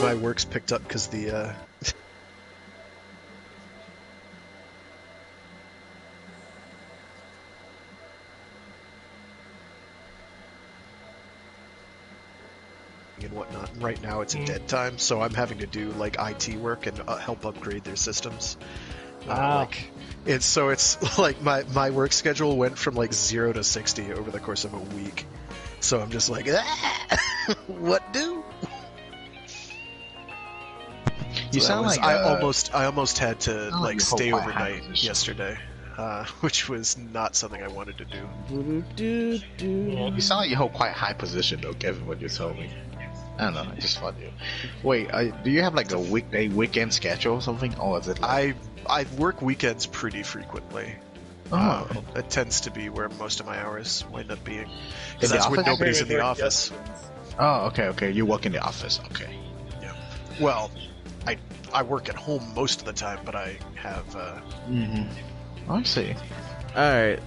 my work's picked up because the and whatnot. And right now it's a dead time, so I'm having to do like IT work and help upgrade their systems. Wow. It's like my work schedule went from like 0 to 60 over the course of a week. So I'm just like, what do? You sound like I almost had to like stay overnight yesterday, which was not something I wanted to do. You sound like you hold quite high position though, Kevin. What you told me. I don't know. I just thought you. Wait, do you have like a weekend schedule or something, or is it? Like... I work weekends pretty frequently. Oh. It tends to be where most of my hours wind up being, In because the that's when office? nobody's in the office. Oh, okay. You work in the office. Okay. Yeah. Well, I work at home most of the time, but I have. I see. All right.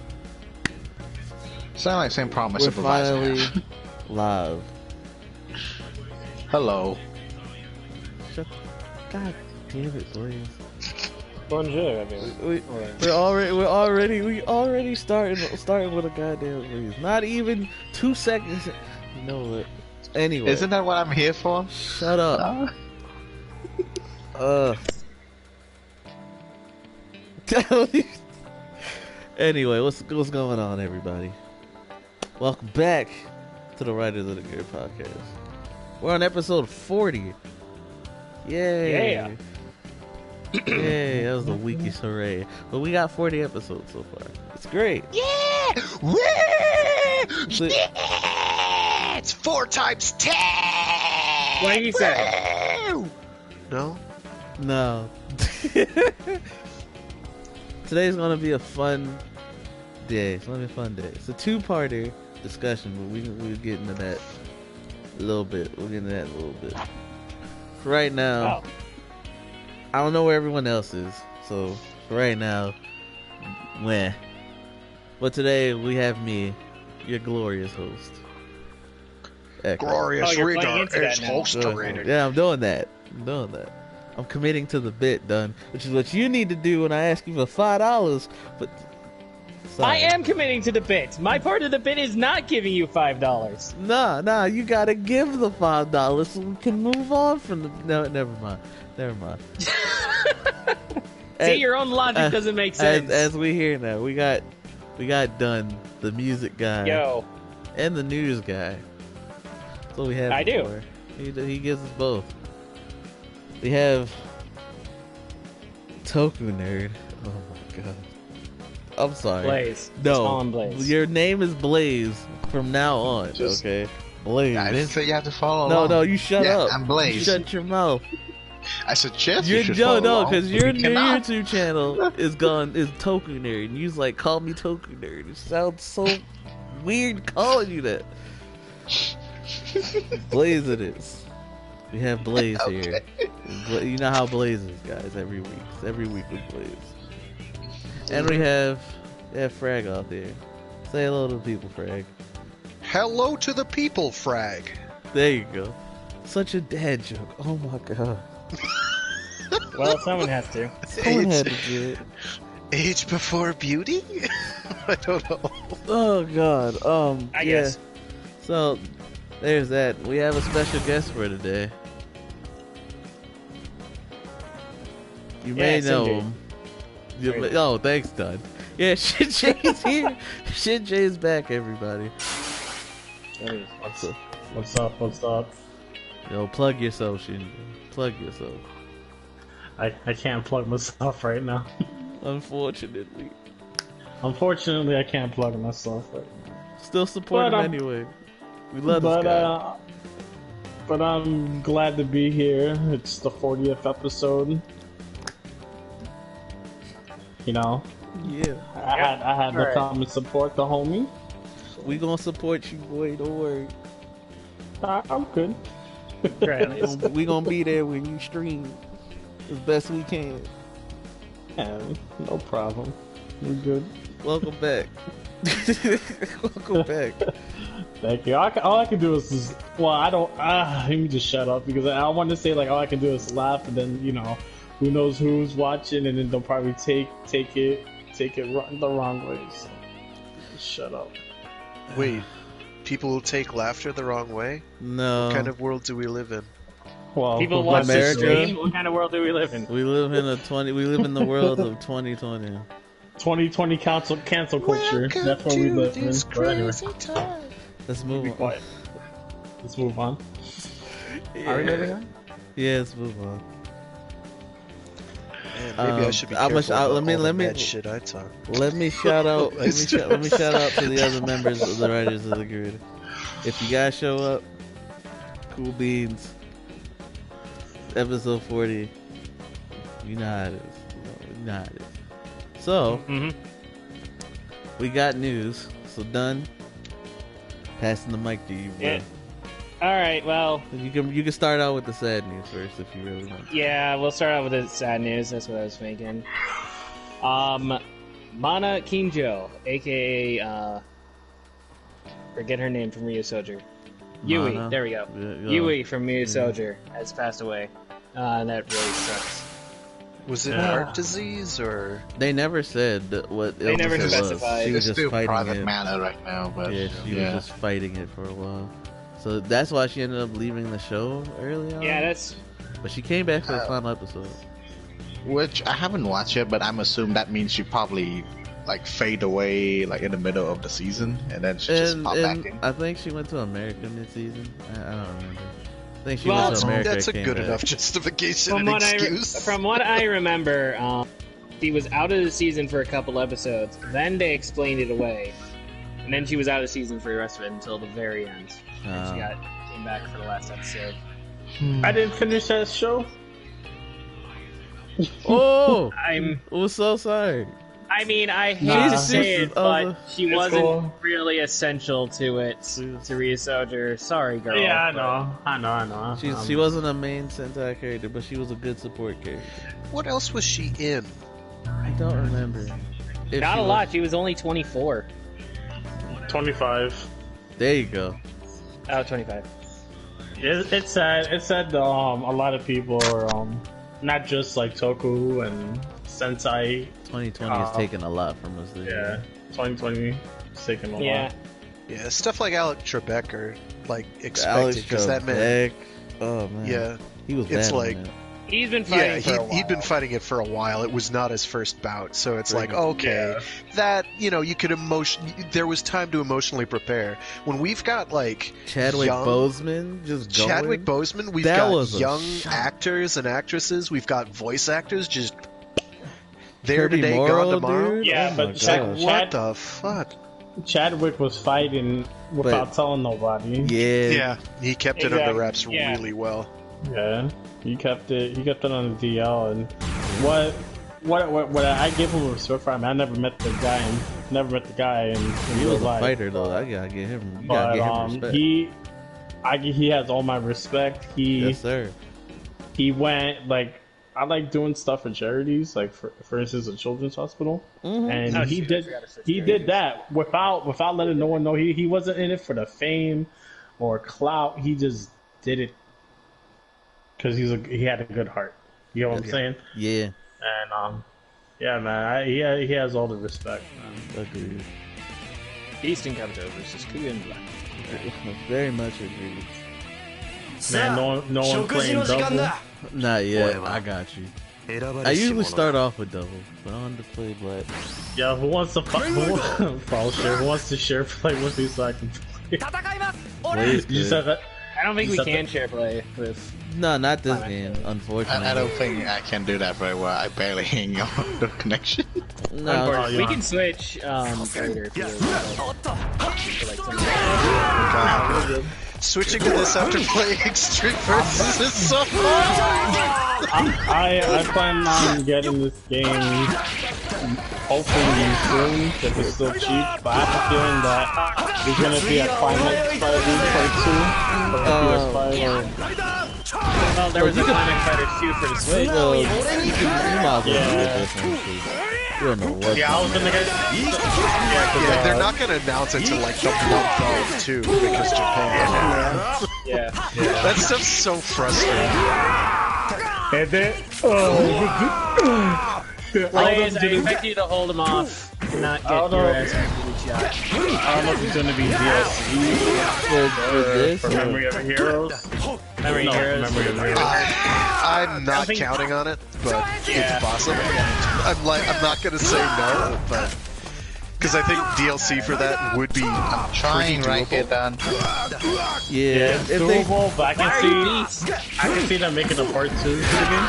Sound like same problem my We're supervisor. finally has. live. Hello. Shut the... God damn it, Blaze. Bonjour, everyone. We already starting with a goddamn Blaze. Not even 2 seconds. You know what? Anyway. Isn't that what I'm here for? Shut up. Anyway, what's going on, everybody? Welcome back to the Writers of the Gear podcast. We're on episode 40. Yay! Yeah. Yay! That was the weakest hooray. But we got 40 episodes so far. It's great. Yeah! Woo! Yeah! It's 4 times 10! What do you say? Woo! No? No. Today's gonna be a fun day. It's gonna be a fun day. It's a 2-parter discussion, but we'll get into that a little bit. For right now, I don't know where everyone else is, so for right now, meh. But today we have me, your glorious host. Echo. Glorious Reader is Good. hosterated. Yeah, I'm doing that. I'm committing to the bit, done, which is what you need to do when I ask you for $5. But sorry. I am committing to the bit. My part of the bit is not giving you $5. Nah, you gotta give the $5 so we can move on from the. No, never mind. See, your own logic doesn't make sense. As we hear now, we got done the music guy, and the news guy. That's what we have. I do. For. He gives us both. We have Toku Nerd. Oh my god. I'm sorry. Blaze. No. Blaze. Your name is Blaze from now on. Okay. Blaze. I didn't say you have to follow along. No, you shut up. I'm Blaze. You shut your mouth. I suggest you should follow No, along, because but your you cannot. YouTube channel is Toku Nerd, and you's like, call me Toku Nerd. It sounds so weird calling you that. Blaze it is. We have Blaze here. You know how Blaze is, guys. Every week with Blaze. And we have Frag out there. Say hello to the people, Frag. Hello to the people, Frag. There you go. Such a dad joke. Oh my god. Well, someone has to. Someone had to do it. Age before beauty? I don't know. Oh god. I guess. So there's that. We have a special guest for today. You may know him. Oh, thanks, Don. Yeah, Shit Jay's here. Shit Jay's back, everybody. Hey, what's up? Yo, plug yourself, Shin. Plug yourself. I can't plug myself right now. Unfortunately. Unfortunately, I can't plug myself right now. Still support him anyway. We love this guy. But I'm glad to be here. It's the 40th episode. You know? Yeah. I had to come and support the homie. We gonna support you, boy. Don't worry. I'm good. We gonna be there when you stream as best we can. Yeah, no problem. We're good. Welcome back. Welcome back. Thank you. All I can do is just, well, I don't. Let me just shut up because I want to say like all I can do is laugh, and then who knows who's watching, and then they'll probably take it the wrong way. So just shut up. Wait, people will take laughter the wrong way? No. What kind of world do we live in? Well, People watch America? this stream. What kind of world do we live in? We live in We live in the world of 2020. 2020 cancel culture. That's what we live in. But anyway, Let's move be on. quiet. Let's move on. Yeah. Are we moving on? Yeah, let's move on. Man, maybe I should be I'm careful a- about let me- all let the me- mad shit I talk. Let me shout out. let me shout out to the other members of the Writers of the Grid. If you guys show up, cool beans. Episode 40. You know how it is. You know how it is. So, we got news. So done. Passing the mic to you, bro. Yeah. All right. Well, You can start out with the sad news first if you really want. yeah, we'll start out with the sad news. That's what I was thinking. Mana Kinjo, aka forget her name from Ryu Soldier. Yui, Mana? there we go. Yeah, Yui from Ryu Soldier has passed away. And that really sucks. Was it Yeah. heart disease or? They never said what They never illness it was. specified. She was It's just still fighting private it. matter right now, but Yeah, she was just fighting it for a while. So that's why she ended up leaving the show early on. Yeah, that's But she came back for the final episode. which I haven't watched yet, but I'm assuming that means she probably like fade away like in the middle of the season, and then she just pop back in. I think she went to America mid-season. I don't remember. I think she Well, went to America. That's a came good back. enough justification from and what excuse. from what I remember. She was out of the season for a couple episodes. Then they explained it away, and then she was out of the season for the rest of it until the very end. And she came back for the last episode. I didn't finish that show. Oh, I'm. so sorry. I mean, I hate Nah. to say it, but she It's wasn't cool. really essential to it. To Ryu Soldier. Sorry, girl. Yeah, I but- know. She wasn't a main Sentai character, but she was a good support character. What else was she in? I don't remember. If Not she a was- lot. She was only 24. 25. There you go. Oh, 25. It's sad. It's sad. A lot of people are not just like Toku and Sensei. 2020 has taken a lot from us. This year. Yeah, 2020 is taking a Yeah. lot. Yeah, stuff like Alec Trebek are like Alex expected because that man. Trebek. Oh man. Yeah, He was it's bad on like- that. He's been fighting yeah, for a while. he'd been fighting it for a while. It was not his first bout, so it's like, Right. okay, Yeah. that you could there was time to emotionally prepare. When we've got like Chadwick young- Boseman just going. Chadwick Boseman, we've That got was a young shot. actors and actresses, we've got voice actors just there Kirby today, Morrow, gone tomorrow. dude? Yeah, Oh but my Chad- gosh. What the fuck? Chadwick was fighting without But- telling nobody. Yeah. Yeah, he kept it Exactly, under wraps yeah. really well. Yeah, he kept it on the DL. And what I give him respect for him. I never met the guy. In He real was a life. fighter though. I gotta give him. You But gotta give him respect. he has all my respect. Yes, sir. He went like I like doing stuff for charities, like for instance, a children's hospital, and Oh, he shoot, I did forgot to switch he charities. did that without letting no one know. He wasn't in it for the fame or clout. He just did it because he had a good heart. You know what I'm saying? Yeah. And yeah, man, he has all the respect, man. Agreed. Easton Kabuto versus Kugan Black. Very much agreed. Man, no one playing double. Not yet. I got you. I usually start off with double, but I wanted to play black. Yeah, who wants to Who wants to share play with me so I can play? Blaze You could. said that. I don't think we Except can that- share play with. No, not this Fine. game, unfortunately. I don't think I can do that very well. I barely hang on the connection. No, Oh, We yeah. can switch later if you Switching to this after playing Extreme Versus is so hard. I plan on getting this game hopefully soon if it's still cheap, but I have a feeling that there's gonna be a Climax Fighter 2 for PS5. Well, there was a Climax Fighter 2 for the Switch. well, you might as well Yeah. get this one too. You don't know what. Yeah, I was gonna get. Yeah, they're not gonna announce it till like the month of too because Japan. Yeah. That stuff's so frustrating. And then, Players, I expect you to hold them off, not get your ass completely shot. I don't know if it's gonna be DLC for Memory of Heroes. Memory Heroes. Memory of Heroes. I'm not counting on it, but it's possible. I'm not gonna say no, but because I think DLC for that would be Trying pretty right here, doable. Dan. Yeah, It's doable, but I can see them making a part 2 to the game.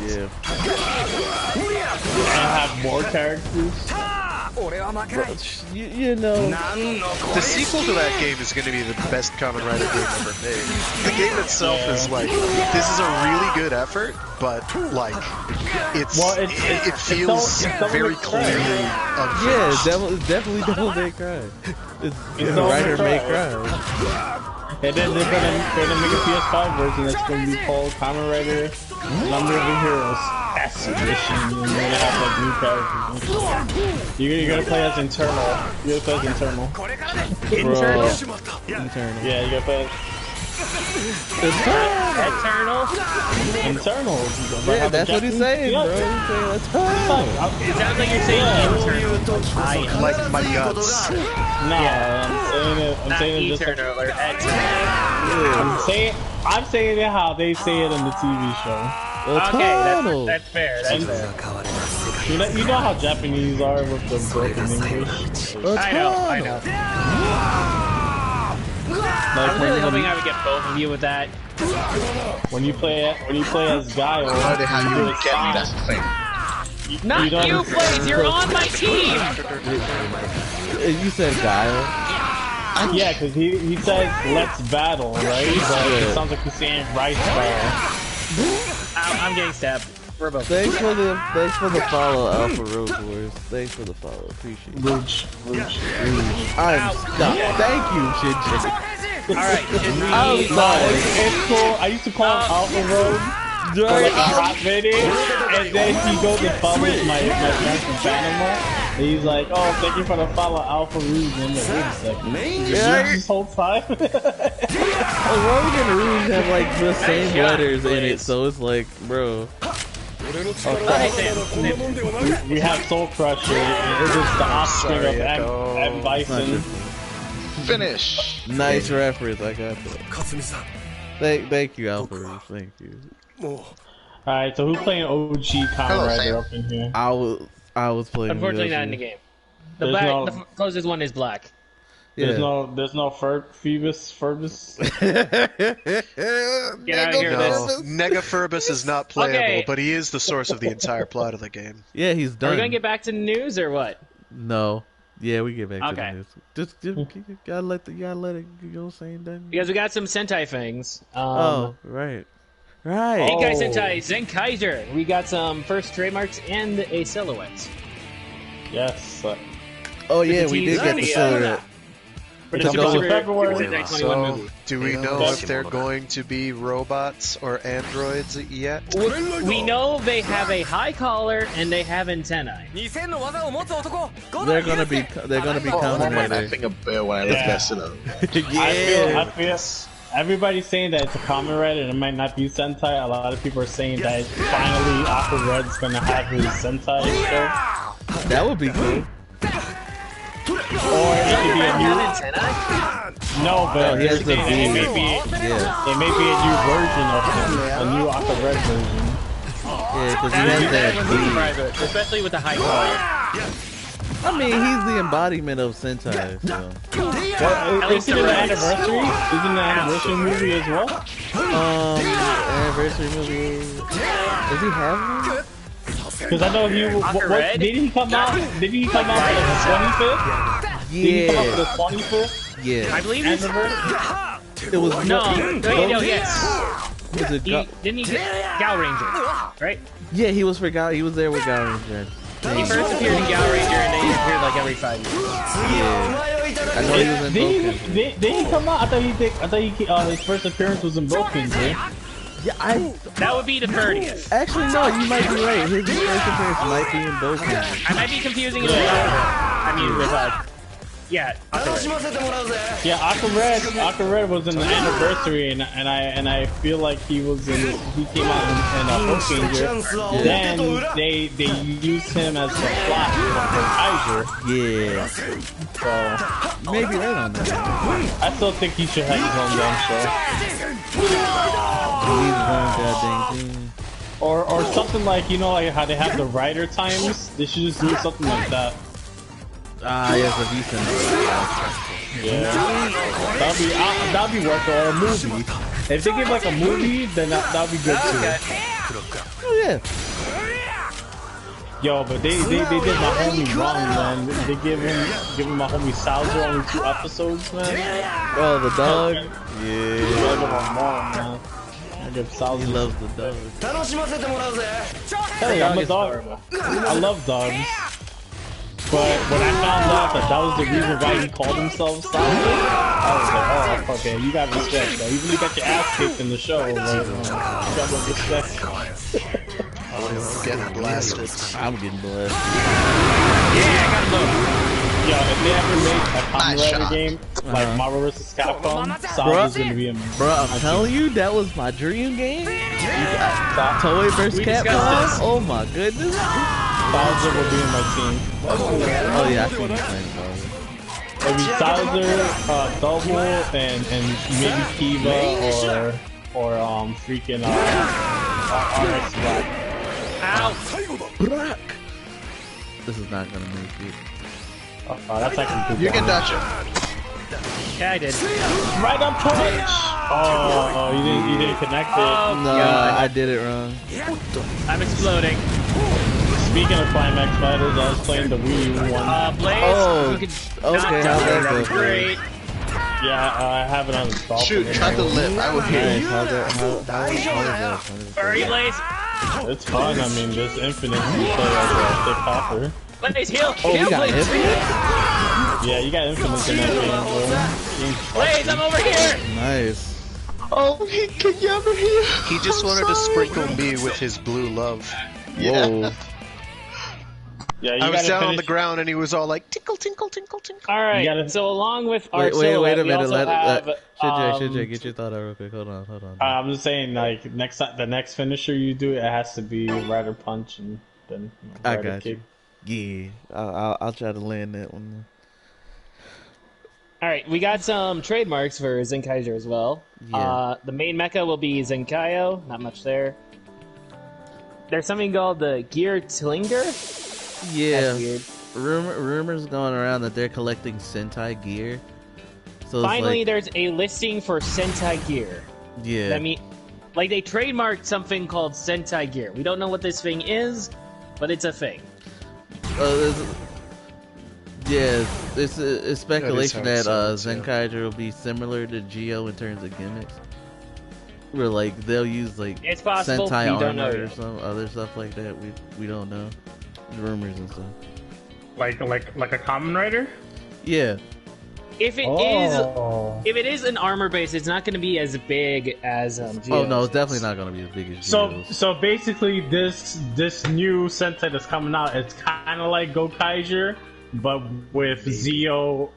Yeah. And have more characters. You know, The sequel to that game is going to be the best Kamen Rider game ever made. The game itself is like, this is a really good effort, but like, it feels very clearly unfinished. yeah, it's definitely Devil May Cry. It's a writer may cry. And then they're gonna make a PS5 version that's gonna be called Kamen Rider Number of the Heroes S Edition, and you're gonna have like new characters. You're gonna play as Internal. You're gonna play as Internal. Internal? Internal. Yeah, you're gonna play as Eternal? Internal. Yeah, that's what he's saying, bro. He's saying that's It sounds like you're saying internal. Like my guts. Nah, I'm Not saying it just like, eternal or eternal. I'm saying it how they say it in the TV show. Okay, that's fair. That's fair. You know how Japanese are with the broken English. I know. I was really hoping I would get both of you with that. When you play as Guile, How the hell you get me? That's the thing. Not don't- you, Blaze. You're on my team. You said Guile. Yeah, because he says let's battle, right? But it sounds like he's saying right battle. I'm getting stabbed. We're both. Thanks for the follow, Alpha Road Wars. Thanks for the follow. Appreciate it. Rouge. I'm stuck. Thank you, Shinji. Alright, should we... I'm sorry. It's cool. I used to call him Alpha Road for like a hot minute, and then he goes and follows my friend from Panama, and he's like, "Oh, thank you for the follow, Alpha Rouge." And I'm like, wait a second, this whole time. Rogue and Rouge have like the same letters in it, so it's like, bro. We have Soul Crusher. It's just the offspring of M. Bison. Finish. Nice reference. I got that. Thank you, Alpha Rouge. Thank you. Alright, so who's playing OG Kamen Rider up in here? I was playing. Unfortunately, not in the game. The closest one is black. There's no Phoebus. Get out of here, this. Negafurbus is not playable, Okay. but he is the source of the entire plot of the game. Yeah, he's done. Are we gonna get back to the news or what? No. Yeah, we get back to Okay. the news. Just you gotta let it go. Saying done. Because we got some Sentai things. Oh, right. Genkai Sentai Zenkaiser. We got some first trademarks and a silhouette. Yes. Oh yeah, we did get the silhouette. For the It's Super over. February 21 So, movie. do we know if they're going to be robots or androids yet? We know they have a high collar and they have antennae. They're gonna be Kamen I Rider. think a bear when I look at Silo. I feel everybody's saying that it's a Kamen Rider and it might not be Sentai. A lot of people are saying that finally Aqua Red's gonna have his Sentai show. That would be cool. Or it could be a new. No, but he has they're the saying that beard. Yeah, it may be a new version of him, a new Aqua Red version. yeah, because he That has one's that beard. private, especially with the high collar. I mean, he's the embodiment of Sentai. So. Well, least is it the an rest. anniversary? Isn't the anniversary movie as well? Anniversary movie. Does he have one? Because I know Red? did he come out? Did he come out for the 25th? Did he come out for the 25th? Yeah. I believe he's... Anniversary? It was No, yes. Was it Didn't he get Gal Ranger, right? Yeah, he was for Gal. He was there with Gal Ranger. He first appeared in Gal Ranger and then he appeared like every 5 years. Yeah. I know he was in Boken. Did he come out? I thought his first appearance was in Boken, right? Yeah, That would be the 30th. actually no, you might be right. His first appearance might be in both games. I might be confusing it with I mean, with yeah, Yeah, Aqua Red was in the anniversary, and I feel like he came out in Hulk Ranger. Then they used him as the Flash for Kaiser. Yeah. So Maybe right on that. I still think he should have his own damn show. Or something like, you know, like how they have the writer times. They should just do something like that. Yes, a decent. Yeah, that'd be worth it. Or a movie. If they give like a movie, then that'd be good too. Oh yeah. Yo, but they did my homie wrong, man. They give him my homie Salzer only 2 episodes, man. Oh, the dog. Yeah, Yeah. I give Salzer. He loves the dog. Hey, I'm a dog. I love dogs. But when I found out that was the reason why he called himself Salzer, I was like, oh, okay, you got respect, though. Even if you got your ass kicked in the show, like, you got no respect. I'm getting blasted. I'm getting blasted. Yeah, I got low. Yo, if they ever make a Kamen Rider game like Marvel vs. Capcom, Salzer's gonna be amazing. Bro, I'm telling you, that was my dream game. Toei vs. Capcom. Oh my goodness. Salzer will be in my team. Oh yeah, I see what you're saying, bro. It'll be Salzer, Double, and maybe Kiva or freaking RX Black. Ow! Brock. This is not gonna make it. That's actually good. You can dodge it. Yeah, I did. Right up punch! Oh, you didn't connect it. Oh, No, God. I did it wrong. I'm exploding. Speaking of Climax Fighters, I was playing the Wii U one. Blaze, Oh, you could okay, not how'd that die. go? Great. Yeah, I have it on install. Shoot, try to live. I would hear Nice. you. How that? Hurry, Blaze. It's fun. I mean, there's infinite. You play as a thick hopper. Blaze, heal. Oh, Heal, we got Blaze. infinite? Yeah, you got infinite in that game, bro. Blaze, I'm over here. Nice. Oh, can you ever hear? He just wanted to sprinkle me with his blue love. Whoa. Yeah, you I was gotta down on finish. the ground and he was all like, tinkle, tinkle, tinkle, tinkle. All right. You gotta- So along with our Wait a silhouette, we minute. also Let have, Shijay, get your thought out real quick. Hold on. I'm just saying, like the next finisher you do, it has to be Rider Punch and then I Rider got Kick. you. Yeah, I'll try to land that one. All right, we got some trademarks for Zenkaiser as well. Yeah. The main mecha will be Zenkaio. Not much there. There's something called the Gear Tlinger. Yeah. That's weird. Rumors going around that they're collecting Sentai gear. So it's Finally, like, there's a listing for Sentai Gear. yeah. That mean, like they trademarked something called Sentai Gear. We don't know what this thing is, but it's a thing. It's speculation That is that how it sounds, yeah. Zenkaiser will be similar to Geo in terms of gimmicks. Where like they'll use like It's possible. Sentai We don't know armor or yet. some other stuff like that. We don't know. Rumors and stuff. Like a Kamen Rider? Yeah. If it is an armor base, it's not going to be as big as Geo's. Oh no, it's definitely not gonna be as big as Geo's. So basically, this new Sentai that's coming out, it's kind of like Gokaiger, but with Zeo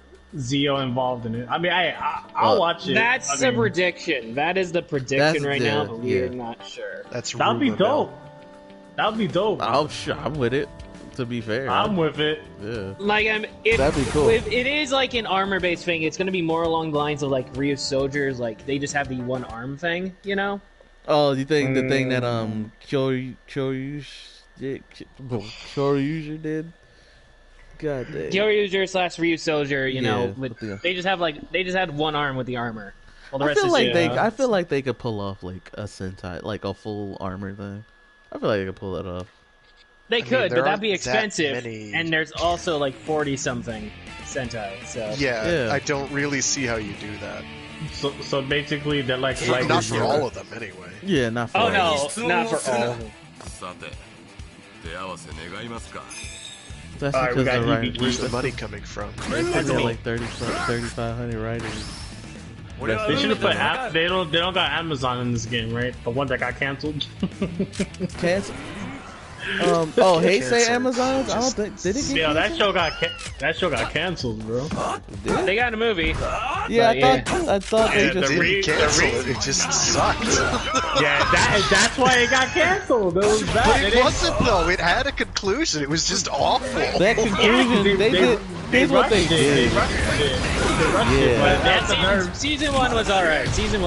involved in it. I mean, I'll watch it. That's the prediction. That is the prediction right now, but we're yeah. not sure. That's That'd be rumor mill. dope. That'd be dope. I'm with it. To be fair, I'm with it. Yeah. Like, if, That'd be cool. If it is like an armor-based thing, it's going to be more along the lines of like Ryu Soldiers. Like they just have the one arm thing, you know? Oh, you think the thing that Kyoryuger did? God damn. Kyoryuger / Ryu Soldier, you know, Yeah, with the- they just had one arm with the armor. Well, the I rest feel is like just- I feel like they could pull off like a Sentai, like a full armor thing. I feel like they could pull that off. They could, there but that'd be aren't that expensive. many- And there's also like 40 something Sentai. So Yeah, Yeah. I don't really see how you do that. So basically, they're like Not for all of them, anyway. Yeah, not for Oh all. no, not for all. of them. That's Alright, we because got the EBT. Where's the money coming from? That's like 3,500 writers. They should have put they don't got Amazon in this game, right? The one that got canceled. Cancel. Oh, hey, say Amazon. I don't think did it get Yeah, canceled? that show got canceled, bro. They got a movie. Yeah, I thought they just cancel it. It just sucked. Yeah, that's why it got canceled. It was bad. But it wasn't though. It had a conclusion. It was just awful. that conclusion. They did. Here's what they did. Yeah, season 1 was alright. Season 2.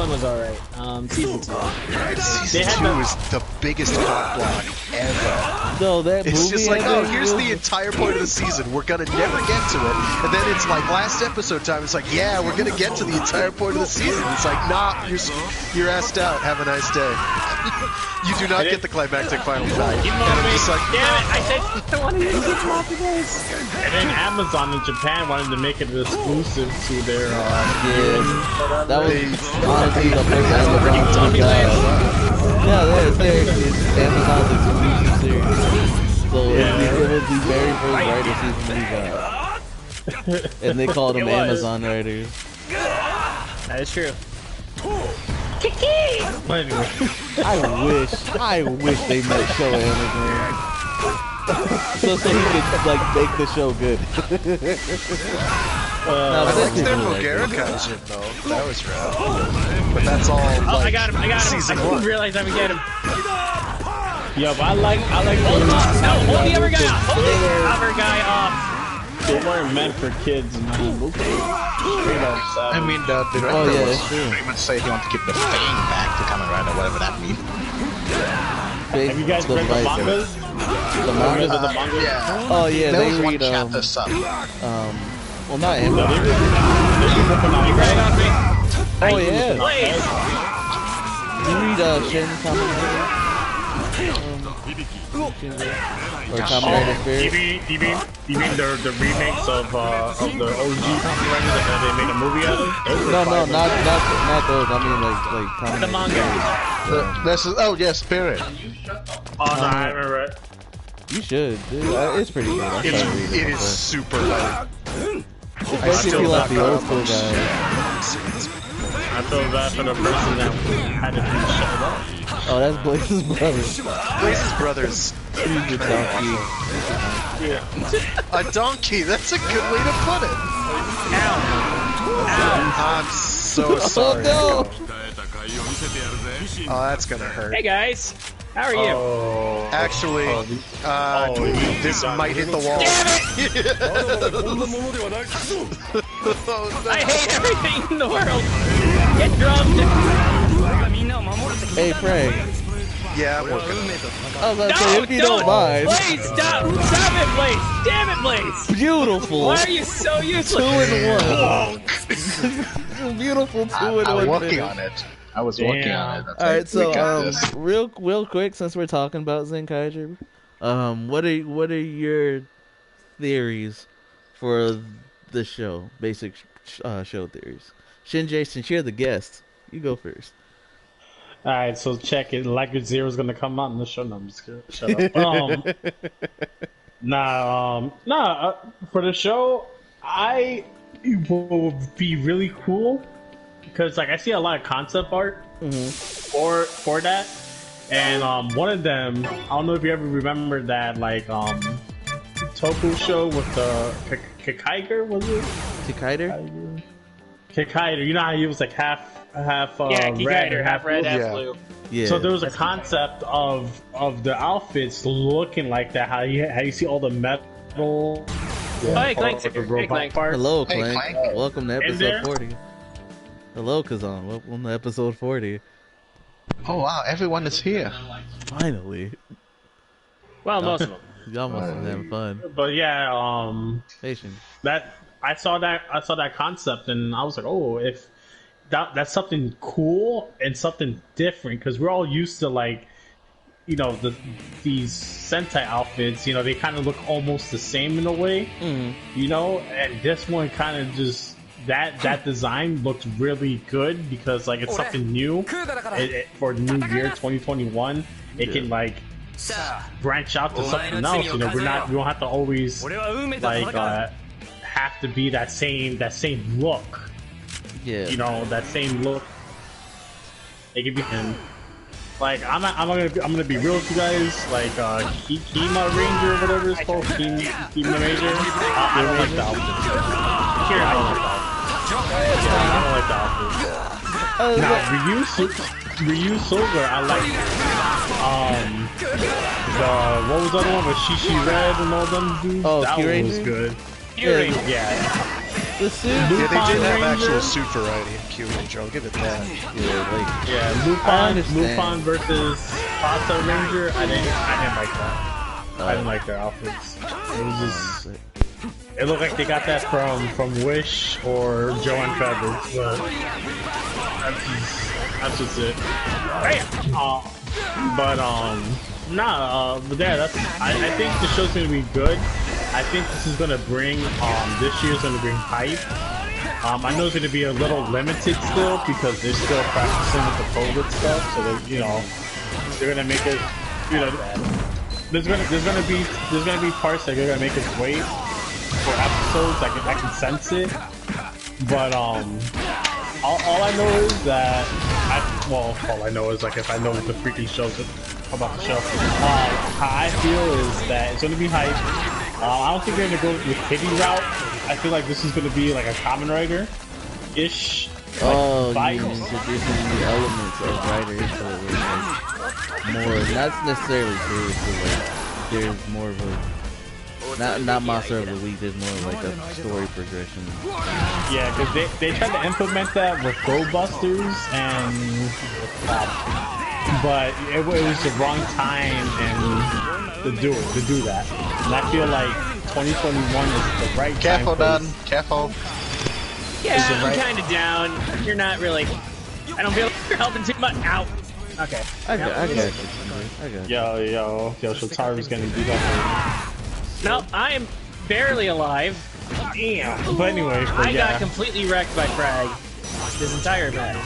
Season 2 was the biggest cock block ever. No, that It's movie just like, oh, ending here's was- the entire point of the season. We're gonna never get to it, and then it's like last episode time. It's like, yeah, we're gonna get to the entire point of the season. It's like, nah, you're asked out. Have a nice day. You do not get the climactic final fight. And I'm just like, damn it! I said I want to use it after this. And then Amazon in Japan wanted to make it exclusive to their That was honestly the first Amazon thing. Yeah, it's Amazon's exclusive series. So it was the very first writer season we got. And they called them Amazon writers. That is true. But anyway. I wish they might show Amazon. so he could like make the show good. I think their Bulgara Kaijin though. That was rough. But that's all. Like, Oh, I got him! I season didn't 1. realize I would get him. Yeah, but I like. Hold the other guy off. Hold the other guy off. They weren't meant for kids, man. I mean, the director was pretty much say he wants to keep the Fang back to Kamen Rider, whatever that means. Have you guys read the mangas? The mangas? Yeah. Oh yeah, There they was one read chapter sub. well not him. You right on me. Oh yeah. Please. You read Shin Kamen Rider? Or Kamen Rider Spirit? You mean the remakes of the OG Kamen Rider that they made a movie out of? No, not those. I mean like Kamen The Rider manga. Spirit. Oh, no, I haven't read. You should, dude. It's pretty good. I started reading It is super light. Especially if you like the old school guy. I feel bad for the person that had to be shut up. Oh, that's Blaze's brother. Blaze's brothers. He's a donkey. A donkey. That's a good way to put it. I'm so sorry. Oh Oh, that's gonna hurt. Hey guys, how are you? Actually, this might hit the wall. I hate everything in the world. Get drummed. Hey, Frank. Yeah, I'm working. I was about to say, if you don't mind. Blaze, stop it, Blaze. Damn it, Blaze. Beautiful. Why are you so useless? 2-in-1. Beautiful 2-in-1. I'm working on it. I was working on it. All right, so real quick, since we're talking about Zenkaiger, what are your theories for the show? Basic show theories. Shinjay, since you're the guest, you go first. All right, so check it. Legacy Zero is gonna come out in the show. No, I'm just kidding. Shut up. For the show, it will be really cool because like I see a lot of concept art for that, and one of them, I don't know if you ever remember that Toku show with the Kikaiger, was it? Kikaider. You know how he was like half red, half red, half blue. Yeah. So there was a concept of the outfits looking like that. How you see all the metal. Hey, Clank. Hello, Clank. Hey, Clank. Welcome to episode 40. Hello, Kazan. Welcome to episode 40. Oh wow, everyone is here. Finally. Well, most of them. Y'all must have having fun. But yeah, Patient. that I saw that concept and I was like, oh, if that's something cool and something different because we're all used to these Sentai outfits. They kind of look almost the same in a way. And this one kind of just that design looks really good because it's something new for the new year 2021. It can branch out to something else. We don't have to always have to be that same look. you know, that same look. It could be him. Like I'm gonna be real with you guys. Like Kima Ranger, or whatever it's called, Kima Ranger. I don't like the outfit. Here, I don't like the outfit. Now Ryu Silver, I like. What was the other one with Shishi Red and all them dudes? Oh, that one was good. Yeah. The suit. Yeah, they did have Ranger. actual suit variety in Q Ranger. I'll give it that. Lupin versus Pasta Ranger. I didn't like that. I didn't like their outfits. It was just. It looked like they got that from Wish or Joe and Travis, but that's just it. But yeah, I think the show's gonna be good. I think this is gonna bring this year's gonna bring hype. I know it's gonna be a little limited still because they're still practicing with the COVID stuff, so that, you know, they're gonna make it, you know, there's gonna be parts that are gonna make us wait for episodes. I can sense it, but all I know is that all I know is, like, if I know what the freaking show's about the show, how I feel is that it's gonna be hype. I don't think they're gonna go with Kitty route. I feel like this is gonna be like a Kamen Rider-ish. Like, you mean introducing the elements of writers, so it was like more, not necessarily true, but like there's more of a not Monster of the Week. There's more like a story progression. Yeah, because they tried to implement that with Go Busters and but it was the wrong time and to do that. And I feel like 2021 is the right time. Careful, Don. Careful. Yeah, I'm kind of down. You're not really. I don't feel like you're helping too much. Ow. Okay. I got you. Yo, Shotari's gonna do that. No, I am barely alive. Damn. But anyway, I got completely wrecked by Frag this entire battle.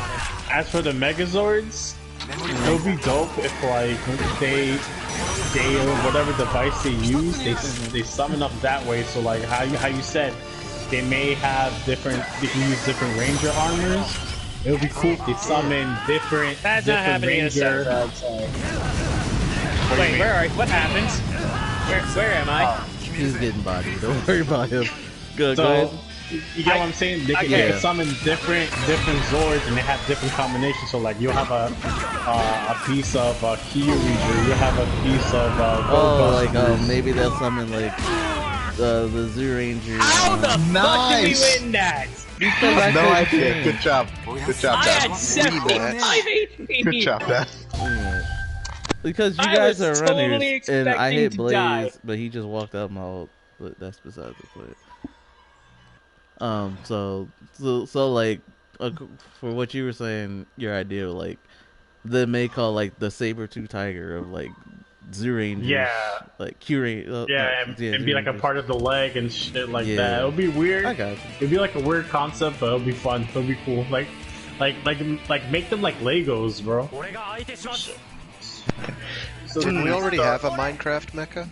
As for the Megazords, it would be dope if, like, they whatever device they use, they summon up that way. So, like, how you said, they may have they can use different Ranger armors. It would be cool if they summon different. That's different not happening Ranger. Wait, where are you? What happens? Where am I? He's getting bodied. Don't worry about him. Go ahead. You get what I'm saying? They can summon different Zords, and they have different combinations. So, like, you'll have a piece of Key Ranger, you'll have a piece of maybe they'll summon like the Zoo Ranger. How the fuck did we win that? No idea. Good job. Good job, I Dad. had 75 HP. Good job, Dad. Because you guys are totally runners, and I expecting hit to Blaze, die. but he just walked out my ult. But that's beside the point. So like, for what you were saying, your idea, like, they may call like the Saber-tooth Tiger of like Zoo Rangers. Yeah. Like Curate. and be like a part of the leg and shit like that. It'll be weird. I got you. It'd be like a weird concept, but it'll be fun. It'll be cool. Like make them like Legos, bro. Didn't we already have a Minecraft mecha?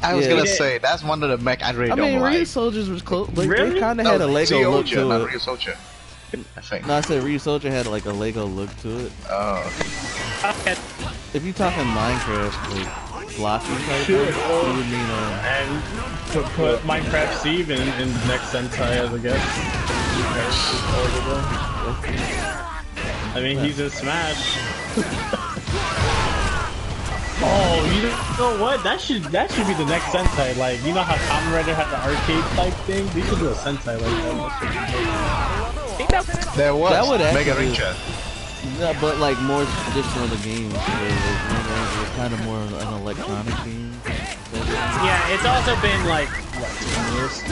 I was gonna say that's one of the mech I really don't like. Ryu Soldiers was close. Like, Really? They kind of had a Lego look to not it. Ryu Soldier. I think. No, I said Ryu Soldier had like a Lego look to it. Oh. If you're talking Minecraft, like blocking type, you would mean And put Minecraft Steve in the next Sentai, I guess. I mean, he's in Smash. Oh, you know what? That should be the next Sentai. Like, you know how Kamen Rider had the arcade type thing? They should do a Sentai like that. There was That would Mega actually- Ranger. Yeah, but like more traditional to games. Where it's kind of more of an electronic game. Yeah, it's also been like, what, 10 years?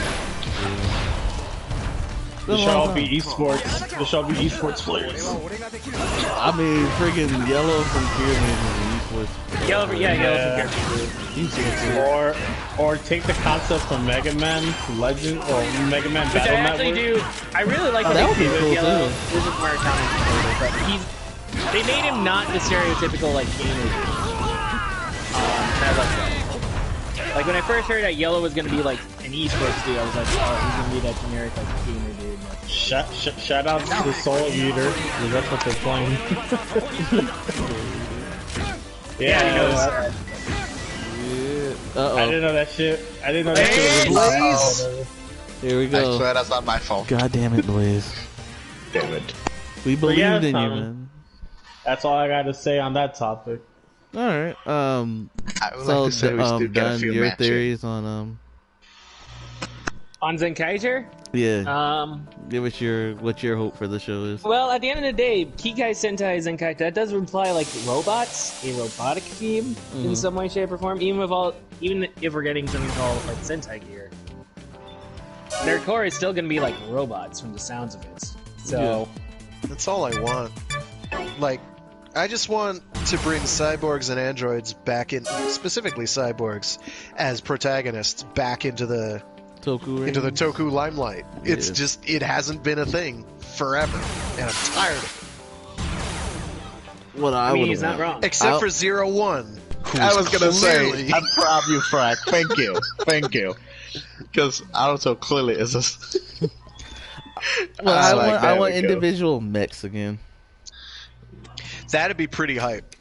The show will be esports. The show will be esports players. I mean, freaking Yellow from Pyramid is esports. Yellow from Pyramid. Or take the concept from Mega Man Legend or Mega Man Which I Battle actually Network. do. I really like that what would they be did cool, with Yellow. too. This is where but they made him not the stereotypical like gamer. I like that. Like when I first heard that Yellow was gonna be like an esports dude, I was like, oh, he's gonna be that generic like gamer dude. Like, shout out to the Soul Eater, because that's what they're playing. yeah, he knows. Uh-oh. I didn't know that shit. I didn't know that shit was Blaze! Here we I go. swear that's not my fault. God damn it, Blaze. Damn it. We believed yeah, in you, man. That's all I got to say on that topic. All right. I would So, like to say we still get a done few your matches. theories on On Zenkaiser? Yeah. Give us what your hope for the show is. Well, at the end of the day, Kikai Sentai Zenkai, that does imply like robots, a robotic theme in some way, shape, or form. Even if we're getting something called like Sentai gear, their core is still going to be like robots from the sounds of it. So that's all I want. Like, I just want to bring cyborgs and androids back in, specifically cyborgs, as protagonists back into the Toku limelight. Yeah. It's just, it hasn't been a thing forever, and I'm tired of it. What I mean, he's not wrong. Except for 01. I was gonna clearly... say, I'm proud of you, Frank. Thank you. Thank you. Because Naruto clearly is a... Well, I want individual mechs again. That'd be pretty hype.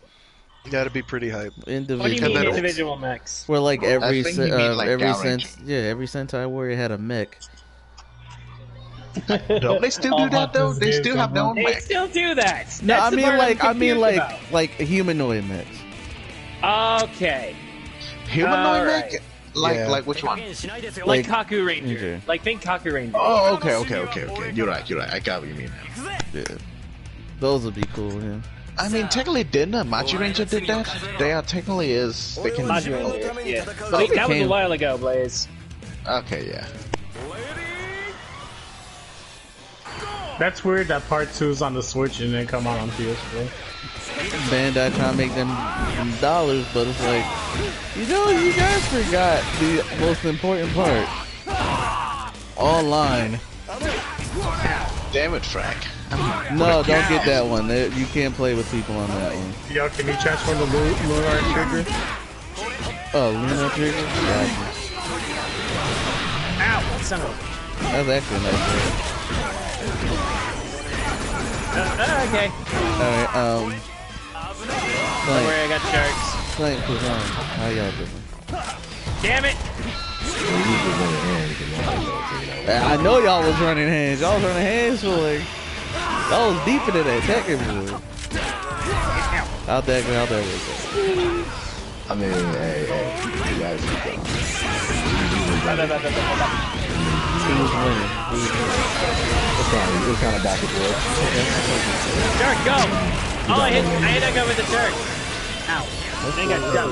That'd be pretty hype. What do you mean individual mechs? Where like every think you mean, like, every Galaxy. every Sentai warrior had a mech. Don't they still do that though? They still have their own They mech. still do that. No, That's the part I'm confused about. like humanoid mechs. Okay. Humanoid Alright. mech? Yeah. Like which one? Like Kaku Ranger. Okay. Like think Kaku Ranger. Oh, okay. You're right. I got what you mean now. Yeah, those would be cool. Yeah. I mean, technically, didn't Machi Ranger did that? They are technically is they can. Machi Ranger, yeah. Wait, that was a while ago, Blaze. Okay, yeah. That's weird that part 2 is on the Switch and then come out on PS4. Bandai trying to make them dollars, but it's like, you guys forgot the most important part. Online. Damn it, Frank. No, don't get that one. You can't play with people on that one. Yo, can you transform the lunar trigger? Oh, Lunar Trigger? Gotcha. Ow! Son of That's actually a nice one. okay. Alright, Don't worry, I got sharks. Clank was on. How y'all doing? Damn it! I know y'all was running hands. Y'all was running hands for like... Y'all was deep into that technical. How'd that work out? I mean, hey, you guys are done. Who was winning? It was kind of back and forth. Shark, go! Oh, I hit that guy with the shark. Ow. I think I got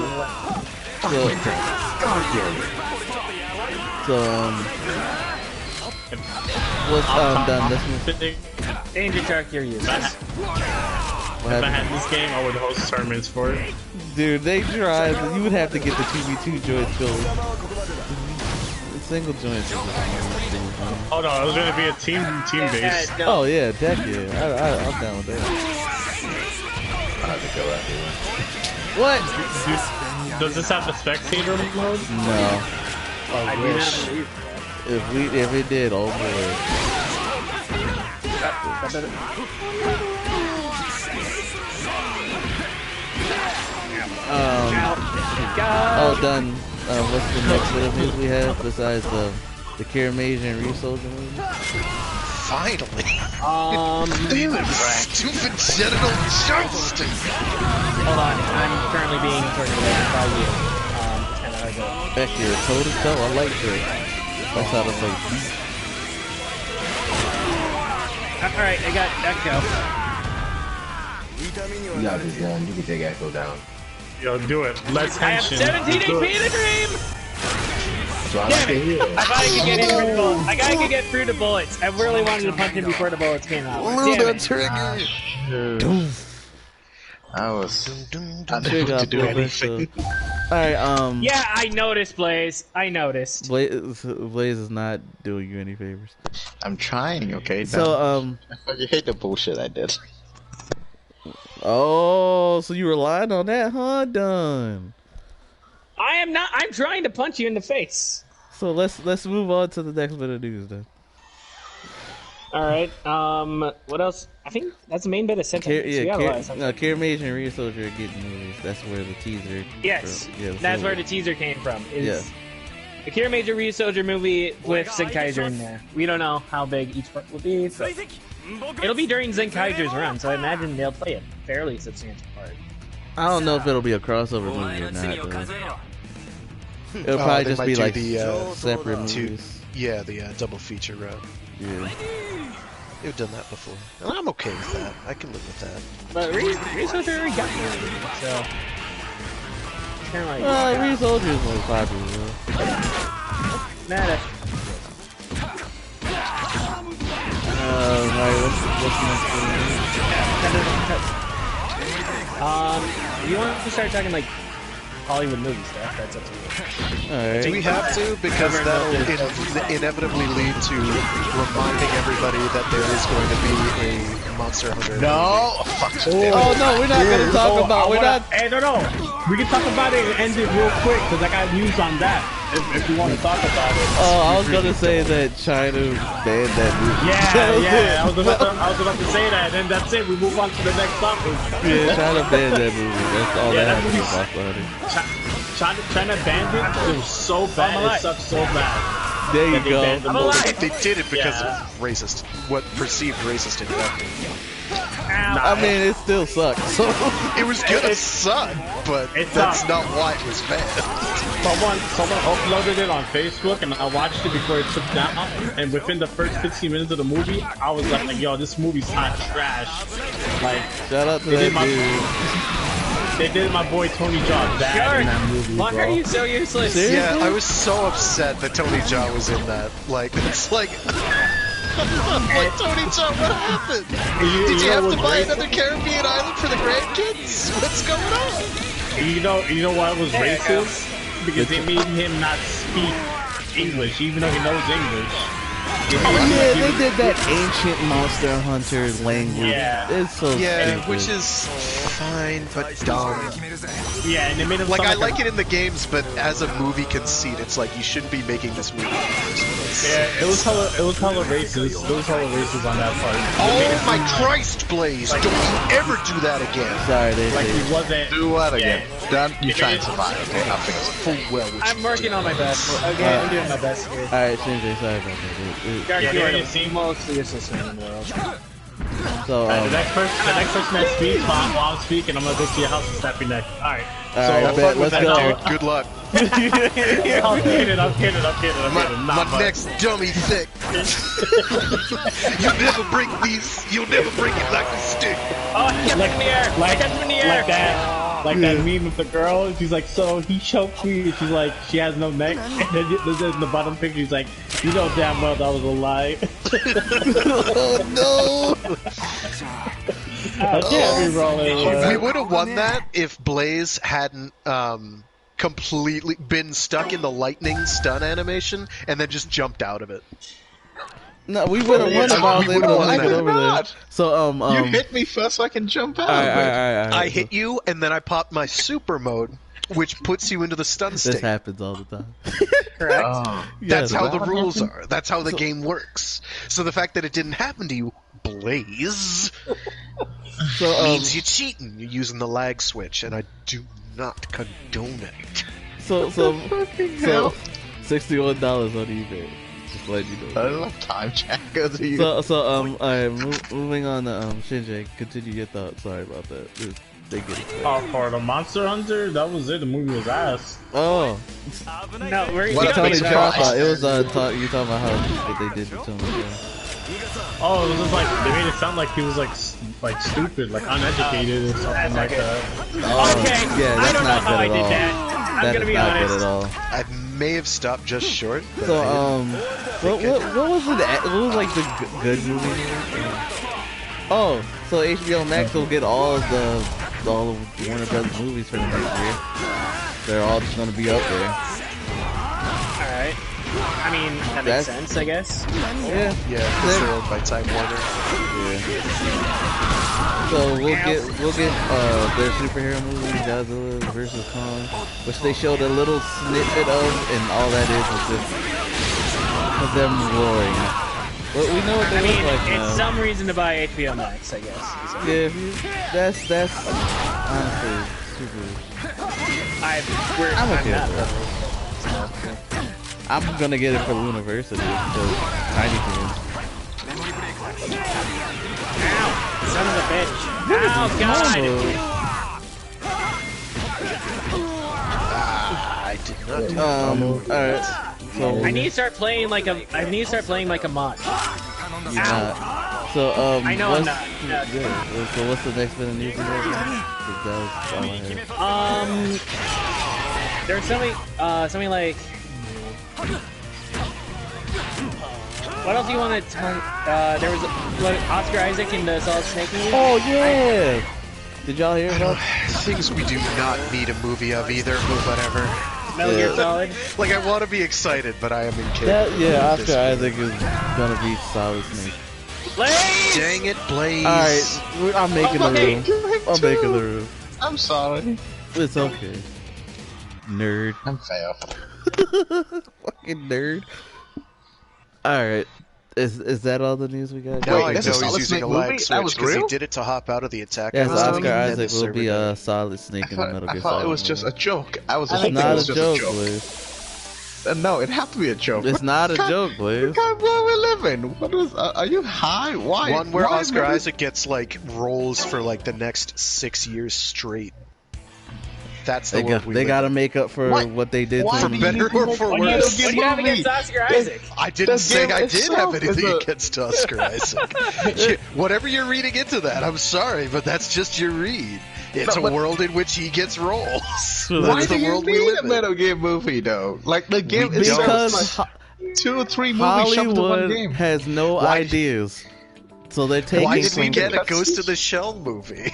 what's done this one? Danger Shark, you're useless. If I had this game, I would host tournaments for it. Dude, they tried. You would have to get the 2v2 joints going. The single joints. Oh no, it was gonna be a team base. Oh yeah, heck yeah. I'm down with that. I have to go after you. What? Does this have the spectator mode? No. I do not believe If it did, oh boy. Done. What's the next bit of news we have besides the Kiramage and Ryusoulger movie? Finally. Damn it, Frank. Stupid genital jousting. Hold on, I'm currently being tortured by you. And I go. Heck yeah, toe to toe. I like that. That's how to play beat. Alright, I got Echo. You got this done. You can take Echo down. Yo, do it. Let's I have tension. 17 HP in the dream! So I'm Damn it! here. I thought I could get him through the bullets. I thought I could get through the bullets. I really wanted to punch him before the bullets came out. Damn it. Trigger. I was Trigger unable to do anything. Alright, Yeah, I noticed, Blaze. I noticed. Blaze is not doing you any favors. I'm trying, okay? So, You hate the bullshit I did. oh, so you relying on that, huh? Done. I am not. I'm trying to punch you in the face. So let's move on to the next bit of news then. All right. What else? I think that's the main bit of Sentai. Kira Mage and Ryu Soldier are getting movies. That's where the teaser. Yes, that's where the teaser came from. The Kira Major Ryu Soldier movie with Zenkaiger in there. We don't know how big each part will be, but it'll be during Zenkaiger's run, so I imagine they'll play a fairly substantial part. I don't know if it'll be a crossover movie or not, though. It'll probably just be like the separate movies. Yeah, the double feature route. Yeah. They've done that before. And I'm okay with that. I can live with that. But Ryu Soldier already got movie, so... Kind of like... Ryu Soldier is more popular, though. Nah, that's... what's next? You want to start talking, like, Hollywood movie stuff? That's up to you. Alright. Do we have to? Because that'll inevitably lead to reminding everybody that there is going to be a Monster Hunter. No! Oh no, we're not gonna talk about. Hey, no. We can talk about it and end it real quick because I got news on that. If you want to talk about it. Oh, I was gonna say that China banned that movie. Yeah. I was about to say that, and that's it. We move on to the next topic. Yeah, China banned that movie. That's all that happened with Monster Hunter. China banned it. It was so bad. It sucked so bad. There you go. They did it because of racist, what perceived racist invective. I mean, it still sucks. So. It was gonna suck, but that's not why it was bad. Someone uploaded it on Facebook, and I watched it before it took down. And within the first 15 minutes of the movie, I was like, "Yo, this movie's hot trash." Like, shout out to that dude. They did my boy Tony Jaa bad in that movie. Why are you so useless? Seriously? Yeah, I was so upset that Tony Jaa was in that. Like, it's like. Like, Tony Jaa, what happened? Did you have to buy another Caribbean island for the grandkids? What's going on? You know why it was racist? Because they made him not speak English, even though he knows English. They did that ancient Monster Hunter language. Yeah. It's so stupid. Which is fine, but dumb. Yeah, and they made him like, I like it in the games, but as a movie conceit, it's like, you shouldn't be making this movie in the first place. Yeah, it was hella racist. It was hella racist on that part. Oh my Christ, Blaze! Don't you ever do that again! Sorry, he wasn't... Do what again? Done? You try and survive, okay? I'll figure it full well. I'm working on my best. Okay, I'm doing my best here. Alright, Shinji, sorry about that. You are the most assistant in the world. So, the next person that speaks while I'm speaking, I'm gonna go to your house and snap your neck. Alright. Alright, so, let's go. Dude, good luck. I'm kidding. My neck's dummy thick. You'll never break it like a stick. Oh, he kept him in the air. Kept him in the air. Like that meme with the girl. She's like, so he choked me. And she's like, she has no neck. And then in the bottom picture, he's like, you know damn well that was a lie. Oh no! We would have won that if Blaze hadn't completely been stuck in the lightning stun animation and then just jumped out of it. No, we would have won it. Over there. So you hit me first so I can jump out. I hit you and then I popped my super mode, which puts you into the stun state. This happens all the time. Correct. That's how the rules are. That's how the game works. So the fact that it didn't happen to you, Blaze, means you're cheating. You're using the lag switch, and I do not condone it. So $61 on eBay. Just let you know. I love time checkers. Alright, moving on to Shinji. Continue your thoughts. Sorry about that. They get it. For the Monster Hunter, that was it. The movie was ass. Oh. No, it was you talking about how they did it to him. Oh, it was just like they made it sound like he was like stupid, like uneducated or something like that. Okay, yeah, that's I don't know not how I good did at that. I'm gonna be honest. Good at all. I may have stopped just short. So what was like the good movie? Oh, so HBO Max will get all of Warner Brothers movies for the next year. They're all just gonna be up there. Alright. I mean, that makes sense, I guess. Yeah. Yeah, it's owned by Time Warner. Yeah. So we'll get their superhero movie, Godzilla vs. Kong, which they showed a little snippet of, and all that is just of them roaring. Well, we know what they look like now. It's some reason to buy HBO Max, I guess. Yeah, that's honestly super. I'm okay with that. I'm gonna get it for Luniversity because Tiny Toons. Ow! Son of a bitch! Oh God! I did not. Alright. So I need to start playing like a mod. So I know I'm not. Yeah. So what's the next bit of news? There's something like. What else do you want to tell? There was Oscar Isaac in the Solid Snake movie. Oh yeah! Did y'all hear about things we do not need a movie of either, but whatever. Metal Gear Solid. Like, I want to be excited, but I am incapable. Yeah, Oscar Isaac is gonna be Solid Snake. Blaze! Dang it, Blaze! Alright, I'm making the room. I'm making the room. I'm sorry. It's okay. Nerd. I'm fail. Fucking nerd. Alright. Is that all the news we got? Now I know that's a he's Solid using Snake a lag movie? switch That was because he real? did it to hop out of the attack. Yes, system, Oscar and then Isaac the will server be died. a Solid Snake in the Metal Gear I thought Solid it was just a joke. I was It's hoping it not was a just joke, a joke. Blaze. No, it had to be a joke. It's not a joke, Blaze. God, where we living? What is? Are you high? Why? One where why Oscar Isaac gets, like, roles for, like, the next 6 years straight. That's the world we They live gotta in. make up for what they did Why to For him. better or for What do worse. you have against Oscar Isaac? I didn't say game I did itself have is anything a- against Oscar Isaac. Whatever you're reading into that, I'm sorry, but that's just your read. It's a world in which he gets roles. Why Why That's do the you world we need live a in. Metal Gear movie though? Like the game is Because like 2 or 3 movies shoved into one Hollywood game. has no Why- ideas, so they're taking. Why did we some- get a Ghost in the Shell movie?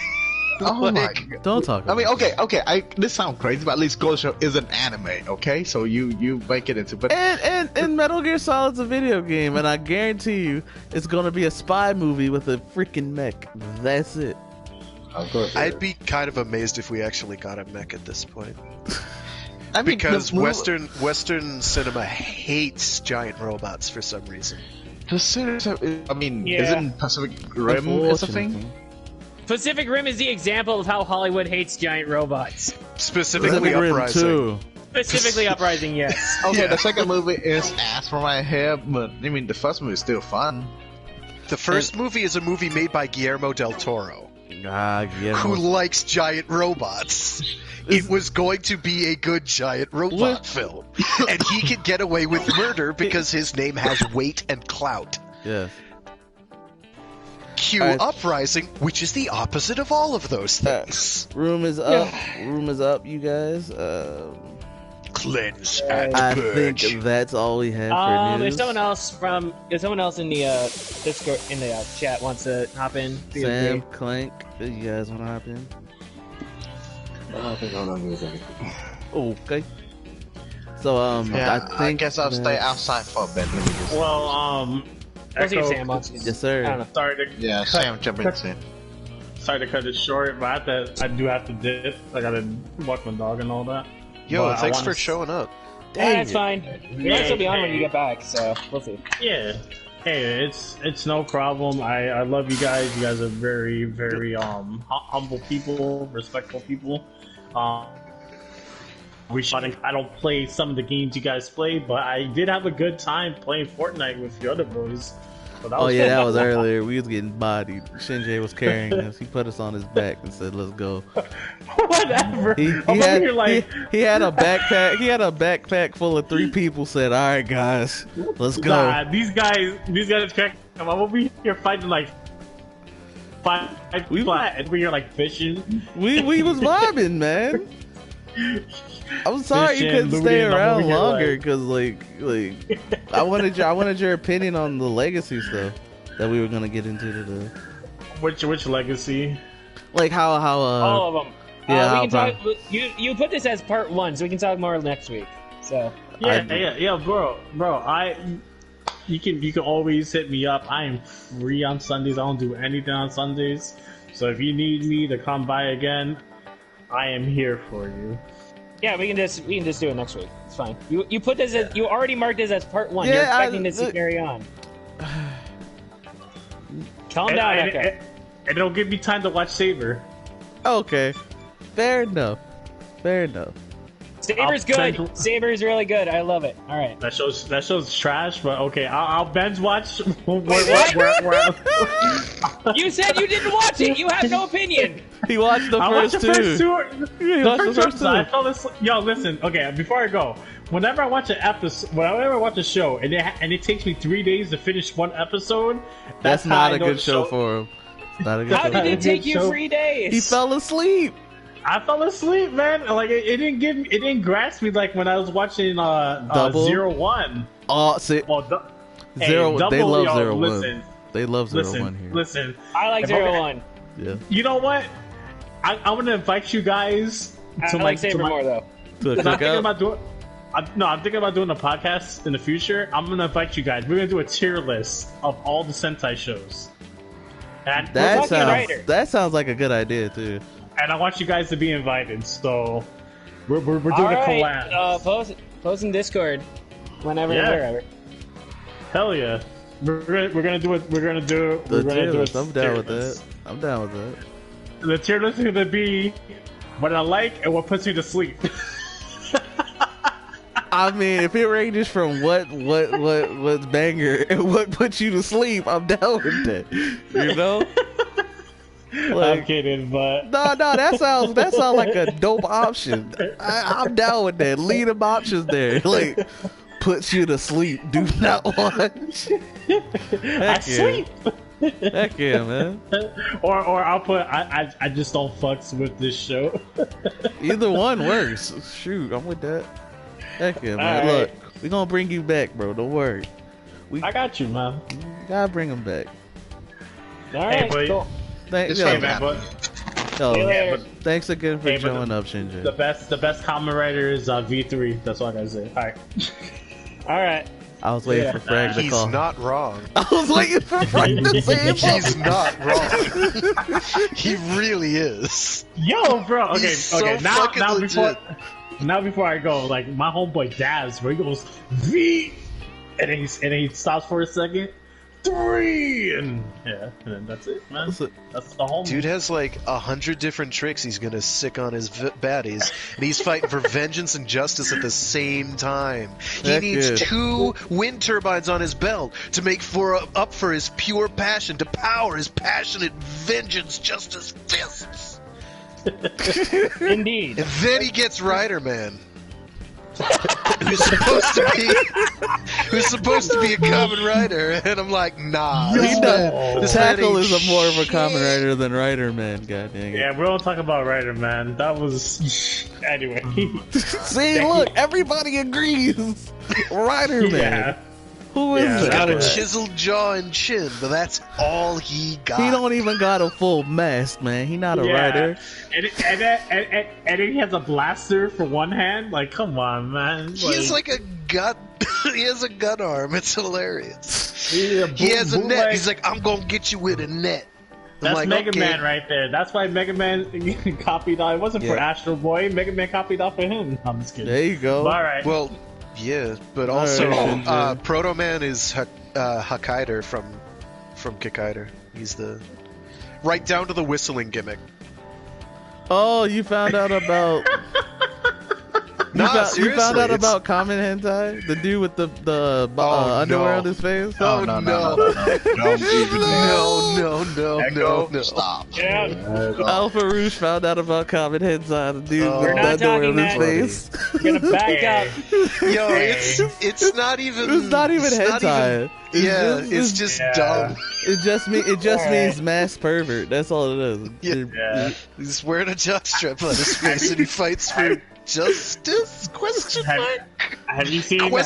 Oh my Like, god! Don't talk. I mean, about okay. This sounds crazy, but at least Ghost Shell is an anime, okay? So you make it into, but And Metal Gear Solid's a video game, and I guarantee you, it's gonna be a spy movie with a freaking mech. That's it. of course, I'd be kind of amazed if we actually got a mech at this point. I mean, Because the- Western cinema hates giant robots for some reason. the series, I mean, Yeah. isn't Pacific Rim is a thing? Unfortunately. Pacific Rim is the example of how Hollywood hates giant robots. Specifically Pacific Rim Uprising. 2. Specifically Uprising, yes. Okay, Yeah. the second movie is ass for my head, but I mean, the first movie is still fun. The first movie is a movie made by Guillermo del Toro, Yeah. who likes giant robots. It was going to be a good giant robot film. And he can get away with murder because his name has weight and clout. Yes. Cue Alright. Uprising, which is the opposite of all of those things. Room is up. Room is up, you guys. Cleanse and I purge. think that's all we have for news. There's someone else in the Discord in the chat wants to hop in. Feel Sam, free. Clank, you guys want to hop in? I don't think I'm gonna use anything. Okay. So I guess I'll stay outside for a bit. Let me just... Well, We'll see if Echo, Sam wants to. Yes, sir. I don't know. sorry to Yeah, Sam, jump in. sorry to cut it short, but I do have to dip. I gotta walk my dog and all that. Yo, But I thanks wanna for showing up. That's fine. You might still be on when you get back, so we'll see. Yeah. Hey, it's no problem. I love you guys. You guys are very, very humble people, respectful people. I don't play some of the games you guys play, but I did have a good time playing Fortnite with the other boys. So that Oh was yeah, that was earlier. We was getting bodied. Shinji was carrying us. He put us on his back and said, "Let's go." whatever. He I'm over had here like, he had a backpack. He had a backpack full of 3 people. Said, "All right, guys, let's go." nah, these guys crack. I'm over here fighting like We- flat, and we are like fishing. We was vibing, man. I'm sorry you Fishing, couldn't stay looting, I'm around over here longer like- because like I wanted your opinion on the legacy stuff that we were gonna get into today. Which legacy? Like how All of them. yeah, we can talk. You put this as part 1, so we can talk more next week. So Yeah, bro. You can always hit me up. I am free on Sundays. I don't do anything on Sundays. So if you need me to come by again, I am here for you. Yeah, we can just do it next week. It's fine. You put this as you already marked this as part 1. Yeah, You're expecting this to carry on. Calm down, Echo. And it'll give me time to watch Saber. Okay, fair enough. Saber's good. Saber's really good. I love it. All right. That show's trash, but okay. I'll binge watch. You said you didn't watch it. You have no opinion. He watched the first two. He watched the first two. I fell asleep. Yo, listen. Okay, before I go, whenever I watch a show, and it takes me 3 days to finish one episode, that's not a good show for him. Not a good How did it take you 3 days? He fell asleep. I fell asleep, man. Like it didn't grasp me like when I was watching Zero One. Zero. They love Zero One. They love Zero One here. Listen, I like Zero One. Yeah. You know what? I'm gonna invite you guys to I like Saber more though. I'm thinking about doing a podcast in the future. I'm gonna invite you guys. We're gonna do a tier list of all the Sentai shows. And that sounds like a good idea too. And I want you guys to be invited. So we're doing a collab. Post in Discord whenever and wherever. Hell yeah. We're gonna do it. We're gonna do it. I'm down with that. I'm down with that. The tier list is gonna be what I like and what puts me to sleep. I mean, if it ranges from what's banger and what puts you to sleep, I'm down with that. You know? Like, I'm kidding, but no, that sounds like a dope option. I'm down with that. Lead them options there. Like, puts you to sleep. Do not watch. I sleep. Heck yeah, man. Or I'll put I just don't fucks with this show. Either one works. Shoot, I'm with that. Heck yeah, man. Right. Look, we gonna bring you back, bro. Don't worry. I got you, man. Gotta bring him back. All right, cool. Thanks again for showing up, Shinji. The best common writer is V3. That's all I gotta say. All right. I was waiting for Frank to call. He's not wrong. I was waiting for Frank to say it. He's not wrong. He really is. Yo, bro. Okay, He's okay. So Now before I go, like my homeboy Daz, where he goes V, and then he stops for a second. 3 and then that's it, man. That's the whole. Dude has like 100 different tricks he's gonna sick on his baddies, and he's fighting for vengeance and justice at the same time. He needs 2 wind turbines on his belt to make up for his pure passion, to power his passionate vengeance justice fists. Indeed. And then he gets Rider Man. who's supposed to be a common writer, and I'm like, nah. Tackle is more of a common writer than Rider Man. God dang it. Yeah, we don't talk about Rider Man. That was anyway. See, look, everybody agrees. Rider Man. Who is He's it? got a chiseled jaw and chin, but that's all he got. He don't even got a full mask, man. He not a writer. And he has a blaster for one hand. Like, come on, man. He has like a gun. He has a gun arm. It's hilarious. He has a net. He's like, I'm gonna get you with a net. That's like, Mega Man right there. That's why Mega Man copied off. It wasn't for Astro Boy. Mega Man copied off of him. I'm just kidding. There you go. All right. Well, yeah, but also Proto Man is Hakaider from Kikaider. He's the right down to the whistling gimmick. Oh, you found out about. You found out about Common Hentai? The dude with the underwear on his face? No. Stop. Alpha Rouge found out about Common Hentai. The dude with the underwear on his face. We're gonna back up. Yo, it's not even. It's not even hentai. It's just dumb. It just means mass pervert. That's all it is. Yeah. He's wearing a jockstrap on his face and he fights for justice? Question mark? Have you seen the live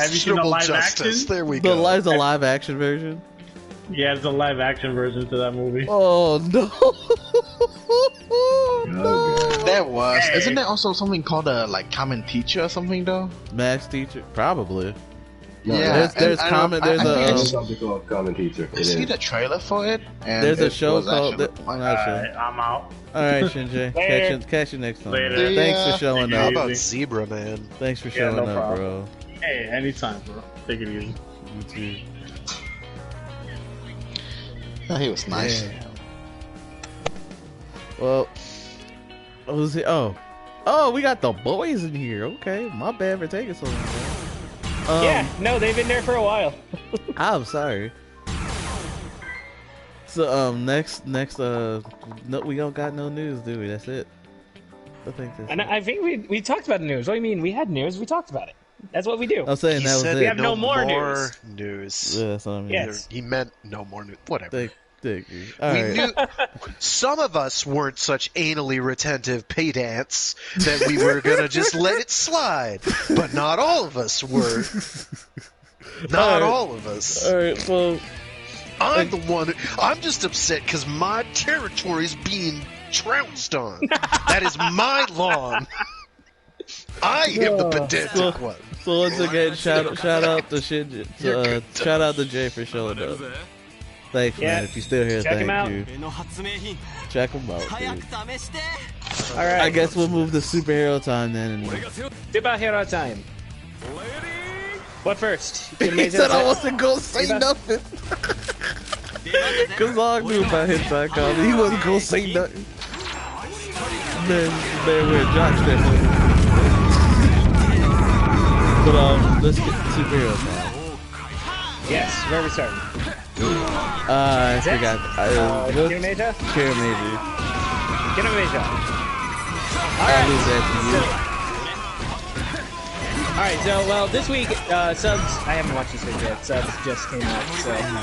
justice. action? There we go. There's a live action version. Yeah, there's a live action version to that movie. Oh no! There was. Isn't there also something called a like common teacher or something though? Max teacher, probably. No, Yeah, there's common. There's there's something called common teacher. I see the trailer for it, and there's a it show was called. actually quite I'm out. All right, Shinji. Catch you next time. Later. Thanks for showing How up. about Zebra, man? Thanks for Yeah, showing no up, problem. bro. Hey, anytime, bro. Take it easy. You too. Yeah, he was nice. Yeah. Well, what was it? Oh, we got the boys in here. Okay, my bad for taking so long. Yeah, no, they've been there for a while. I'm sorry. So next no, we don't got no news, do we? That's it. I think that's And it. I think we talked about the news. What do you mean? We had news. We talked about it. That's what we do. I'm saying He that was said it. We have no more news. Yeah, that's what I mean. Yes. He meant no more news. Whatever. Thank you. All We right. knew some of us weren't such anally retentive pedants that we were gonna just let it slide, but not all of us were. Not all of us. All right. Well, I'm the one. I'm just upset because my territory is being trounced on. That is my lawn. I am the pedantic one. so once again, shout out to Shinji. Shout out to Jay for showing up. Thanks, man. Yeah. If you're still here, Check thank him out. you. Check him out, dude. All right. I guess we'll move to superhero time then. And Superhero time. What first? he said I wasn't gonna say nothing. Cause all I knew about his icon, he wasn't gonna say nothing. Man, we're Josh there. But let's get superhero time. Yes, where are we starting? I forgot. Kirameja? Kirameja. Kirameja. I'll lose that to you. Alright, so, well, this week, subs, I haven't watched this week yet, subs just came out, so I should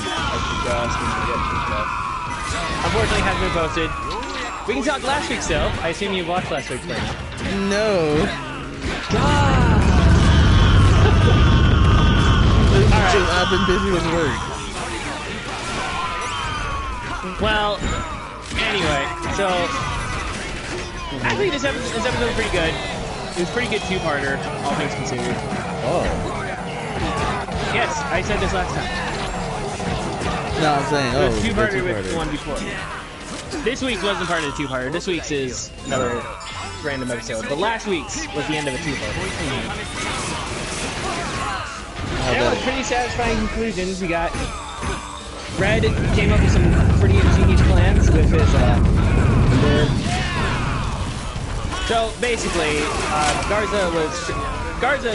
unfortunately hasn't been posted. We can talk last week's though. I assume you watched last week's right now. No. Alright. I've been busy with work. Well, anyway, so actually this episode was pretty good. It was a pretty good two-parter, all things considered. Oh. Yes, I said this last time. No, I'm saying, It was two-parter with the one before. This week wasn't part of the two-parter. This week's is another random episode. But last week's was the end of a two-parter. And it was pretty satisfying conclusions. We got Red came up with some pretty ingenious plans with his So basically, Garza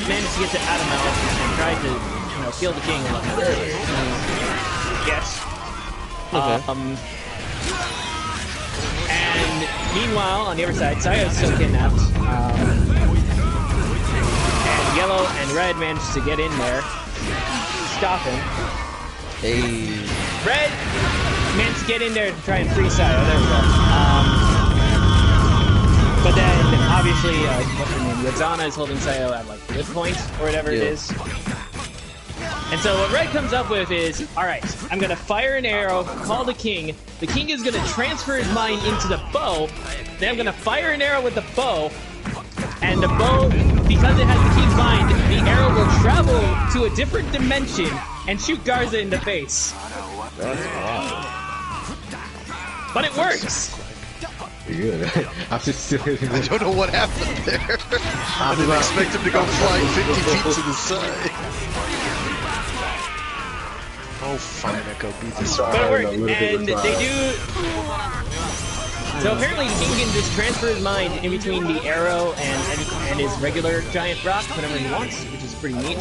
managed to get to Adamel and tried to, kill the king a lot earlier. Yes. Okay. And meanwhile, on the other side, Sayo's still kidnapped. And Yellow and Red managed to get in there, stop him. Hey. Red managed to get in there to try and free Sayo. There we go. But then, obviously, what's her name? Yazana is holding Sayo at, this point, or whatever it is. And so what Red comes up with is, alright, I'm gonna fire an arrow, call the king is gonna transfer his mind into the bow, then I'm gonna fire an arrow with the bow, and the bow, because it has the king's mind, the arrow will travel to a different dimension and shoot Garza in the face. That's wild. But it works! Good. I'm just I don't know what happened there. I didn't expect him to go flying 50 feet to the side. Oh, fine, Echo, beat this. But it worked, and they do... So apparently the king can just transfer his mind in between the arrow and his regular giant rock whenever he wants, which is pretty neat.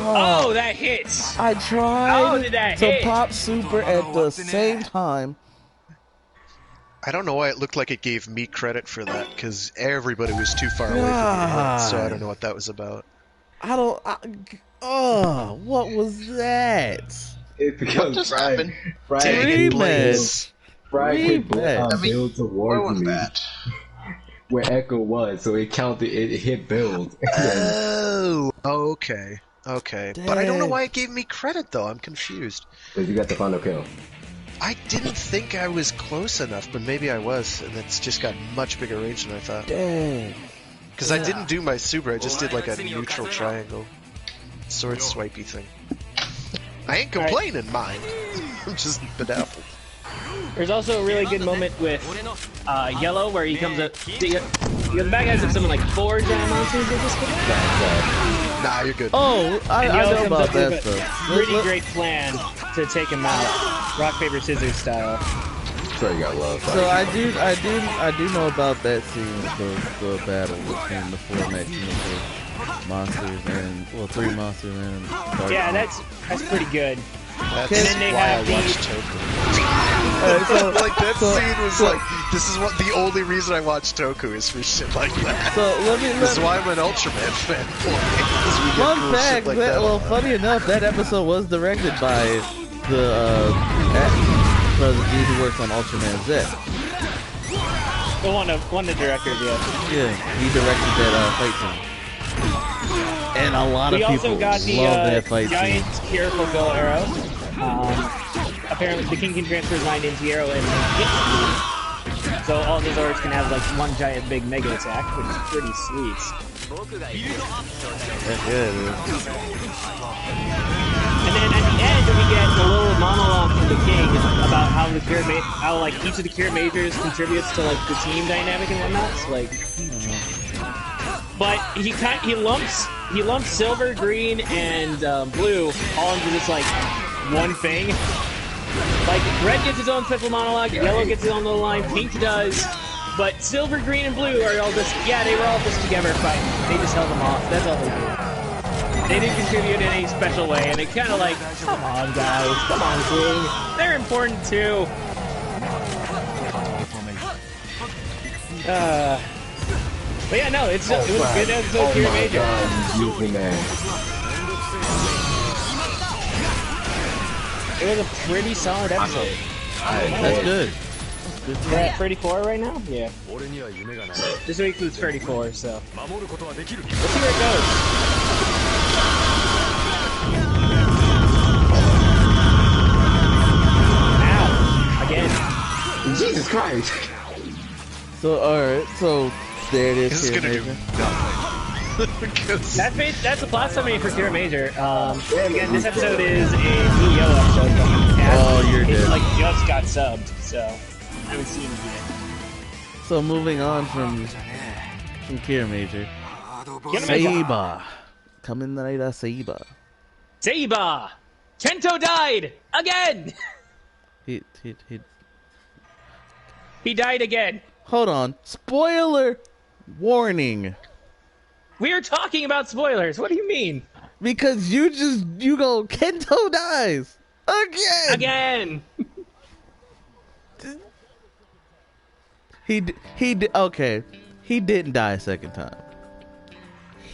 Oh, that hits! I tried did that to hit? pop super at the same time. I don't know why it looked like it gave me credit for that, because everybody was too far away from me, so I don't know what that was about. What was that? It's because just happened? Brian Please. build Where was towards me that? where Echo was, so it counted. It hit build. Oh, okay. But I don't know Dang. why it gave me credit, though. I'm confused. Because you got the final kill. I didn't think I was close enough, but maybe I was, and it's just got much bigger range than I thought. Dang. Because I didn't do my super, I just did like a neutral triangle. Sword swipey thing. I ain't complaining, mind. I'm just bedazzled. There's also a really good moment with Yellow where he comes up. The bad guys have something like 4 giant monsters at this point. Nah, you're good. Oh, I know about that stuff. Pretty great plan to take him out, rock paper scissors style. Sure, you got love. So I do know about that scene, the battle between the 4 Mexican monsters and 3 monsters and Dark Yeah, that's pretty good. That's and then they why have I watched Toku. Like that scene was like, this is what the only reason I watch Toku is for shit like that. So This is why I'm an Ultraman fan. Fun fact, like funny enough, that episode was directed by the dude who works on Ultraman Z. One of the directors, yeah. Yeah, he directed that fight scene. And a lot of people love that fight scene. Giant Kira Fulfill arrow. Apparently, the king can transfer his mind into the arrow and hit speed. So all the Zords can have like one giant big mega attack, which is pretty sweet. That's good, dude. And then at the end, we get a little monologue from the king about how like each of the Kira Majors contributes to like the team dynamic and whatnot. So, like, but he lumps silver, green, and blue all into this like one thing. Like red gets its own special monologue, yellow gets its own little line, pink does, but silver, green, and blue are all just they were all just together fighting. They just held them off. That's all they did. They didn't contribute in any special way, and it kind of like, come on guys, come on King, they're important too. But yeah, no, it was a good episode for your major. It was a pretty solid episode. That's good. We're at 34 right now? Yeah. This week was 34, so. Let's see where it goes. Ow! Again. Jesus Christ! So, alright, so there it is. This is gonna do nothing. That's the plot summary for Kira Major. Again, this episode is a Blue Yellow episode. Oh, you're dead. It like just got subbed, so I haven't seen it yet. So moving on from Kira Major, Seiba, Kamen Rider Seiba. Seiba, Kento died again. He died again. Hold on, spoiler warning. We are talking about spoilers. What do you mean? Because you go, Kento dies again. Okay. He didn't die a second time.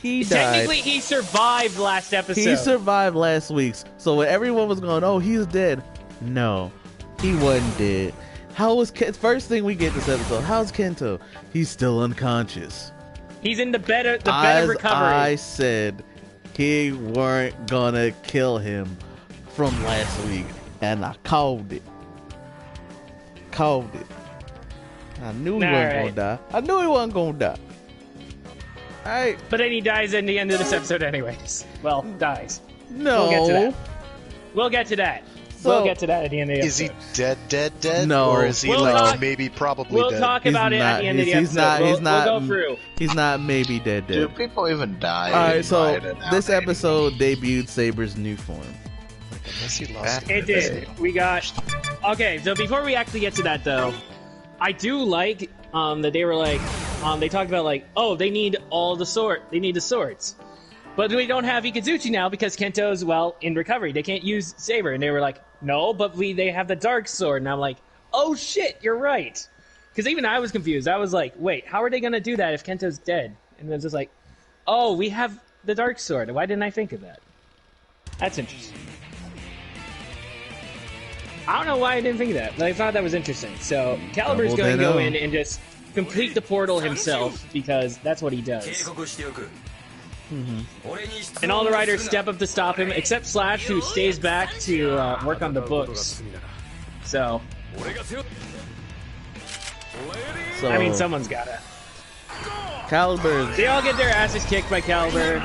He died. Technically, he survived last episode. He survived last week's. So when everyone was going, oh, he's dead. No, he wasn't dead. How was first thing we get this episode? How's Kento? He's still unconscious. He's in the bed of recovery. I said he weren't gonna kill him from last week, and I called it. I knew he wasn't gonna die. I knew he wasn't gonna die. Alright. But then he dies in the end of this episode anyways. Well, dies. No. We'll get to that. So, we'll get to that at the end of the episode. Is he dead? No. Or is he maybe probably dead? We'll dead? talk about it at the end of the episode. We'll go through. He's not maybe dead. Do people even die? Alright, so this episode debuted Saber's new form. Unless he lost it did. We got... Okay, so before we actually get to that, though, I do like that they were like... they talked about, like, oh, they need the swords. But we don't have Ikazuchi now because Kento's, well, in recovery. They can't use Saber. And they were like, no, but they have the Dark Sword. And I'm like, oh shit, you're right. Because even I was confused. I was like, wait, how are they going to do that if Kento's dead? And then it's just like, oh, we have the Dark Sword. Why didn't I think of that? That's interesting. I don't know why I didn't think of that, but I thought that was interesting. So Calibur's going to go in and just complete the portal himself because that's what he does. And all the riders step up to stop him, except Slash, who stays back to work on the books. So I mean, someone's gotta. Caliber. They all get their asses kicked by Caliber.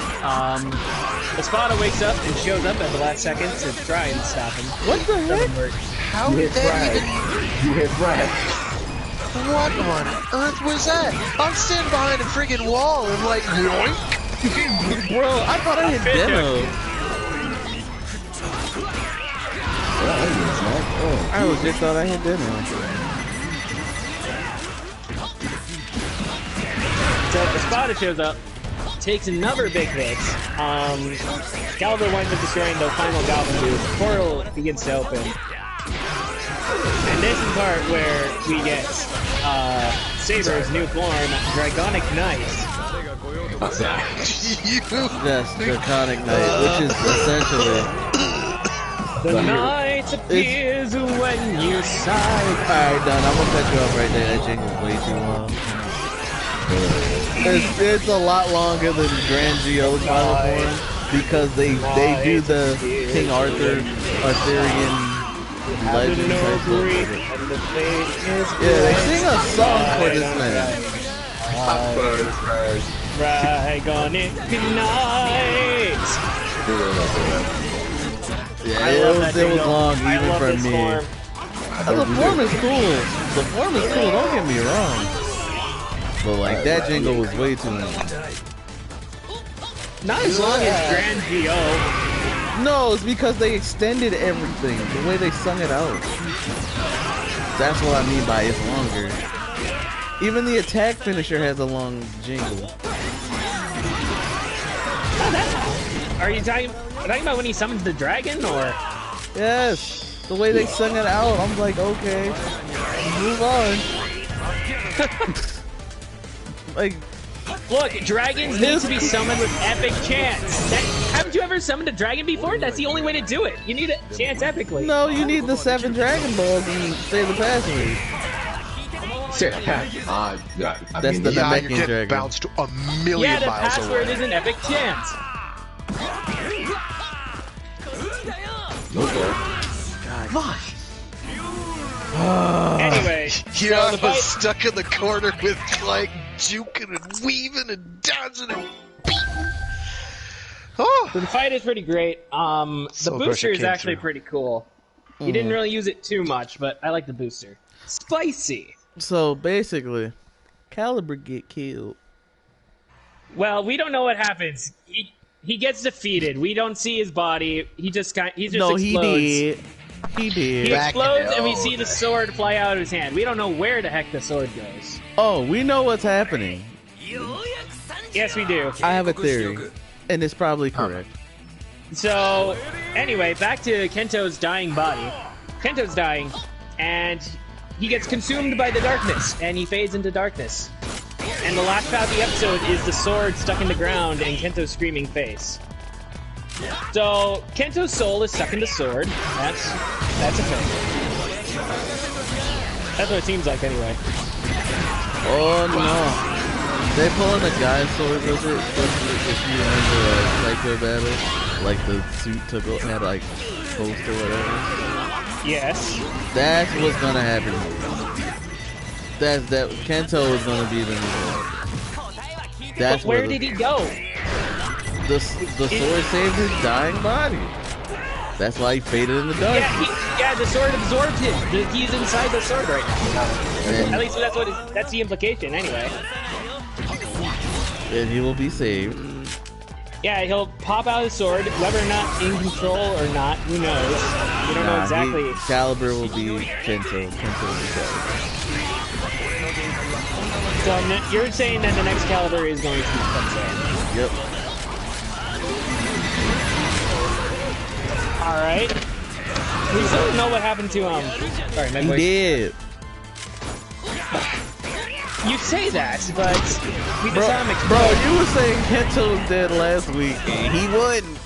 Espada wakes up and shows up at the last second to try and stop him. What the heck? How did that even... You hit Brad. What on earth was that? I'm standing behind a freaking wall and like, yoink. Bro, I thought I hit Deno. I legit thought I hit Deno. So Espada shows up, takes another big hit. Caliber winds up destroying the final Goblin dude. The portal begins to open. And this is the part where we get Saber's new form, Dragonic Knight. Yes, Draconic Knight, which is essentially... The night appears when you sigh. Alright, done. I'm gonna cut you off right there. That jingle's way too long. It's a lot longer than Grand Geo's final form because they do the King Arthurian legend type stuff. Yeah, they sing a song for this man. Dragonic Knight. Yeah, it was long even for me. The form is cool. The form is cool, don't get me wrong. But like, that jingle was way too long. Not as long as Grand Geo. No, it's because they extended everything. The way they sung it out. That's what I mean by it's longer. Even the attack finisher has a long jingle. Are you talking about when he summons the dragon, or? Yes. The way they sung it out, I'm like, okay, move on. Like, look, dragons need to be summoned with epic chants. Haven't you ever summoned a dragon before? That's the only way to do it. You need a chance epically. No, you need the 7 Dragon Balls and say the password. That's the Namekian dragon. Bounced a million miles away. Yeah, the password is an epic chant. Anyway, yeah, I was stuck in the corner with like juking and weaving and dodging and beating. Oh. So the fight is pretty great. The booster is actually pretty cool. You didn't really use it too much, but I like the booster. Spicy. So basically, Caliber get killed. Well, we don't know what happens. He gets defeated. We don't see his body. He just explodes. He did. He explodes, and we see the sword fly out of his hand. We don't know where the heck the sword goes. Oh, we know what's happening. Yes, we do. I have a theory, and it's probably correct. So, anyway, back to Kento's dying body. Kento's dying, and he gets consumed by the darkness, and he fades into darkness. And the last part of the episode is the sword stuck in the ground and Kento's screaming face. So, Kento's soul is stuck in the sword. That's a thing. That's what it seems like, anyway. Oh no. They pulling a guy's sword with it, if you remember Psycho Battle. Like the suit had like post or whatever. Yes. That's what's gonna happen. That Kento is gonna be the new one. That's but where did he go? The sword saved his dying body. That's why he faded in the dark. Yeah, the sword absorbed him. He's inside the sword right now. At least that's the implication, anyway. And he will be saved. Yeah, he'll pop out his sword, whether or not in control or not, who knows. We don't know exactly. Caliber will be Kento. Kento will be Caliber. So you're saying that the next Caliber is going to be Kento? Yep. Alright. We still don't know what happened to, sorry, my voice. He did. You say that, but we just saw him explode. Bro, you were saying Kento was dead last week, and he wasn't.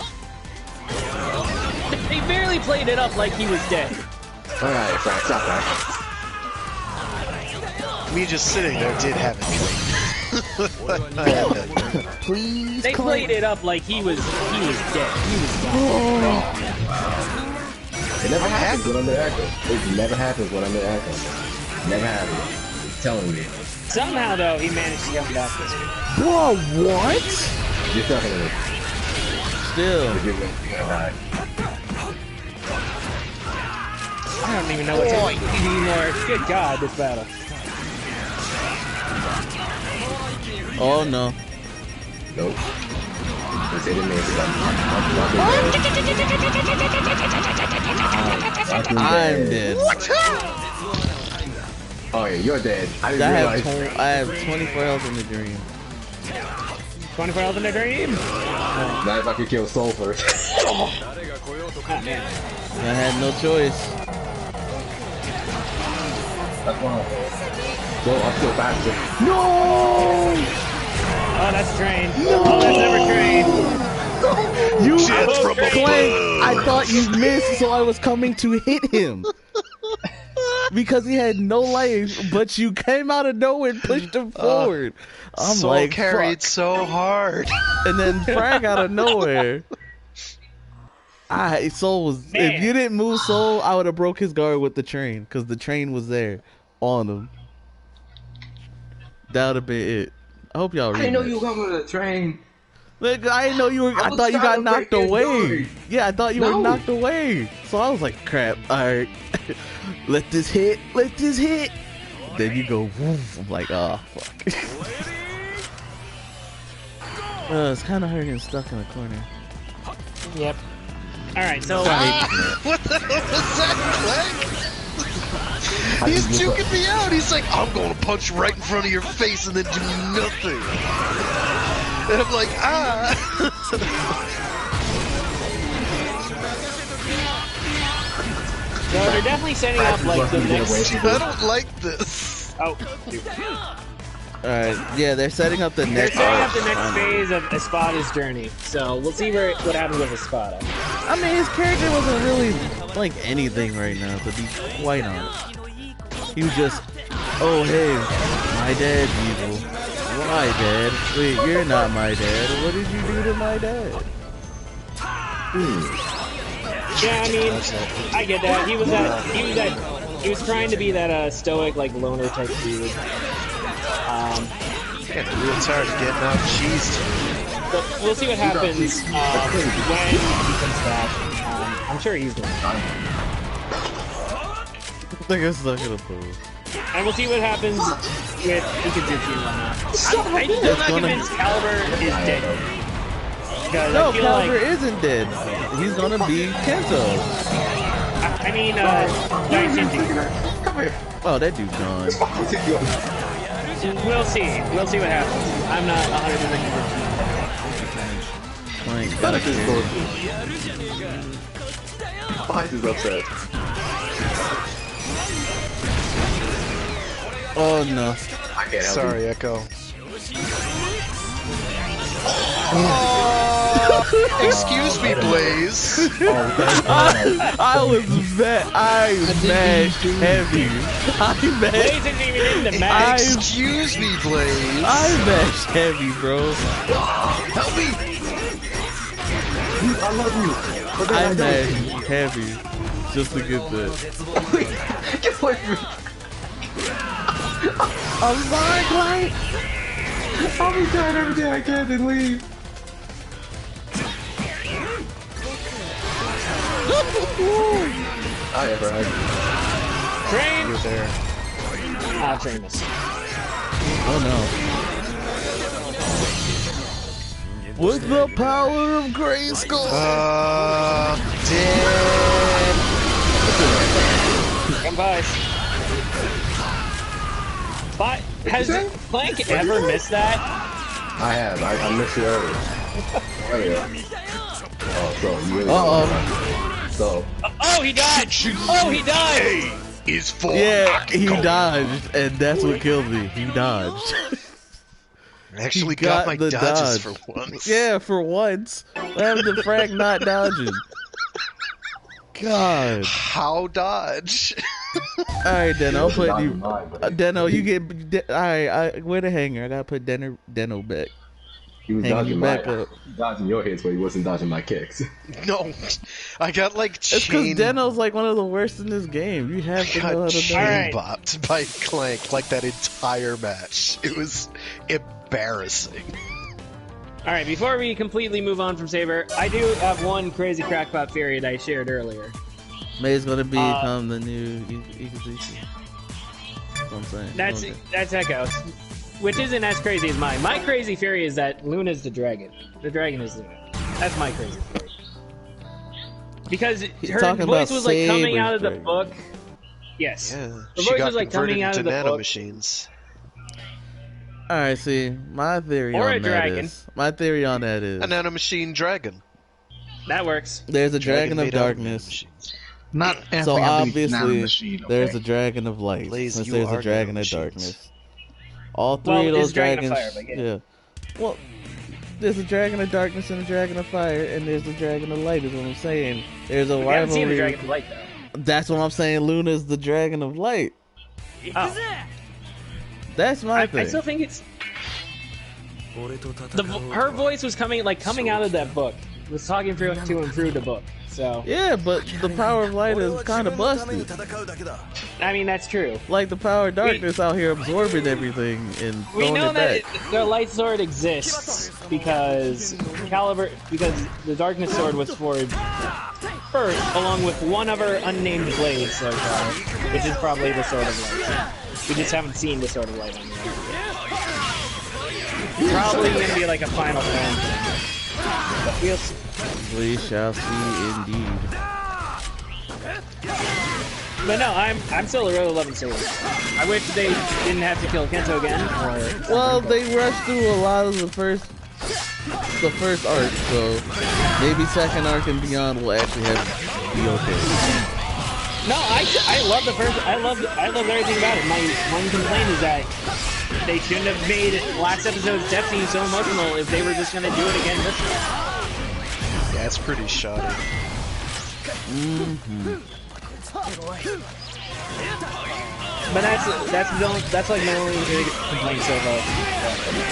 They barely played it up like he was dead. Alright, Frank, stop that. Me just sitting there did have it. Please. They played it up like he was dead. He was gone. It never happens when I'm in Echo. It never happens when I'm in Echo. Never happens. He's telling me. Somehow, though, he managed to come back this week. Bro, what? You're talking to me. Still. I don't even know what's anymore. Good God, this battle. Oh no. Nope. Just hit me. I'm dead. Oh yeah, you're dead. I didn't realize. I have 24 health in the dream. 24 health in the dream? Not if I could kill Soul first. Oh, man. I had no choice. That's fine. Well, I'm still faster. No! Oh, that's train. No! Oh, that's never train. You Clank, I thought you missed, so I was coming to hit him. Because he had no life, but you came out of nowhere and pushed him forward. I'm Soul like, carried fuck. so hard. And then Frag out of nowhere. Soul was. Man. If you didn't move Soul, I would have broke his guard with the train, because the train was there on him. That would have been it. I hope y'all read I didn't know you were coming with a train. Look, I didn't know you were. I thought you got knocked away. Yeah, I thought you were knocked away. So I was like, crap. All right, let this hit. Let this hit. Then you go. Woof. I'm like, oh fuck. It's kind of hurt getting stuck in the corner. Yep. All right, so What the hell was that, Clank? He's juking me out. He's like, I'm going to punch right in front of your face and then do nothing. And I'm like, so they're definitely setting up like the next. I don't like this. Oh, dude. Alright, yeah, they're setting up the They're next. setting up the next phase of Espada's journey. So we'll see what happens with Espada. I mean, his character wasn't really like anything right now, to be quite honest. He was just, oh hey, my dad's evil. My dad? Wait, you're not my dad. What did you do to my dad? Yeah, I mean, I get that. He was trying to be that stoic, like loner type dude. Getting real tired of getting out cheesed. But we'll see what happens when he comes back. I'm sure he's going to. I think it's not gonna pose. And we'll see what happens with Ikazuki and whatnot. I'm not convinced Caliber is dead. No, I feel Caliber like, isn't dead. He's gonna be Kento. I mean, Daishinji. Oh, that dude's gone. We'll see. We'll see what happens. I'm not 100% convinced. That is bullshit. Why is he upset? Oh no. I can't help Sorry, you. Echo. Excuse me, Blaze. I was mashed heavy. Blaze isn't even in the match. Excuse me, Blaze. I mashed heavy, bro. Help me! I love you. But then I I don't. mashed heavy just to get that. Get away from me. I'm sorry, Clay. I'll be trying everything I can and leave. I ever had. Train! You're there. Ah, train this. Oh no. With the power of Grayskull. Dead. Come by. But has Clank ever missed that? I have. I missed it earlier. Oh, so you really So. Oh, he died! Oh, he died! Is for Yeah, he dodged, and that's what killed me. He dodged. Actually He got my the dodges dodge. for once. Yeah, for once. What happened to Frag not dodging? God. How dodge? Alright, then I'll put you. Mine, but Deno, you get. Alright, where the hanger? I gotta put Deno back. He was hanging dodging back your hits, but he wasn't dodging my kicks. No, I got like It's because chain. Deno's like one of the worst in this game. You have to know how Got to chain dodge. bopped by Clank like that entire match. It was embarrassing. All right, before we completely move on from Saber, I do have one crazy crackpot theory that I shared earlier. May's gonna become the new Ikuzuki. That's what I'm saying. That's Echo, which isn't as crazy as mine. My crazy theory is that Luna's the dragon. The dragon is Luna. That's my crazy theory. Because her voice was like coming out of the book. Yes. Yeah, Her she voice got was like converted coming out into of the book. nanomachines. All right, see, my theory Or on a that dragon. is A nanomachine dragon. That works. there's a dragon of made out darkness. nanomachines. Not everything So has to be obviously, nanomachine, okay? there's a dragon of light. Blaze, Since you there's are a dragon of nanomachines. darkness. All three Well, of it's those a dragon of dragons. fire, but yeah. Well, there's a dragon of darkness and a dragon of fire, and there's a dragon of light. Is what I'm saying. There's a We haven't seen the rivalry. dragon of light though. That's what I'm saying. Luna's the dragon of light. Oh. That's my thing. I still think it's her voice was coming out of that book. It was talking to and through the book. So Yeah, but the power of light is kind of busted. I mean that's true. Like the power of darkness out here absorbing everything and We throwing know it that back. the light sword exists because the darkness sword was forged first, along with one other unnamed blade so far, which is probably the sword of light. We just haven't seen the sword of light on yet. Probably gonna be like a final form. But we'll see. We shall see indeed. But no, I'm still really loving Saber. I wish they didn't have to kill Kento again. Well, they rushed through a lot of the first arc, so maybe second arc and beyond will actually be okay. No, I love the first. I love everything about it. My one complaint is that they shouldn't have made last episode's death scene so emotional if they were just gonna do it again this time. Yeah, it's pretty shoddy. But that's like my only big complaint so far.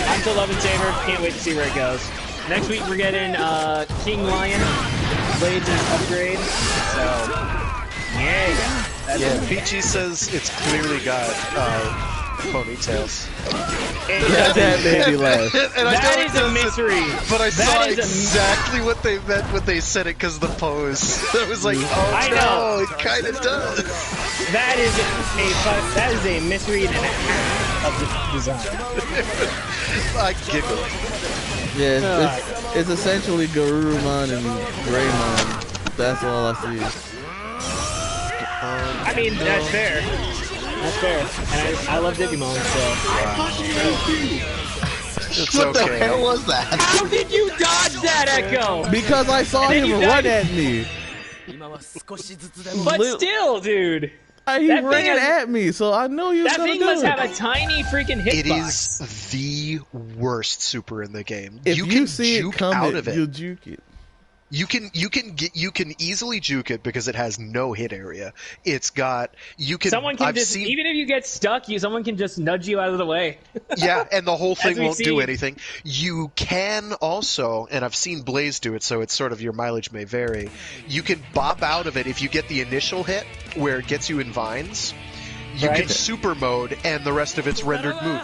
I'm still loving Saber. Can't wait to see where it goes. Next week we're getting King Lion Blades upgrade. So Yeah, Peachy says it's clearly got ponytails. That made me laugh. And I that know is it a doesn't, mystery. But I saw That is exactly what they meant when they said it because of the pose. I was like, oh I no, know. it kind of does. That is a misread and a half of the design. I giggle. Yeah, it's essentially Garurumon and Greymon. That's all I see. I mean, that's fair. That's fair. And I love Digimon, so. It's What okay. the hell was that? How did you dodge that, Echo? Because I saw And then him you run died. at me. But still, dude. He That ran thing has- at me, so I know he was That gonna thing do must it. have a tiny freaking It hitbox. is the worst super in the game. If you you can see it juke coming, out of it. you'll juke it. You can easily juke it because it has no hit area. It's got Someone can even if you get stuck, someone can just nudge you out of the way. Yeah, and the whole thing we've won't do seen. anything. You can also, and I've seen Blaze do it, so it's sort of your mileage may vary. You can bop out of it if you get the initial hit where it gets you in vines. You Right. can super mode, and the rest of it's rendered moot.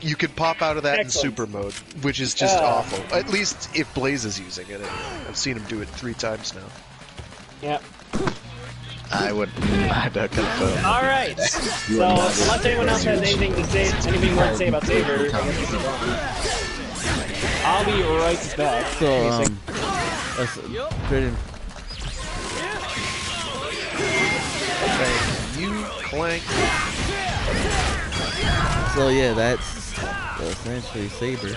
You can pop out of that Excellent. in super mode, which is just awful. At least if Blaze is using it. I've seen him do it 3 times now. Yep. I would not confirm. All right. So unless anyone else has anything more to say about Saber, I guess we can go. I'll be right back. So, that's pretty. Thank you, Clank. So yeah, that's essentially Saber.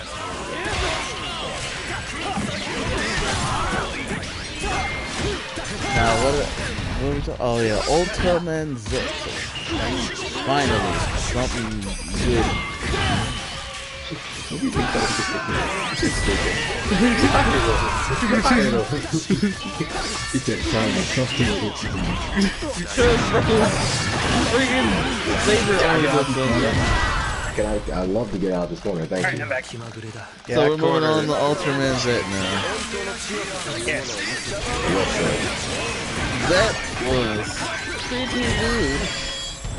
Now what are we talking? Oh yeah, Ultraman Z. Finally, something good. He said, "Trying to trust him." Freaking Saber only does I love to get out of this corner. Thank you. I'm back. Yeah, So we're moving corner. on to Ultraman Z now. Yes. That was pretty good.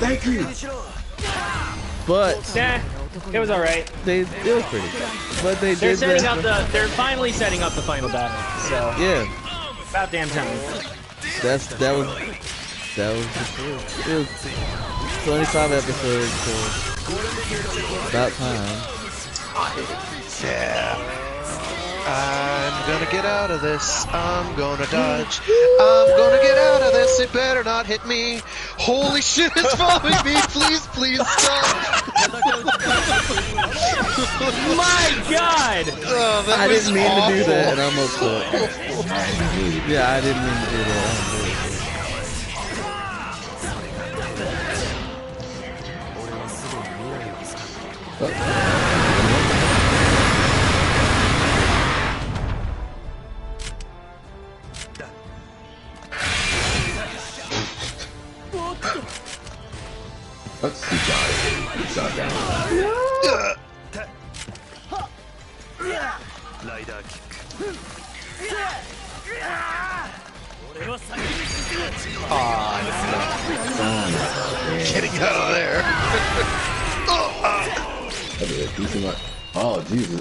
Thank you. But Nah, it was alright. it was pretty good. But They're did setting that. up they're finally setting up the final battle. So Yeah, about damn time. that was the truth. It was 25 episodes, so about time. Yeah. I'm gonna get out of this. I'm gonna dodge. I'm gonna get out of this. It better not hit me. Holy shit, it's following me. Please, please stop. My God! Oh, that I was didn't mean awful. to do that, and I'm upset. Yeah, I didn't mean to do that. Let's see, John. Shot down. Getting out of there. Oh, Jesus.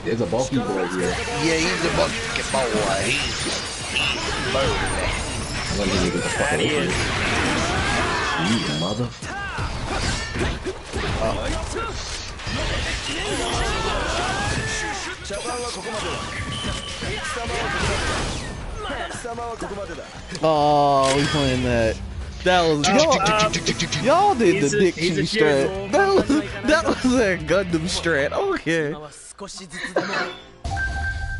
There's a bulky boy here. Yeah, he's a bucket boy. He's burly. I'm gonna get the fuck away from you. You mother. Oh, we playing that. That was y'all did the dick cheat strat. That was a Gundam strat. Okay.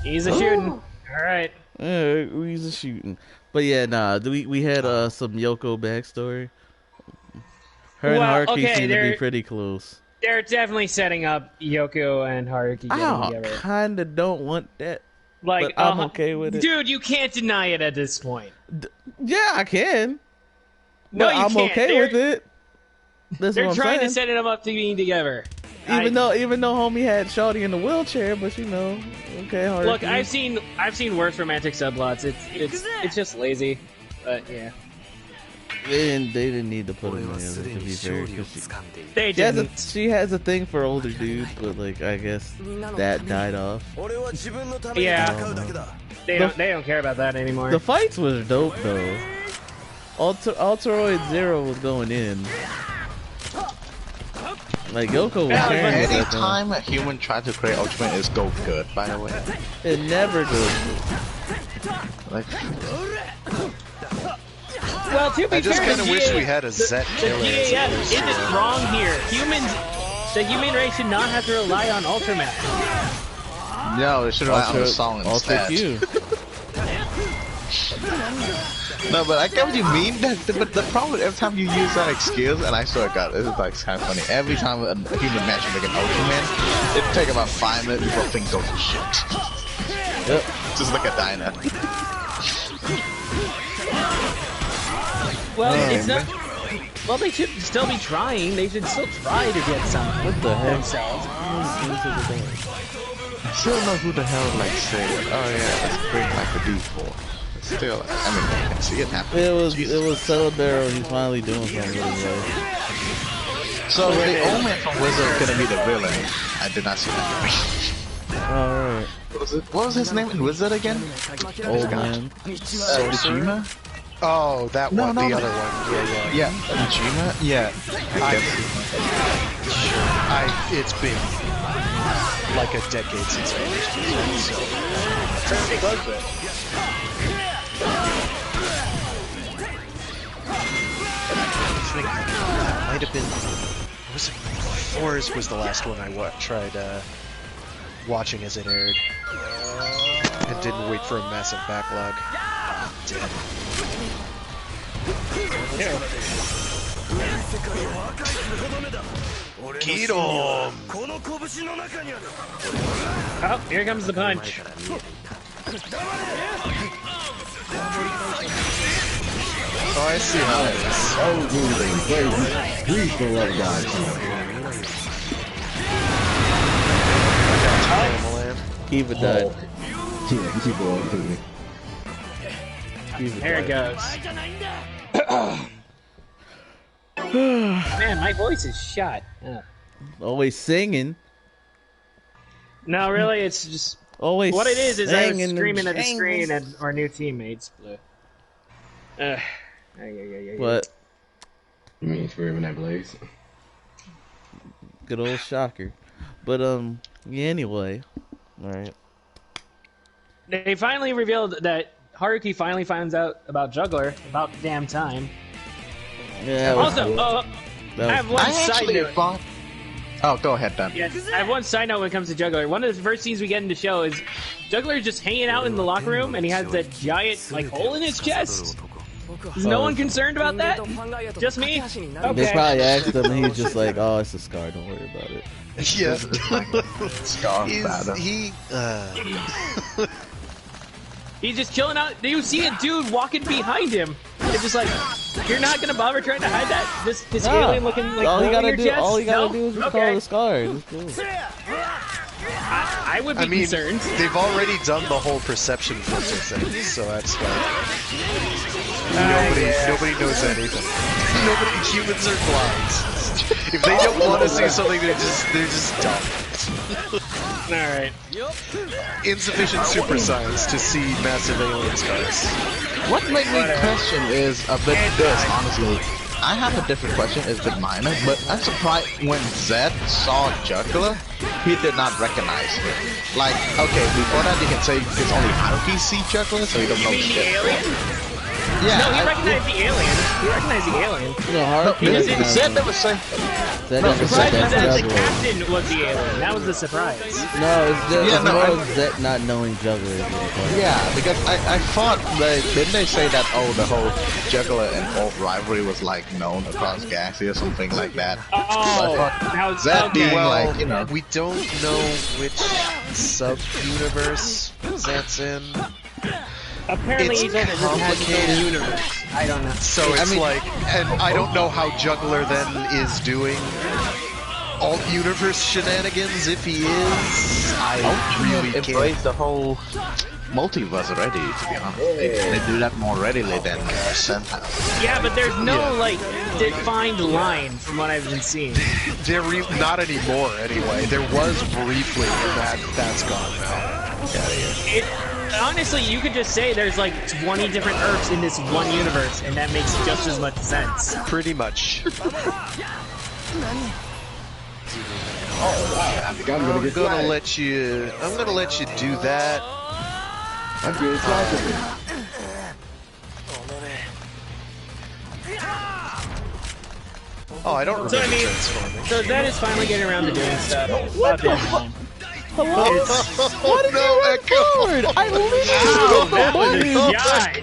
He's a shooting. Alright. Alright, we's a shooting. But yeah, nah, we had some Yoko backstory. Her and Haruki seem to be pretty close. They're definitely setting up Yoko and Haruki getting I together. kinda don't want that. Like, but I'm okay with it. Dude, you can't deny it at this point. Yeah, I can. No, but you I'm can't. okay with it. That's They're what I'm trying saying. to set it up to being together. Even though homie had Shawty in the wheelchair, but you know, okay. Haruki. Look, I've seen worse romantic subplots. It's just lazy, but yeah. They didn't need to put him in, to be fair. They didn't. She has a thing for older dudes, but like I guess that died off. Yeah, they don't care about that anymore. The fights was dope though. Ultraroid Zero was going in. Like Yoko was carrying it. Anytime a human tries to create Ultraman, it's go good. By the way, It never goes. like Well, to be I just fair, kind of wish we had a Zet the killer. GAF isn't wrong here. The human race should not have to rely on Ultraman. no, they should rely on the song Ultra instead. Q. No, but I get what you mean. But the problem is every time you use that excuse, and I swear to God, this is like kind of funny. Every time a human match make an Ultraman, it take about 5 minutes before things go to shit. Yep. Just like a diner. Well, it's not. Well, they should still be trying. They should still try to get something. What the heck? Themselves. I still don't know who the hell like said, oh yeah, let's bring like the D4. Still, I mean, I can see it happen. It was Celadero. He's finally doing something with his life. So the Omen from Wizard gonna be the villain. I did not see that. Alright. What was his name in Wizard again? Old man. Ujima? Oh, that one, No, the no. other one. Yeah. Yeah, Ujima? Yeah. It's been like a decade since I watched this, so Pretty close to it. I think that might have been. Was it Forest was the last one I tried watching as it aired, and didn't wait for a massive backlog. Damn. Get him! Oh, here comes the punch. Oh, I see how it is. Oh, please, for the love of God. Kiva died. There it goes. Man, my voice is shot. Ugh. Always singing. No, really, it's just Always what it is I was singing screaming and at the screen at jangling. our new teammates. What? You mean screaming at Blaze? Good old shocker. But yeah, anyway. Alright. They finally revealed that Haruki finally finds out about Juggler. About damn time. Yeah. Also, I have one side note. Oh, go ahead, Dan. Yes, I have one side note when it comes to Juggler. One of the first scenes we get in the show is Juggler just hanging out in the locker room, and he has that giant hole in his chest. Is no one concerned about that? Just me? Okay. They probably asked him, and he's just like, "Oh, it's a scar. Don't worry about it." Yeah. Scar He's just chilling out. You see a dude walking behind him. It's just like, you're not gonna bother trying to hide that? This alien looking like all you hole in gotta your do, chest? all you gotta No? do is just Okay. call it a scar. It's cool. I would be concerned. They've already done the whole perception filter thing, so that's fine. Nobody knows anything. Humans are blind. If they don't want to see something, they're just dumb. Alright. Insufficient super science to see massive alien scars. What made me question is a bit this, honestly. I have a different question, it's a bit minor, but I'm surprised when Zed saw Juggler, he did not recognize him. Like, okay, before that you can say it's only Haruki see Juggler, so he don't know You mean the shit. alien? Yeah, No, he recognized the alien. He recognized the alien. No, Haruki Zed never say. Zed No, never Surprise said was that that the Juggler. captain was the alien. That was the surprise. No, it's just Yeah, it's no, more I- of Zed not knowing Juggler. Is what it's like. Yeah, because I thought didn't they say that the whole Juggler and Alt rivalry was like known across Galaxy or something like that. Oh, now it's Zed okay. being Well, like, you know. we don't know which sub-universe Zed's in. Apparently It's he's over this complicated. universe. I don't know. So it's and I don't know how Juggler then is doing alt-universe shenanigans, if he is. I really can't. Embrace the whole multiverse already, to be honest. They do that more readily than Sentai. Yeah, but there's no defined line from what I've been seeing. They're not anymore, anyway. There was briefly, and that's gone now. Honestly, you could just say there's like 20 different Earths in this one universe, and that makes just as much sense. Pretty much. Oh, wow. I think I'm gonna get I'm gonna let you do that. I'm good. Oh, I don't So remember I mean, transforming. so Zed is finally getting around to doing stuff. What the fuck? Hello? What did you run forward? I literally hit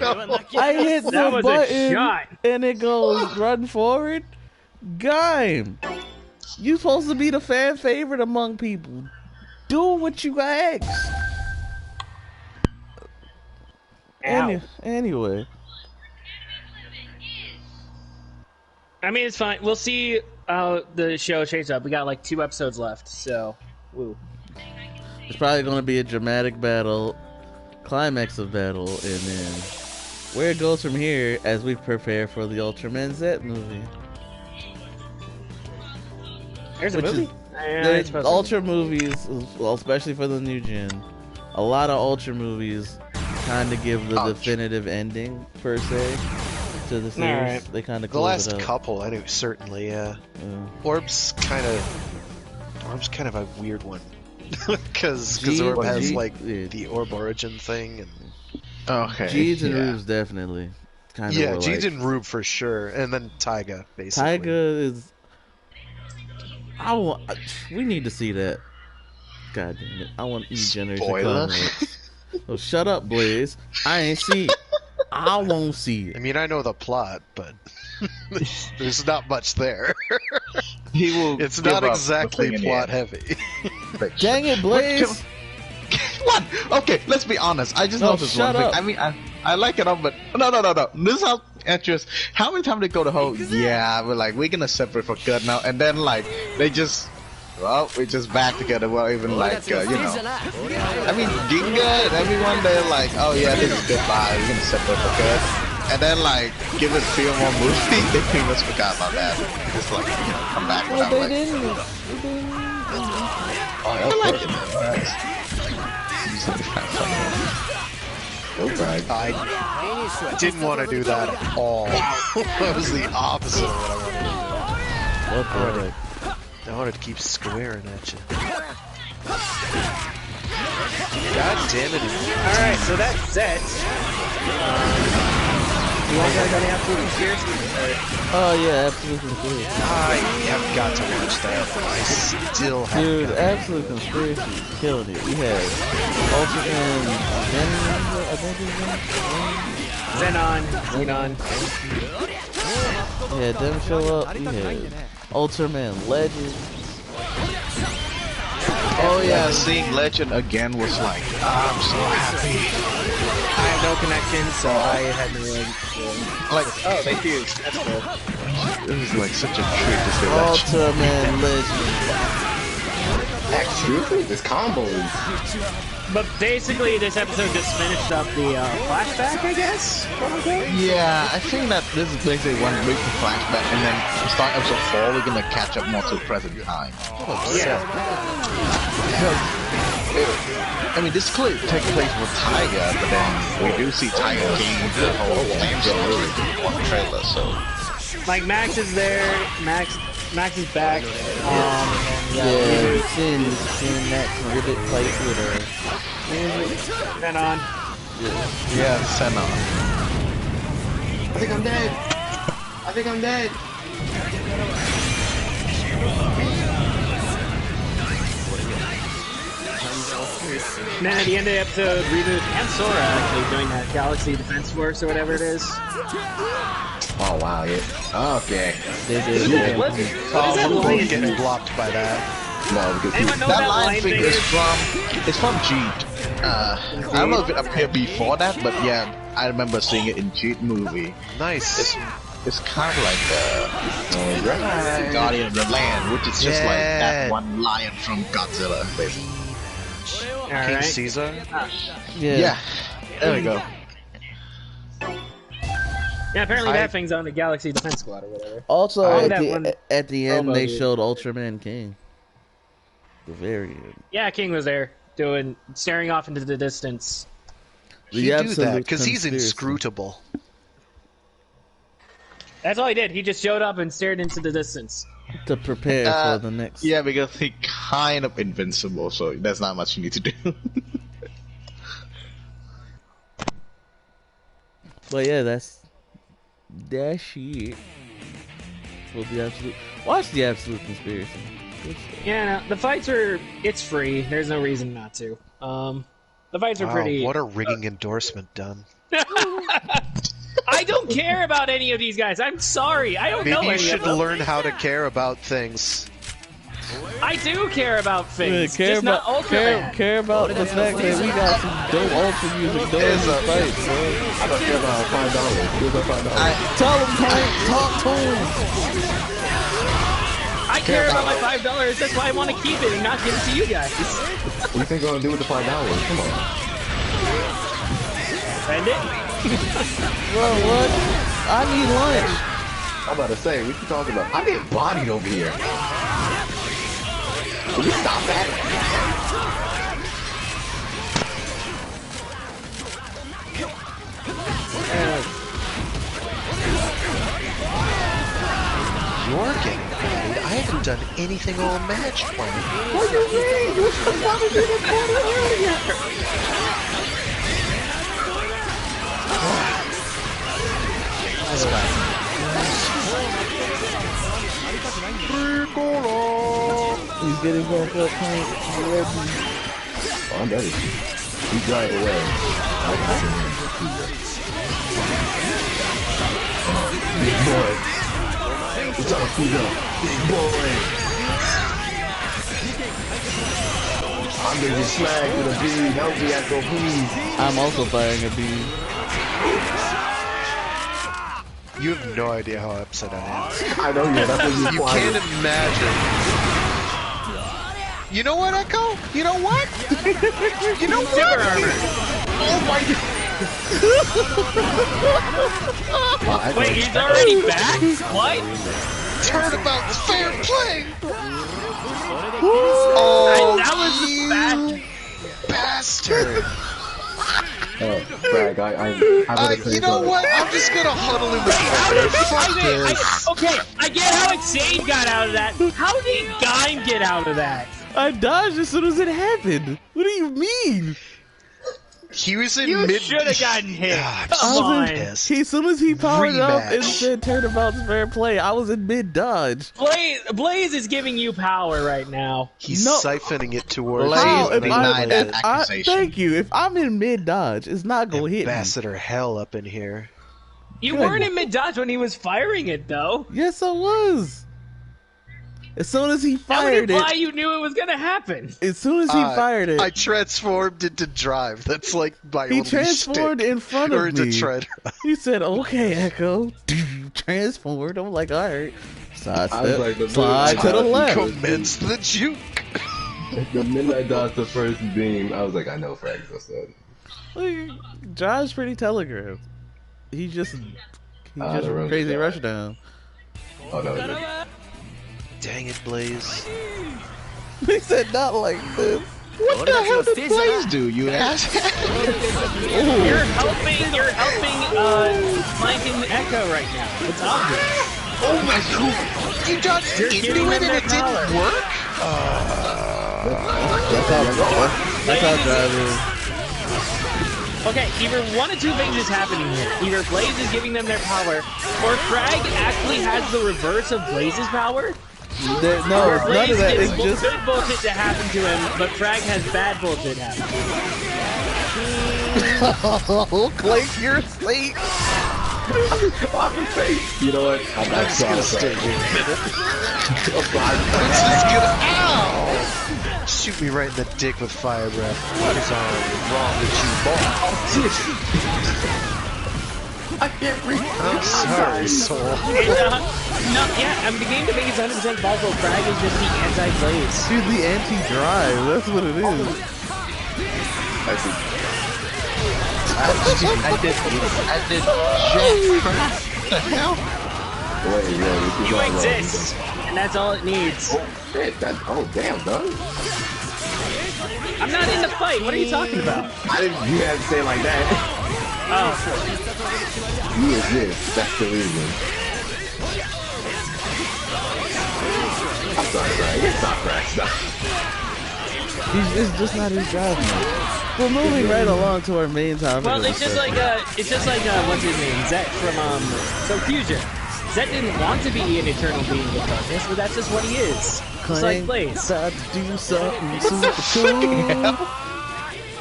the button. I hit the That was a button shot. and it goes run forward. Gaim, you supposed to be the fan favorite among people. Do what you asked. Anyway. I mean, it's fine. We'll see how the show shapes up. We got like 2 episodes left, so woo. It's probably going to be a dramatic battle, climax of battle, and then where it goes from here as we prepare for the Ultraman Z movie. There's a Which movie? is- Yeah, The it's supposed to Ultra movies, well, especially for the new gen, a lot of Ultra movies kind of give the definitive ending, per se, to the series. Alright. They kind of The close it last up. couple, anyway, certainly, yeah. Orb's kind of a weird one. Because Orb has, the Orb origin thing, and... Okay. Jeeds and Rubes definitely. Kind of yeah, Jeeds and Rube for sure, and then Taiga, basically. Taiga is... we need to see that. God damn it. I want E-Generation Spoiler. comics. So shut up, Blaze. I ain't see it. I won't see it. I mean, I know the plot, but there's not much there. It's not exactly plot heavy. Dang it, Blaze! What? Okay, let's be honest. I just No, noticed shut one up. thing. I mean, I like it all, but no. This is how actress. How many times they go to whole? Yeah, we're gonna separate for good now, and then like they just Well, we're just back together. Well, even like, you know. I mean, Ginga and everyone, they're like, oh yeah, this is goodbye. We're gonna separate for good. And then, like, give it a few more moves. They pretty much forgot about that. Just like, you know, come back without like. Oh, I like it. I didn't want to do that at all. That was the opposite of what I wanted to do. I wanted to keep squaring at you. God damn it. Alright, so that's it. You want to go to Absolute Conspiracy? Oh yeah, Absolute Conspiracy. I have got to watch that. I still have. Dude, Absolute Conspiracy killed it. We had Ultraman Xenon. We had them show up. We had Ultraman Legends. Oh yeah, seeing Legend again was like, I'm so happy. I have no connection, so I had to like, oh, they fused. That's cool. It was like such a treat to see that. Ultraman Legend. Actually, this combo is... But basically, this episode just finished up the flashback, I guess? Yeah, I think that this is basically one big flashback, and then start episode 4, we're gonna catch up more to the present time. Yeah. I mean, this clip takes place with Tiger, but then we do see Tiger gain the whole flame story on the trailer, so... Like, Max is there, Max is back, yeah, Sin Max Ribbit plays with her. Xenon. Yeah, Xenon. I think I'm dead. I think I'm dead. And then at the end of the episode, Reboot and Sora actually joined that Galaxy Defense Force or whatever it is. Oh wow, yeah. Okay. They did. What is that We're line? both getting blocked by that. No, because Anyone know That that line figure is is? from Jeet. I don't know if it appeared before that, but yeah, I remember seeing it in Jeet movie. Nice. It's kind of like the Guardian of the Land, which is just like that one lion from Godzilla, basically. King Alright. Caesar. Yeah, there we go. Yeah, apparently that thing's on the Galaxy Defense Squad or whatever. Also, that at the end, they dude. showed Ultraman King. The very end. Yeah, King was there, staring off into the distance. He do that because he's inscrutable. That's all he did. He just showed up and stared into the distance. To prepare for the next. Yeah, because he's kind of invincible, so there's not much you need to do. But yeah, that's shit. For the absolute. Watch the Absolute Conspiracy. Yeah, no, the fights are. It's free. There's no reason not to. The fights are pretty. What a ringing endorsement, done. I don't care about any of these guys. I'm sorry. I don't know Maybe you any should of them. learn how to care about things. I do care about things. Care just about, not Ultraman. care about the fact that we got some dope Ultra music doing this fight, bro. I don't care about $5. Give us $5. Tell him, talk to him. I care about my $5. That's why I want to keep it and not give it to you guys. What do you think you're gonna do with the $5? Come on. Spend it. Bro, what? I need lunch. I'm about to say, we can talk about. I get bodied over here. Can we stop that? You're getting paid. I haven't done anything all match playing. What do you mean? You were supposed to be recorded earlier. This guy. He's getting back up, Hank. You ready? Oh, I'm ready. You drive away. Big boy. What's up, Fugo? Big boy. I'm gonna get smacked with a bead. Help me, Echo, please. I'm also firing a beam. You have no idea how upset I am. I know you. That's what You can't imagine You know what, Echo? You know what? You know what? Oh my god! Wait, he's already back? What? Turnabout's fair play! That was bad. Bastard! Bragg, you know what? I'm just gonna huddle in the corner. Okay, I get how Xavier got out of that. How did Gaim get out of that? I dodged as soon as it happened. What do you mean? He was in You mid. should have gotten hit. Come on. As soon as he powered up and said turnabout's fair play, I was in mid dodge. Blaze is giving you power right now. He's siphoning it towards Blaze, thank you. If I'm in mid dodge, it's not gonna hit me. Ambassador hell up in here. You weren't in mid dodge when he was firing it, though. Yes, I was. As soon as he fired that would imply you knew it was gonna happen. As soon as he fired it, I transformed into drive. That's like my he only transformed shtick. in front of me. Tread. He said, "Okay, Echo." Transformed. I'm like, all right. Slide to the left. Commence the juke. The minute I dodged the first beam, I was like, I know Fragg's gonna start. John's pretty telegraphed. He just crazy rush down. Oh no. Dang it, Blaze. He said not like this. What the hell did Blaze do, you ass? You're helping flanking Echo right now. It's obvious. Oh my god! You dodged into it and it didn't work? That's how drive is. Okay, either one of two things is happening here. Either Blaze is giving them their power, or Frag actually has the reverse of Blaze's power. No, it's none of that. It's just good bullshit to happen to him, but Frag has bad bullshit happen. Oh, Clank, you're asleep. You know what? I'm not gonna stay here a minute. This is gonna. Ow! Shoot me right in the dick with fire breath. What is wrong with you, boy? I can't breathe. I'm sorry, soul. The game to think it's 100% possible. Frag is just the anti-Blaze. She's the anti-drive. That's what it is. I did jack. The hell? You exist, and that's all it needs. Oh shit! Damn, dog. I'm not in the fight. What are you talking about? You had to say it like that. Oh. You exist. That's the reason. I'm sorry, Bragg. It's not Bragg. Stop. It's just not his job, man. We're moving right along to our main topic. Well, it's just like what's his name? Zet from so Fusion. Zet didn't want to be an eternal being of darkness, but that's just what he is. Just like Blaze. Do something super cool.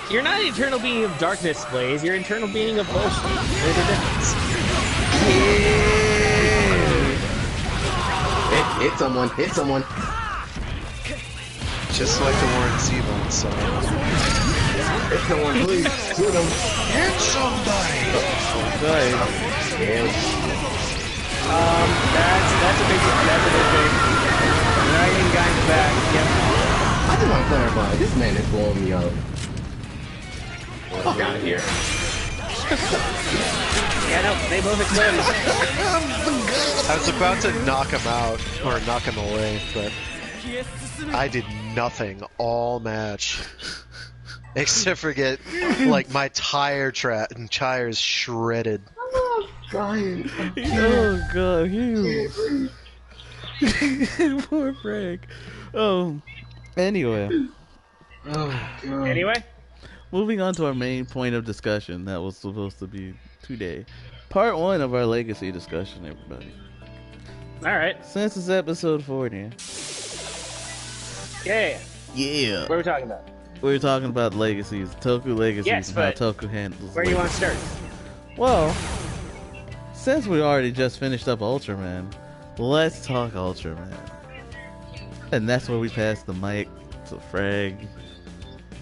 You're not an eternal being of darkness, Blaze. You're an eternal being of bullshit. There's a difference. Hit someone. Hit someone. Just like the Warren Zevon song. Hit someone, please. Shoot him. Hit somebody! Right. That's a big thing. Now you're getting guys back. Yep. I just want to clarify. This man is blowing me up. Fuck out of here. Yeah, no, they both exploded. I was about to knock him out, or knock him away, but I did nothing all match. Except for get, like, my tires shredded. Oh, God, you. Poor Frank. Anyway. Oh, God. Anyway? Moving on to our main point of discussion that was supposed to be today. Part 1 of our Legacy discussion, everybody. Alright. Since it's episode 40. Yeah. What are we talking about? We're talking about Legacies, Toku Legacies, yes, and how Toku handles where do you want to start? Well, since we already just finished up Ultraman, let's talk Ultraman. And that's where we pass the mic to Frag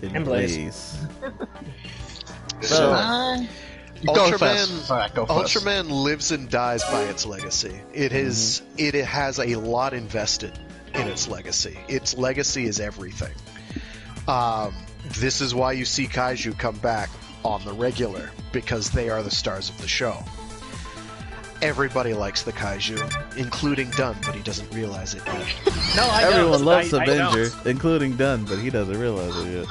and Blaze. So, Ultraman, Ultraman lives and dies by its legacy. It has a lot invested. in its legacy. Its legacy is everything. This is why you see Kaiju come back on the regular, because they are the stars of the show. Everybody likes the Kaiju, including Dunn, but he doesn't realize it yet. No, Everyone loves Avenger, including Dunn, but he doesn't realize it yet.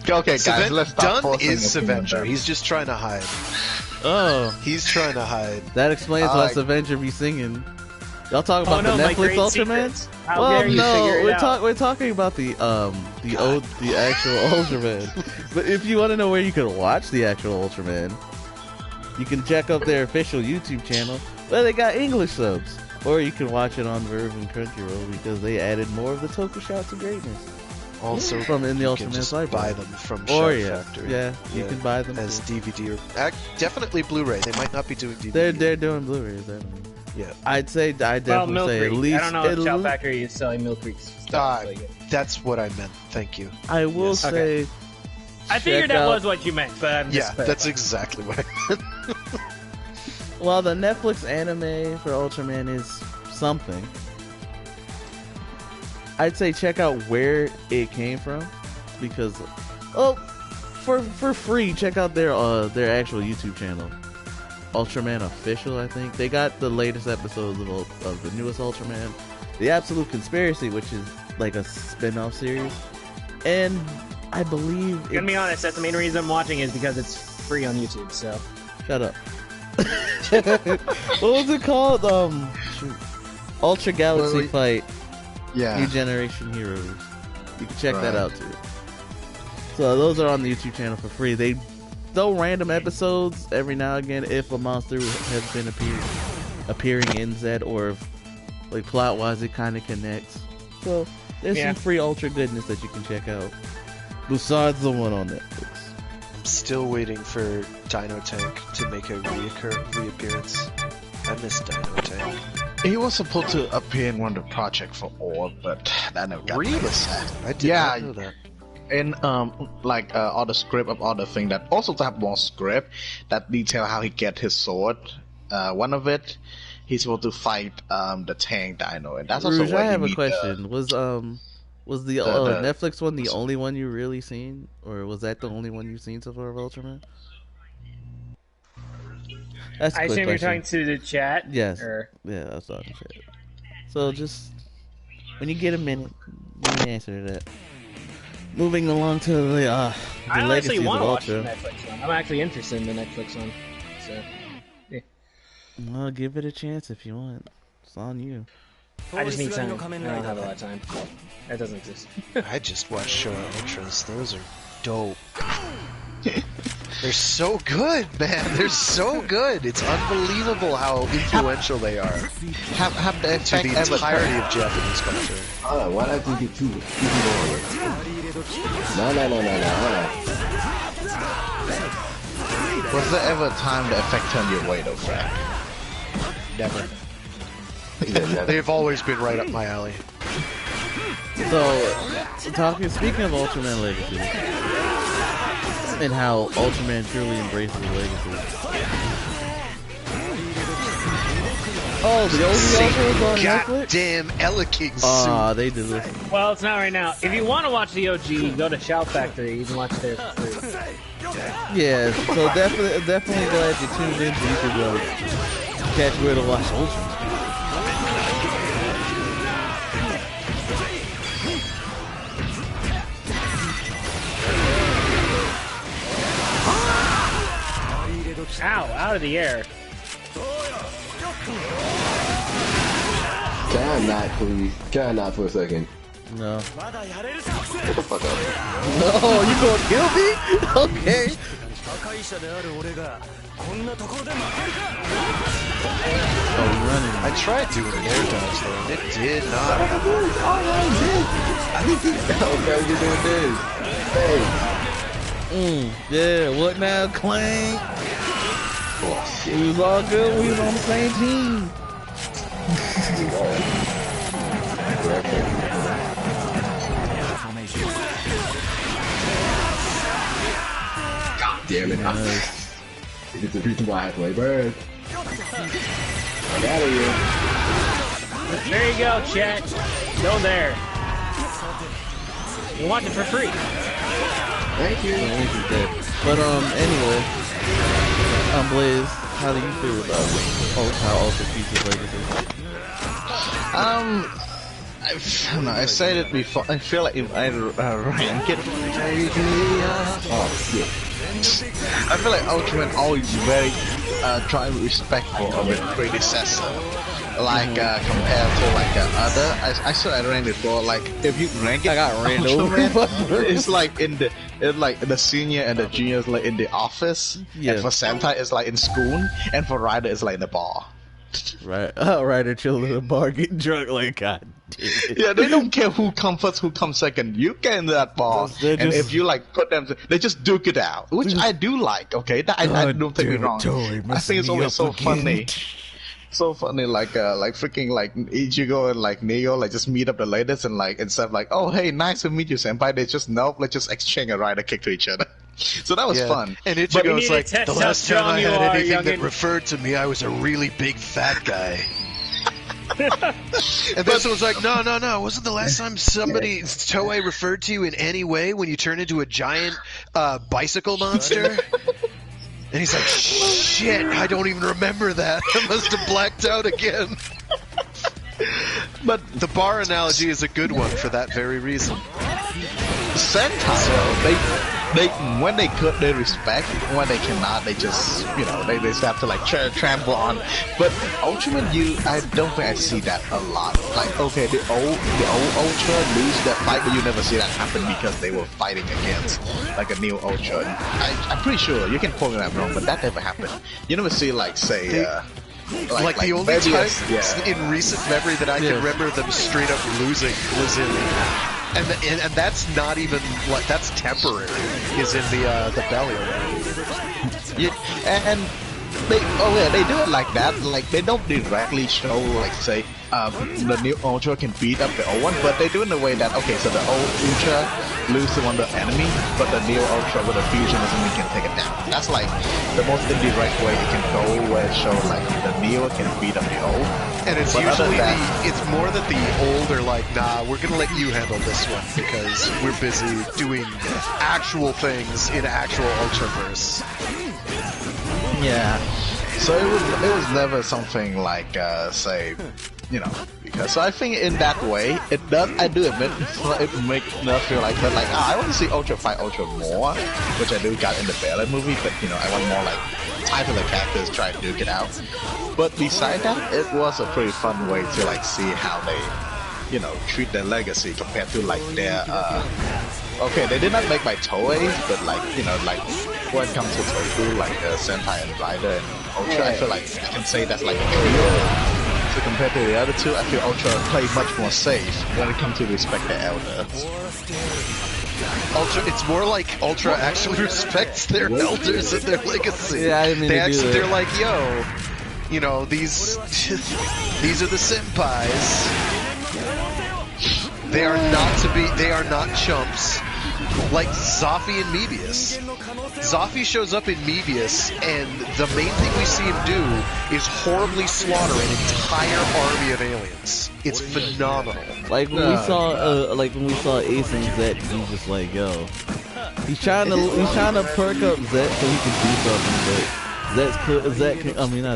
Okay, guys, let's stop. Dunn is Avenger. He's just trying to hide. Oh, he's trying to hide. That explains why Avenger be singing. Y'all talking about the Netflix Ultraman? Well, no, we're talking about the actual Ultraman. But if you want to know where you can watch the actual Ultraman, you can check out their official YouTube channel where they got English subs, or you can watch it on Verve and Crunchyroll because they added more of the Tokusatsu greatness. Also, from in the you Ultraman can just library. buy them from Shout Factory. Yeah, you can buy them as DVD or definitely Blu-ray. They might not be doing DVD. They're doing Blu-rays. Yeah, I definitely say at least. I don't know if Shout Factory is selling Mill Creek's stuff. That's what I meant. Thank you. I will say. Okay. I figured that was what you meant, but I'm just that's exactly what I meant. Well, the Netflix anime for Ultraman is something. I'd say check out where it came from, because for free, check out their actual YouTube channel, Ultraman Official. I think they got the latest episodes of the newest Ultraman, The Absolute Conspiracy, which is like a spin-off series, and I believe I'm gonna be honest, that's the main reason I'm watching is because it's free on YouTube, so shut up. What was it called? Ultra Galaxy Fight. Yeah. New Generation Heroes. You can check that out too. So those are on the YouTube channel for free. They throw random episodes every now and again if a monster has been appearing in Z, or if, like, plot wise it kind of connects. So there's some free Ultra goodness that you can check out besides the one on Netflix. I'm still waiting for Dino Tank to make a reappearance. I miss Dino Tank. He was supposed to appear in one of the projects for Orb, but that never got really sad. I did not know that. And all the script of all the thing that also have more script that detail how he get his sword. One of it, he's supposed to fight the tank dino, and that's also Rouge, why I have a question. Was the Netflix one the only one you really seen, or was that the only one you've seen so far of Ultraman? That's I assume you're talking to the chat? Yes. Yeah, I was talking to chat. So just, when you get a minute, give me an answer to that. Moving along to the I Legacies actually want to of watch the Ultra. Netflix one. I'm actually interested in the Netflix one. So, yeah. Well, give it a chance if you want. It's on you. I just need time. I don't have a lot of time. That doesn't exist. I just watched Showa Ultras. Those are dope. They're so good, man. They're so good. It's unbelievable how influential they are have the to the entirety of Japanese culture. Why not you get two more? No. Was there ever a time the effect turned your way though, Frank? Never. They've always been right up my alley. So, speaking of Ultraman Legacy, and how Ultraman truly embraces Legacy. Oh, the OG Ultra is on Netflix? Goddamn Elekking suit. They did this. Well, it's not right now. If you want to watch the OG, go to Shout Factory. You can watch it there for free. Yeah, so definitely glad you tuned in so you could catch where to watch Ultraman. Ow, out of the air. Can I not, please? Can I not for a second? No. Shut the fuck up. No, you gonna kill me? Okay. Oh, we're running. I tried doing an air dodge though, and it did not. Okay, you doing this. Hey. Yeah, what now, Clank? Oh, shit. We was all good, we was on the same team. God damn it. Nice. It's the reason why I play bird. Get out of here. There you go, chat. Go there. You want it for free. Thank you. But anyway, Blaze, how do you feel about how Ultra features Legacy? I don't know. I said it before. I feel like if I rank it, oh shit. I feel like Ultraman always very trying respectful of its predecessor. Like compared to like other, I said I ranked it for like if you rank it, I got ran over. It's like in the senior and the juniors like in the office. Yeah. And for Sentai it's like in school, and for Rider it's like in the bar. Right, Rider chilling in the bar getting drunk like God. Yeah, they don't care who comes first, who comes second. You get in that bar, and if you like put them, they just duke it out, which I do like. Okay, that, I don't take me wrong. I think it's always so funny. So funny, like freaking like Ichigo and like Neo like just meet up the latest and like instead of like, oh hey, nice to meet you, senpai, they just nope, let's just exchange a rider kick to each other. So that was fun. And Ichigo's like, the last time I had anything that referred to me, I was a really big fat guy. And this was like, no, wasn't the last time somebody Toei referred to you in any way when you turn into a giant bicycle monster? And he's like, shit, I don't even remember that. I must have blacked out again. But the bar analogy is a good one for that very reason. Sentai, they when they could, they respect. When they cannot, they just, you know, they just have to like trample on. But Ultraman, I don't think I see that a lot. Like, okay, the old Ultra lose that fight, but you never see that happen because they were fighting against like a new Ultra. I'm pretty sure, you can quote me if I'm wrong, but that never happened. You never see like say. Like the only time in recent memory that I can remember them straight up losing was in, and that's not even like that's temporary. Is in the belly. Yeah, and they do it like that. Like they don't directly show like say the new Ultra can beat up the old one, but they do it in a way that okay, so the old Ultra loses one the enemy, but the new Ultra with a fusion doesn't mean can take it down. That's like the most indirect way it can go, where it shows like the Neo can beat up the old. And it's but usually it's more that the old are like, nah, we're gonna let you handle this one because we're busy doing actual things in actual Ultraverse. Yeah. So it was never something like say, you know, because so I think in that way it does. I do admit it makes me feel like that. Like I want to see Ultra fight Ultra more, which I do got in the Bella movie. But you know, I want more like type of the characters try to duke it out. But beside that, it was a pretty fun way to like see how they, you know, treat their legacy compared to like their. Okay, they did not make by Toei, but like you know, like when it comes to Toku, like Sentai and Rider and Ultra, I feel like I can say that's like a trio. So compared to the other two, I feel Ultra play much more safe when it comes to respect their elders. Ultra, it's more like Ultra actually respects their elders and their legacy. Yeah, I didn't mean they're like, yo, you know, these are the senpais. They are not chumps. Like Zaffi and Mebius. Zaffi shows up in Mebius, and the main thing we see him do is horribly slaughter an entire army of aliens. It's phenomenal. Like when we saw Ace and Zet, he's just like, yo, he's trying to perk up Zet so he can do something,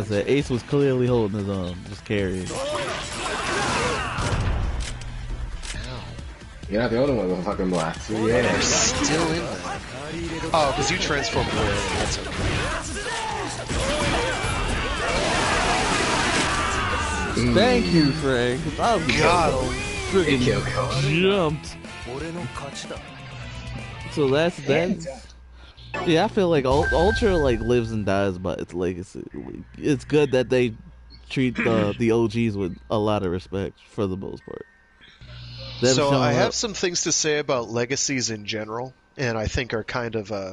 but Ace was clearly holding his own, just carrying. You're not the only one with a fucking blast. Yeah. They're still in there. Oh, because you transformed away. That's okay. Thank you, Frank. God, freaking jumped. So that's that. Yeah, I feel like Ultra like lives and dies by its legacy. It's good that they treat the OGs with a lot of respect for the most part. So I have some things to say about Legacies in general, and I think are kind of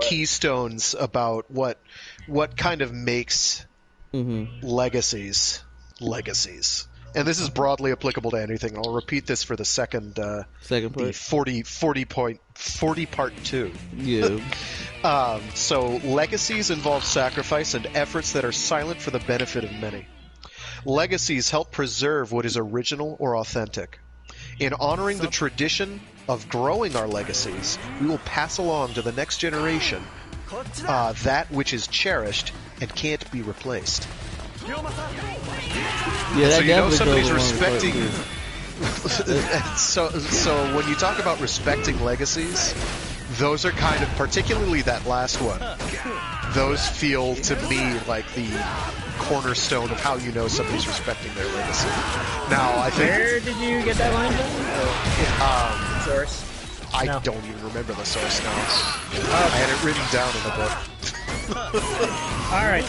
keystones about what kind of makes Legacies. And this is broadly applicable to anything. I'll repeat this for the second part. The 40 part 2. Yeah. So Legacies involve sacrifice and efforts that are silent for the benefit of many. Legacies help preserve what is original or authentic. In honoring the tradition of growing our legacies, we will pass along to the next generation that which is cherished and can't be replaced. Yeah, So you know definitely somebody's goes along with respecting. So when you talk about respecting legacies, those are kind of, particularly that last one, those feel to me like the cornerstone of how you know somebody's respecting their legacy. Now, I think. Where did you get that line from? Source? I don't even remember the source now. I had it written down in the book. Alright.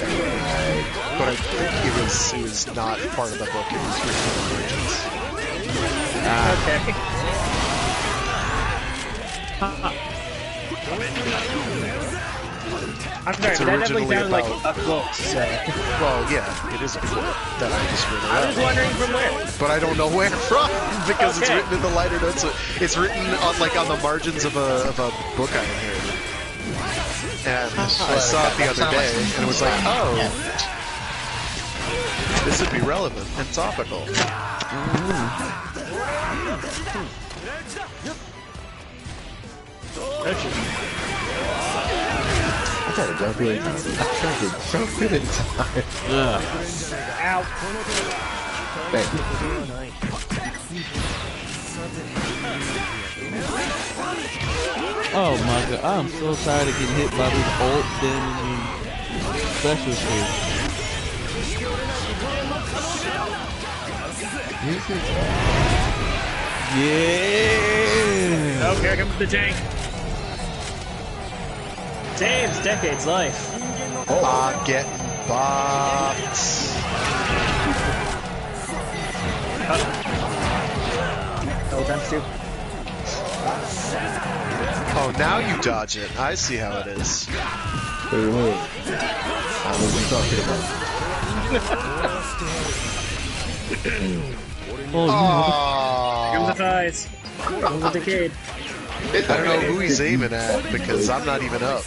But I think it was not part of the book, it was written in the margins. Okay. I'm sorry, but that definitely sounded like a quote. So. Well, yeah, it is a quote that I just read. I was wondering from where. But I don't know where from, because it's written in the lighter notes. It's written on the margins of a book I inherited. And I saw it the other day, and it was like, oh, this would be relevant and topical. I tried to jump in. Ow. Thank you. Oh my god, I'm so tired of getting hit by this ult damaging special shit. Yeah! Oh, here comes the tank. Saves Decade's life. I'm getting bopped. Oh, times 2. Oh, now you dodge it. I see how it is. Wait. I don't know what you're talking about. Here comes the thighs. Here comes the Decade. I don't know who he's aiming at, because I'm not even up.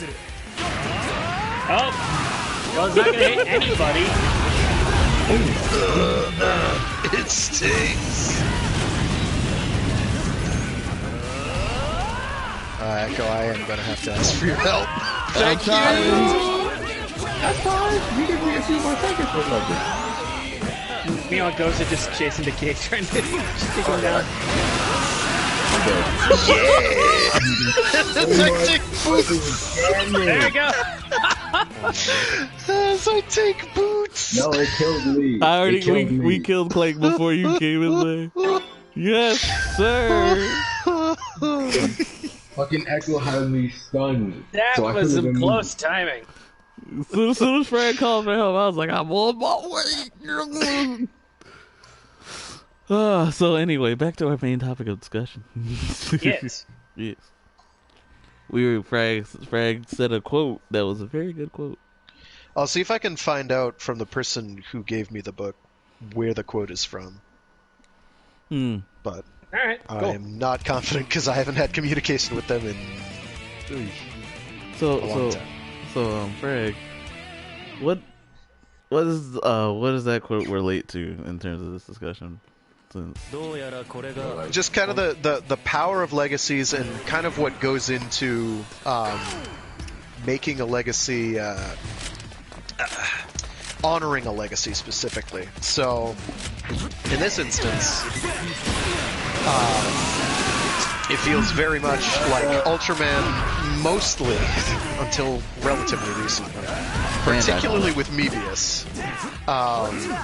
Oh! Well, it's not gonna hit anybody. It stings. Echo, I am gonna have to ask for your help. Thank you! That's fine. You give me a few more seconds for something. Meanwhile, Ghost is just chasing the cake, trying to take him down. Yeah! Take boots! There we go! As I take boots! No, it killed me. We killed Clank before you came in there. Yes, sir! Fucking Echo had me stunned. That so was some close timing. As soon as Fred called for help, I was like, I'm on my way. So anyway, back to our main topic of discussion. Yes. Yes. Frag said a quote that was a very good quote. I'll see if I can find out from the person who gave me the book where the quote is from. But Alright, cool. I am not confident because I haven't had communication with them in a long time. So Frag, what does that quote relate to in terms of this discussion? Just kind of the power of legacies and kind of what goes into making a legacy, honoring a legacy specifically. So, in this instance, it feels very much like Ultraman, mostly until relatively recently, particularly with Mebius,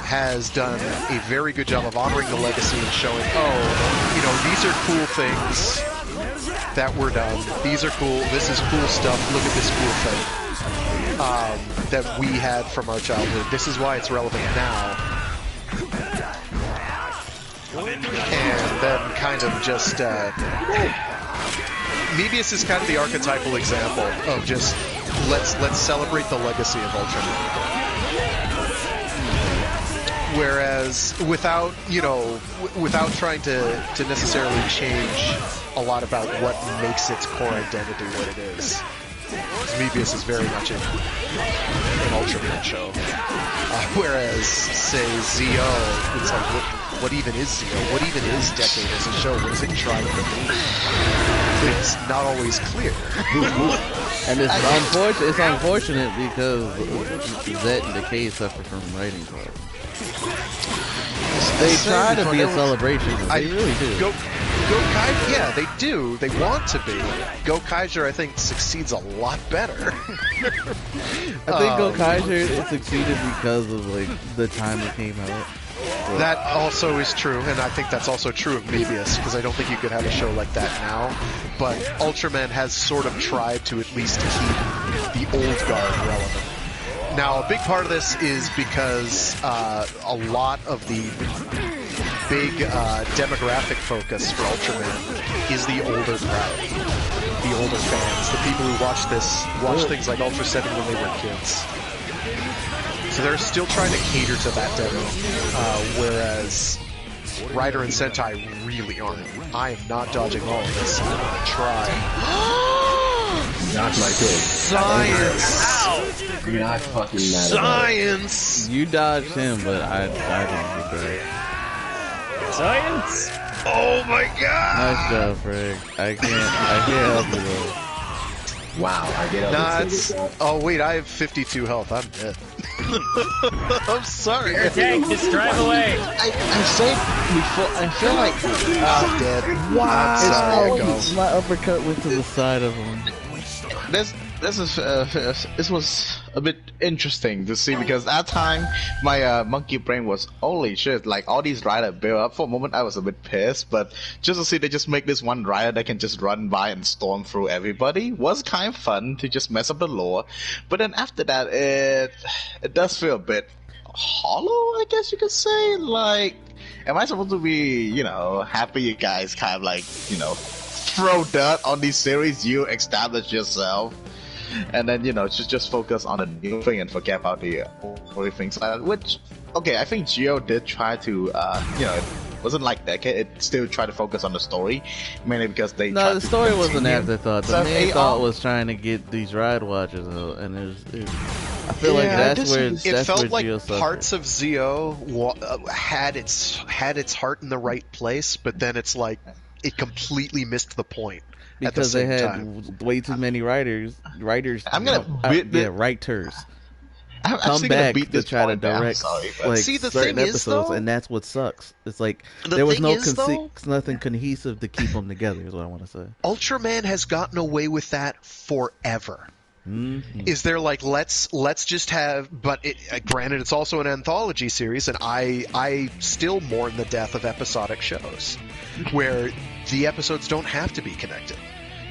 has done a very good job of honoring the legacy and showing, these are cool things that were done. These are cool. This is cool stuff. Look at this cool thing that we had from our childhood. This is why it's relevant now. And then kind of just Mebius is kind of the archetypal example of just let's celebrate the legacy of Ultraman. Whereas without trying to necessarily change a lot about what makes its core identity what it is. Moebius is very much an Ultraman show. Whereas, say, Zio, it's like, what even is Zio? What even is Decade as a show? What does it try to be? It's not always clear. And it's unfortunate because Zet and Decay suffer from writing problems. They try to be a celebration. They really do. Gokaiger, yeah, they do. They want to be. Gokaiger, I think, succeeds a lot better. I think Gokaiger succeeded because of like the time it came out. That also is true, and I think that's also true of Moebius, because I don't think you could have a show like that now. But Ultraman has sort of tried to at least keep the old guard relevant. Now, a big part of this is because a lot of the big demographic focus for Ultraman is the older crowd, the older fans, the people who watch things like Ultra 7 when they were kids. So they're still trying to cater to that demo, whereas Rider and Sentai really aren't. I am not dodging all of this. I'm gonna try. Not like this. Science! You're not fucking mad. Science! You dodged him, but I didn't get that. Science! Oh my god! Nice job, Frank. I can't help you though. Wow, I get up. Oh wait, I have 52 health. I'm dead. I'm sorry. Your tank, just drive away. I said before, I feel like I'm dead. Wow! I'm sorry, Echo. My uppercut went to the side of him. this was a bit interesting to see because at that time my monkey brain was holy shit, like all these rider build up. For a moment I was a bit pissed, but just to see they just make this one rider that can just run by and storm through everybody was kind of fun to just mess up the lore. But then after that it does feel a bit hollow, I guess you could say. Like, am I supposed to be, happy you guys kind of like, throw dirt on these series you establish yourself, and then just focus on a new thing and forget about the old things, which okay, I think Geo did try to it wasn't like Decade, it still tried to focus on the story, mainly because the story was an afterthought. The main thought was trying to get these ride watches out, and I feel like that's where it felt like Geo parts of Zio had its heart in the right place, but then it's like it completely missed the point. Because they had way too many writers. writers. Come back to try to direct certain episodes, and that's what sucks. It's like there was nothing cohesive to keep them together. Is what I want to say. Ultraman has gotten away with that forever. Mm-hmm. Is there like let's just have? But granted, it's also an anthology series, and I still mourn the death of episodic shows, where the episodes don't have to be connected.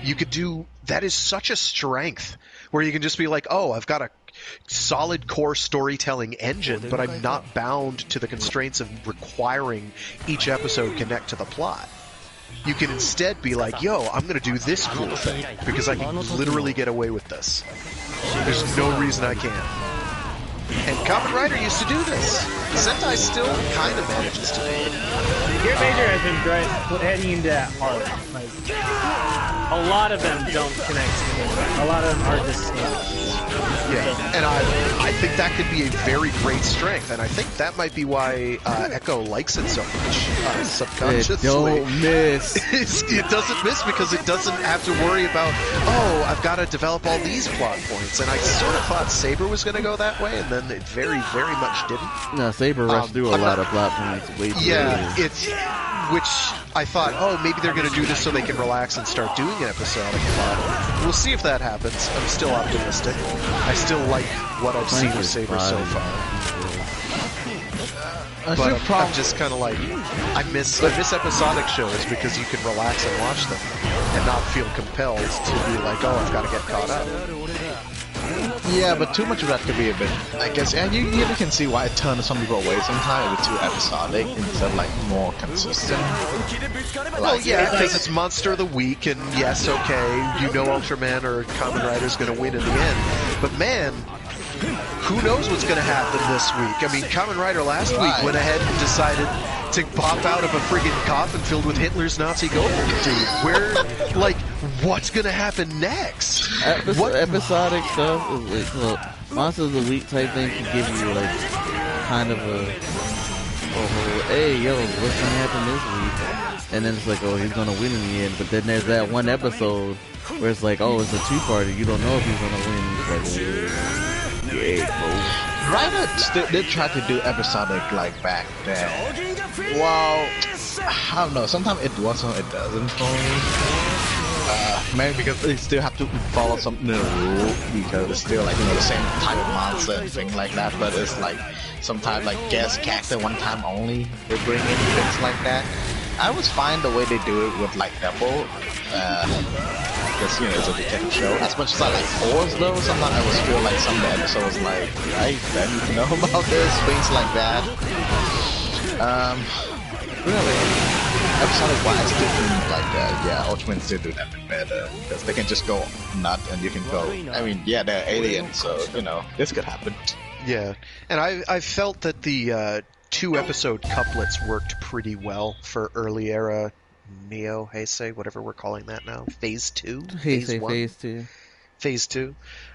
You could do that. Is such a strength where you can just be like, oh, I've got a solid core storytelling engine, but I'm not bound to the constraints of requiring each episode connect to the plot. You can instead be like, yo, I'm going to do this cool thing because I can literally get away with this. There's no reason I can't. And Kamen Rider used to do this. Sentai still kind of manages to do it. Gear Major has been heading into that hard. Like, a lot of them don't connect to the game. A lot of them are just Yeah, and I think that could be a very great strength, and I think that might be why Echo likes it so much subconsciously. It don't miss. It doesn't miss because it doesn't have to worry about, oh, I've got to develop all these plot points, and I sort of thought Saber was going to go that way, and then it very, very much didn't. No, Saber rushed through a lot of plot points way too early. Which I thought, oh, maybe they're going to do this so they can relax and start doing an episodic plot. We'll see if that happens. I'm still optimistic. I still like what I've seen with Saber so far. But I'm just kind of like, I miss episodic shows because you can relax and watch them and not feel compelled to be like, oh, I've got to get caught up. Yeah, but too much of that could be a bit, I guess, and you really can see why it turned some people away sometimes. It was too episodic instead of like more consistent. Well, yeah, because it's Monster of the Week, and yes, okay, Ultraman or Kamen Rider's going to win in the end, but man, who knows what's going to happen this week? I mean, Kamen Rider last week went ahead and decided, to pop out of a friggin' coffin filled with Hitler's Nazi gold, dude. What's gonna happen next? Episodic stuff is like, Monsters of the Week type thing can give you like kind of a hey yo, what's gonna happen this week? And then it's like, oh, he's gonna win in the end. But then there's that one episode where it's like, oh, it's a two-parter. You don't know if he's gonna win. It's like, Writers did try to do episodic like back then. Well, I don't know. Sometimes it works, sometimes it doesn't for me. Maybe because they still have to follow some rule because it's still like the same type of monster and thing like that. But it's like sometimes like guest character one time only they bring in things like that. I always find the way they do it with like Double. Because it's a detective show. As much as I like Force though, sometimes I always feel like some of the episodes like I need to know about this, things like that. Really, episodic wise, different like Ultraman still do that better because they can just go nuts and you can go. I mean, yeah, they're aliens, so this could happen. Yeah, and I felt that the 2-episode couplets worked pretty well for early era Neo, Heisei, whatever we're calling that now. Phase 2? Heisei Phase 2. Phase 2.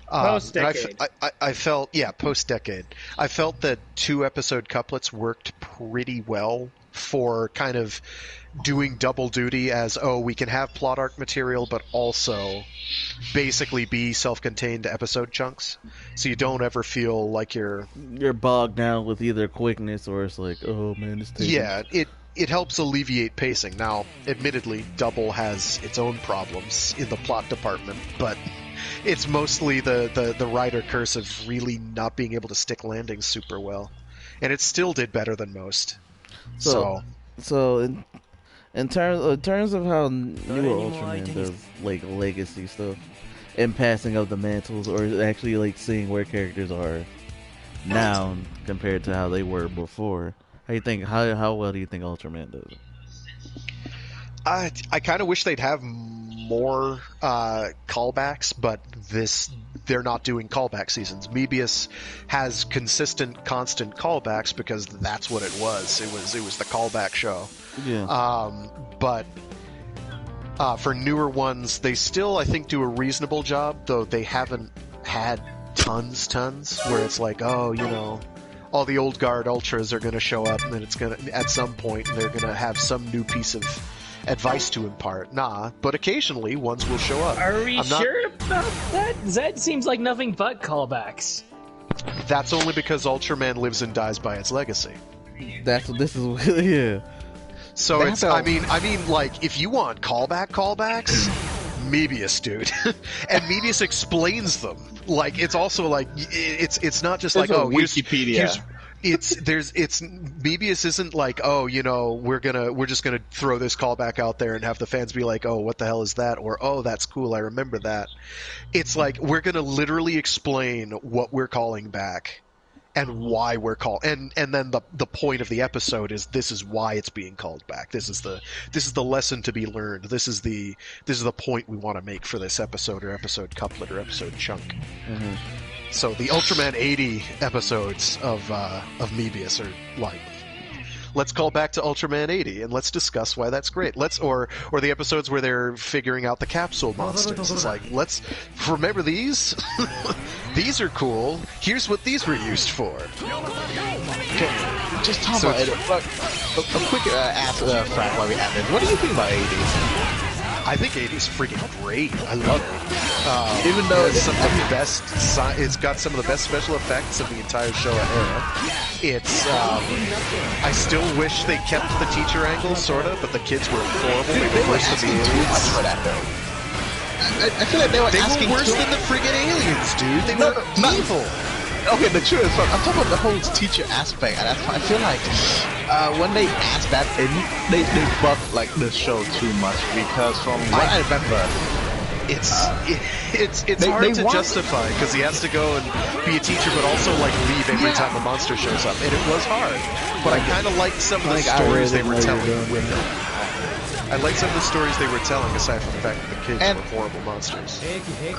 Post-decade. I felt, post-decade. I felt that 2-episode couplets worked pretty well for kind of doing double duty as, we can have plot arc material, but also basically be self-contained episode chunks. So you don't ever feel like you're bogged down with either quickness or it's like, oh man, it's taking... Yeah, it helps alleviate pacing. Now, admittedly, Double has its own problems in the plot department, but it's mostly the writer curse of really not being able to stick landings super well. And it still did better than most. So in terms of how newer Ultraman does like legacy stuff and passing of the mantles, or actually like seeing where characters are now compared to how they were before, how well do you think Ultraman does it? I kind of wish they'd have more callbacks, but they're not doing callback seasons. Mebius has consistent, constant callbacks because that's what it was. It was the callback show. Yeah. But for newer ones, they still, I think, do a reasonable job, though they haven't had tons, where it's like, all the old guard ultras are going to show up, and then it's going to, at some point, they're going to have some new piece of advice to impart. But occasionally ones will show up. Are we sure about that? Zed seems like nothing but callbacks. That's only because Ultraman lives and dies by its legacy. That's what this is. Yeah. So it's. I mean, like, if you want callbacks, Mebius, dude, and Mebius explains them. Like, it's also like it's not just like Wikipedia. Mebius isn't like, we're just gonna throw this callback out there and have the fans be like, oh, what the hell is that? Or, oh, that's cool, I remember that. It's like, we're gonna literally explain what we're calling back and why we're and then the point of the episode is, this is why it's being called back. This is the lesson to be learned. This is the point we want to make for this episode, or episode couplet, or episode chunk. Mm-hmm. So the Ultraman 80 episodes of Mebius are like, let's call back to Ultraman 80 and let's discuss why that's great. Or the episodes where they're figuring out the capsule monsters. It's like, let's remember these. These are cool. Here's what these were used for. Just talk about it. A quick Frank, while we have it. What do you think about 80s? I think 80's freaking great. I love it. Even though it's got some of the best special effects of the entire show era. It's I still wish they kept the teacher angle, sorta, but the kids were horrible. They were worse than the aliens. For that, though. I feel like they were worse than the friggin' aliens, dude. They were evil. Okay, the truth is, I'm talking about the whole teacher aspect, and I feel like when they asked that, they buffed like the show too much, because from what I remember, it's hard to justify because he has to go and be a teacher, but also like leave every time a monster shows up, and it was hard. But I kind of liked some of the stories they were telling with it. I liked some of the stories they were telling, aside from the fact that the kids were horrible monsters.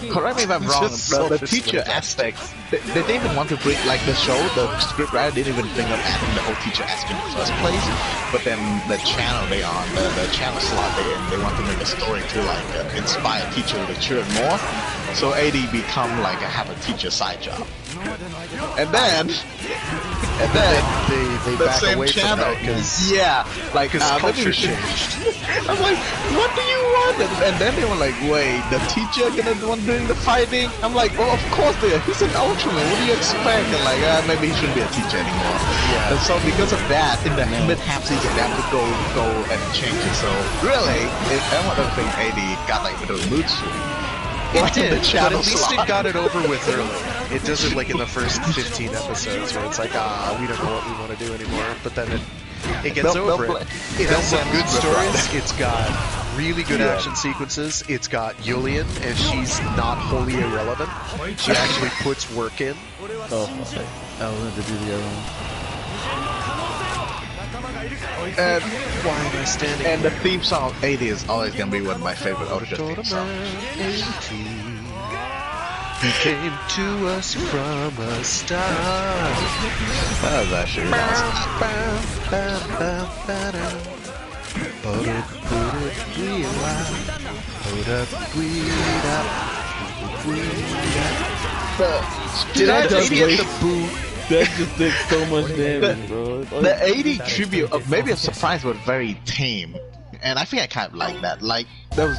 Correct me if I'm wrong, the teacher aspect, they didn't even want to bring, like the show, the scriptwriter didn't even think of adding the whole teacher aspect in the first place, but then the channel they on, the channel slot they want to make a story to like inspire teachers to children more, so AD become like have a teacher side job. And then they the back same away channel, from that because culture changed. I'm like, what do you want? And then they were like, wait, the teacher gonna be the one doing the fighting? I'm like, well, of course they are. He's an Ultraman. What do you expect? And like, maybe he shouldn't be a teacher anymore. Yeah. And so because of that, in the mid-half season, they have to go and change it. So really, one of the things AD got like with a mood swing. It did, but at least it got it over with early. It does it like in the first 15 episodes where it's like, we don't know what we want to do anymore. But then it gets over it. It has some good stories. It's got really good action sequences. It's got Yulian, and she's not wholly irrelevant. She actually puts work in. Oh, I wanted to do the other one. And why am I standing? And the theme song of 80 is always gonna be one of my favorite Ultra theme songs. He came to us from a star. That was actually That just did so much damage, bro. The 80 tribute, maybe a surprise, was very tame, and I think I kind of like that. Like that was.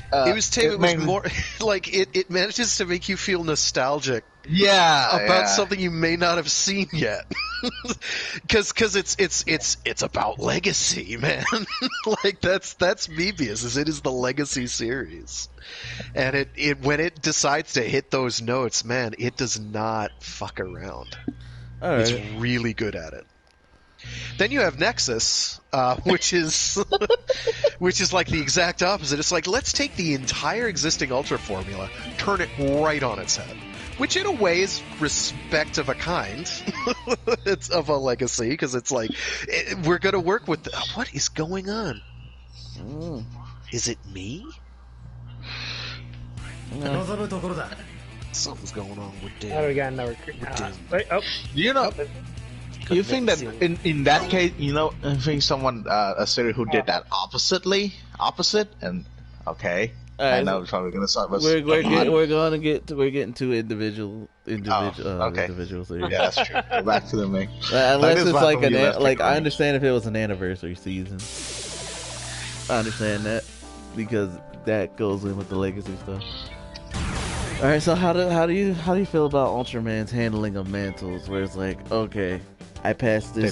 It was tame. It was more like it manages to make you feel nostalgic. Yeah, about something you may not have seen yet, because it's about Legacy, man. Like that's Mebius. It is the Legacy series, and it when it decides to hit those notes, man, it does not fuck around. All right. It's really good at it. Then you have Nexus, which is like the exact opposite. It's like, let's take the entire existing Ultra formula, turn it right on its head. Which in a way is respect of a kind. It's of a Legacy, because it's like, we're going to work with... what is going on? Is it me? Something's going on with Din. How do we got another... wait, you know... You think that in that case, you know, I think someone a series who did that opposite, and okay, I know we're probably gonna start. We're getting to individual individuals. Yeah, that's true. Go back to the main. Unless it's like I understand if it was an anniversary season. I understand that because that goes in with the Legacy stuff. All right, so how do you feel about Ultraman's handling of mantles? Where it's like, okay, I passed the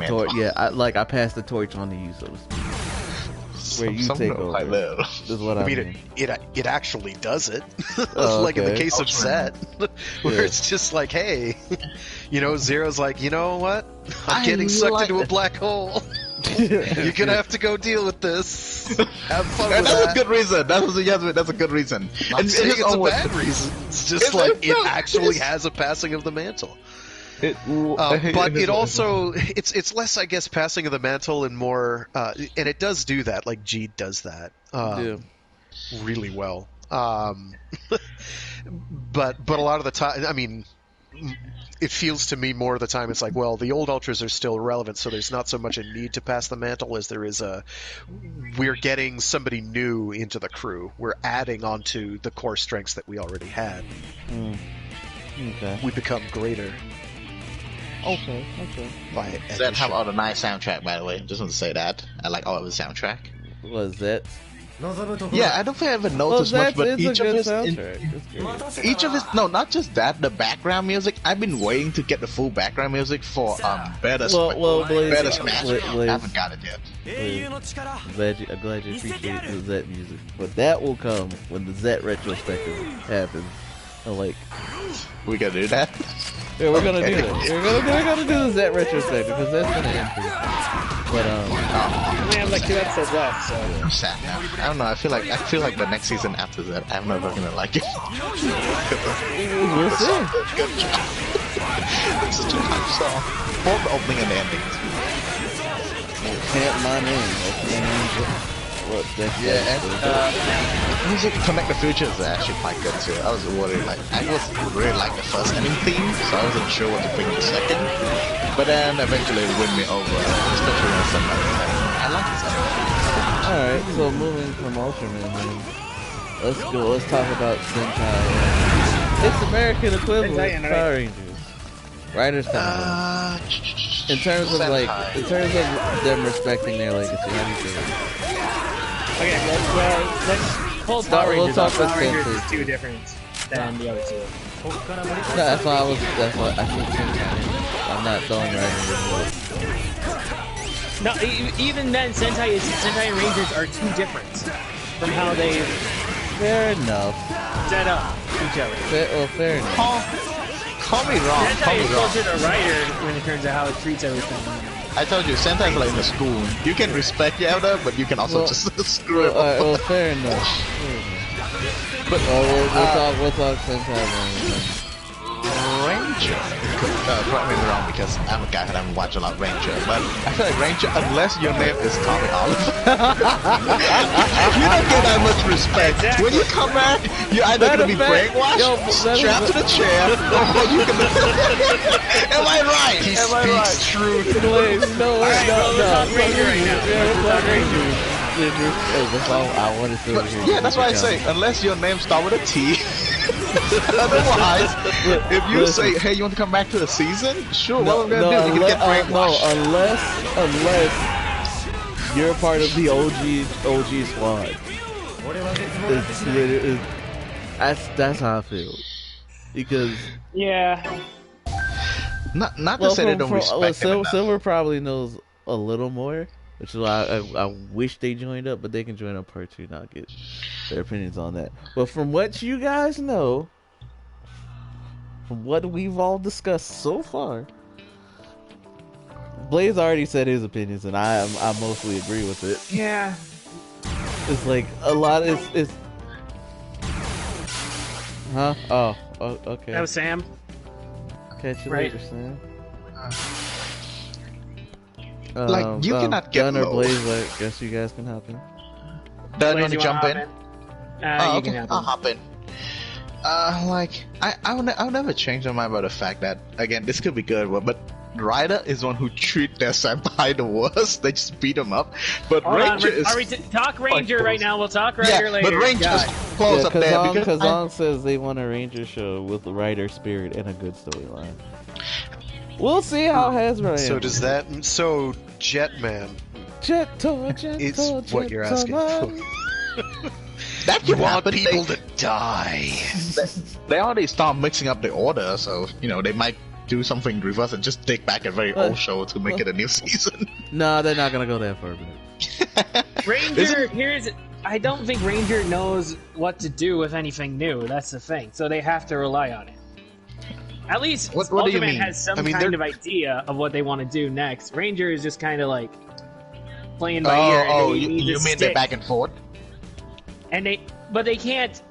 torch. Yeah, I passed the torch on to you, so to speak. Where you take over. This is what I mean. It actually does it. Like in the case of Zet, where it's just like, hey, you know, Zero's like, you know what? I'm getting sucked into a black hole. You're gonna have to go deal with this. Have fun with that. That's a good reason. That's a good reason. I'm saying it's a bad reason. It's just it actually has a passing of the mantle. But it also it's less, I guess, passing of the mantle and more, and it does do that. Like G does that really well. But a lot of the time, I mean, it feels to me more of the time it's like, well, the old Ultras are still relevant, so there's not so much a need to pass the mantle as there is we're getting somebody new into the crew. We're adding onto the core strengths that we already had. Okay. We become greater. Okay. Zed have all the nice soundtrack, by the way. Just want to say that. I like all of the soundtrack. What is that? Yeah, I don't think I ever noticed much, but each of his, no, not just that, the background music. I've been waiting to get the full background music for better Smash. I haven't got it yet. I'm glad you appreciate the Zet music, but that will come when the Zet retrospective happens. Like, we gotta do that. Yeah, we're gonna do that. We're gonna do the Zet retrospective because that's gonna end pretty. But we have like 2 episodes left, so I'm sad now. I don't know. I feel like the next season after that, I'm never gonna like it. We'll see. Good job. It's such a hype song. Both the opening and the ending. Can't my name. What the music Connect the Future is actually quite good too. I was worried, like, I was really like the first ending theme, so I wasn't sure what to bring the second. But then eventually it won me over, especially when somebody I like this ending. Alright, so moving from Ultraman, then, let's talk about Sentai. Its American equivalent, Power Rangers. Writers Time. In terms of them respecting their legacy, how do you feel? Okay, let's pull Power Rangers. Power Rangers is too different than the other two. No, that's why I think I'm not throwing Rangers. No, even then, Sentai and Rangers are too different from how they. Fair enough. Set up each other. Fair enough. Call me wrong. Sentai is closer to Rider when it turns to how it treats everything. I told you, Sentai is like in the school. You can respect the elder, but you can also just screw it up. Well, fair enough. But we'll talk Sentai then. Ranger. Correct me if I'm wrong, because I'm a guy who doesn't watch a lot of Ranger, but I feel like Ranger, unless your name is Tommy Olive, you don't get that much respect. Exactly. When you come back, you're either going to be brainwashed, strapped to the chair, or you can... Am I right? He speaks truth. No. Ranger right now. That's all I want to say. Yeah, that's why I say, unless your name starts with a T. Otherwise, if you say, hey, you want to come back to the season? Sure, what I'm gonna do? You can get brainwashed. Unless you're part of the OG squad. That's how I feel. Because not to say they don't respect him. Silver probably knows a little more, which is why I wish they joined up, but they can join up part 2 and I'll get their opinions on that. But from what you guys know, from what we've all discussed so far, Blaze already said his opinions, and I mostly agree with it. Yeah. It's like a lot. It's. Huh? Oh, okay. That was Sam. Catch you later, Sam. Like, you cannot get Gun or low. Blaze, I guess you guys can hop in. Doug, you want to jump in? You Okay, can I'll hop in. I'll never change my mind about the fact that, again, this could be good, but Ryder is one who treat their senpai the worst. They just beat them up. But Ranger is... Are we talk Ranger right now? We'll talk Rider later. But Ranger is close up there. Because Kazan says they want a Ranger show with the Ryder spirit and a good storyline. We'll see how Hasbro is. So does that... So, Jetman is what you're asking for. That can happen. People to die. They already start mixing up the order, so, you know, they might do something reverse and just take back a very old show to make it a new season. No, they're not gonna go that far. Ranger, I don't think Ranger knows what to do with anything new. That's the thing. So they have to rely on it. At least what do you Ultraman mean? has some kind of idea of what they want to do next. Ranger is just kind of like playing by ear. Oh, you mean they're back and forth? And they can't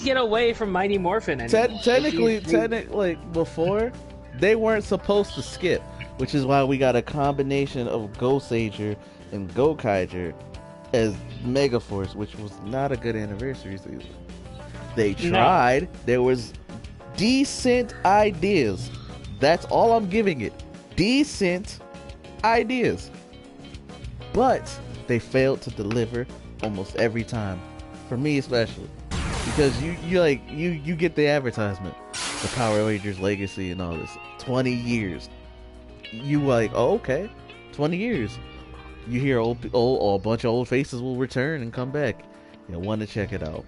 get away from Mighty Morphin anymore. Technically, before they weren't supposed to skip, which is why we got a combination of Go-Sager and Go-Kaiger as Megaforce, which was not a good anniversary season. They tried. There was decent ideas. That's all I'm giving it. Decent ideas. But they failed to deliver almost every time. For me especially. Because you get the advertisement. The Power Rangers Legacy and all this. 20 years. You like, oh, okay. 20 years. You hear a bunch of old faces will return and come back. You want to check it out.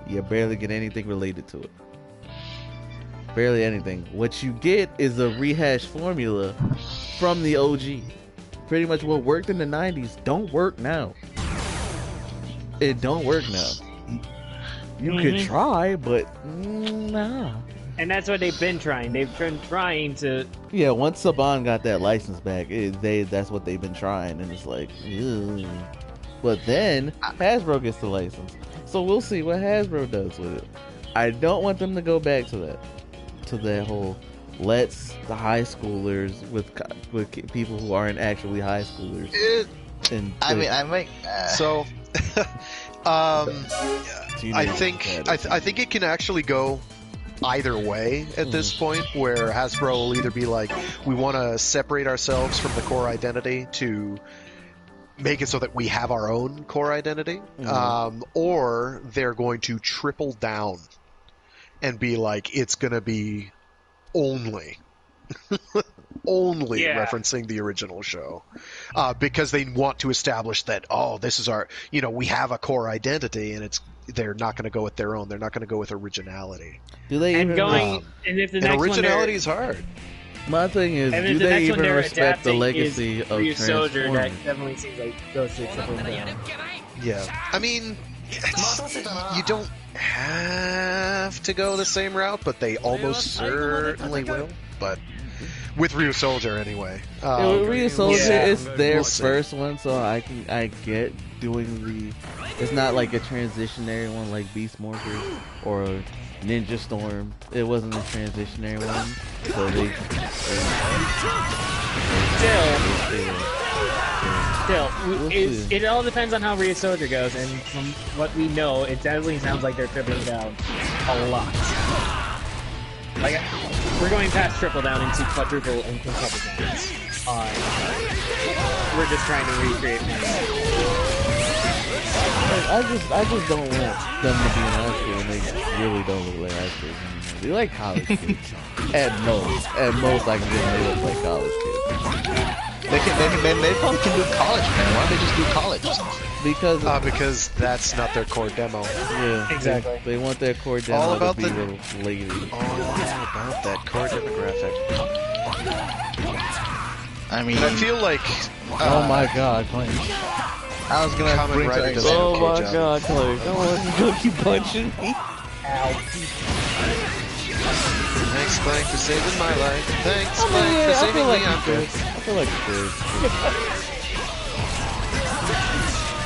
You barely get anything related to it. Barely anything. What you get is a rehashed formula from the OG. Pretty much what worked in the 90s don't work now. It don't work now. You could try, but nah. And that's what they've been trying. They've been trying to... Yeah, once Saban got that license back, that's what they've been trying, and it's like, ew. But then Hasbro gets the license, so we'll see what Hasbro does with it. I don't want them to go back to that whole lets the high schoolers with people who aren't actually high schoolers. So, I think it can actually go either way at this point, where Hasbro will either be like, we want to separate ourselves from the core identity to make it so that we have our own core identity, or they're going to triple down and be like, it's going to be only referencing the original show, because they want to establish that, this is our, we have a core identity, and they're not going to go with their own. They're not going to go with originality. Do they and even if the next originality is hard. My thing is, do they even respect the legacy of Soldier? That Transformers? definitely seems like goes to triple down. Yeah, I mean, you don't have to go the same route, but they almost certainly will. But with Ryu Soldier, anyway. Ryu Soldier is their first one, so I get doing the. It's not like a transitionary one like Beast Morpher or Ninja Storm. It wasn't a transitionary one, so Still, it all depends on how Ryu Soldier goes, and from what we know, it definitely sounds like they're tripling down a lot. Like, we're going past triple down into quadruple and quintuple downs. We're just trying to recreate one. I just don't want them to be in high school, and they really don't look like high school anymore. They like college kids. At most, I can get them to look like college kids. They probably can do college, man. Why don't they just do college or something? Because that's not their core demo. Yeah, exactly. They want their core demo all about to be little lady. All about that core demographic. I mean, I feel like. Oh my God, Clay! I was gonna bring right to Oh my God, Clay! Come on, you gonna keep punching me? Ow. Thanks, Blank, for saving my life. Thanks, Blank, for saving me. I'm good. I feel like it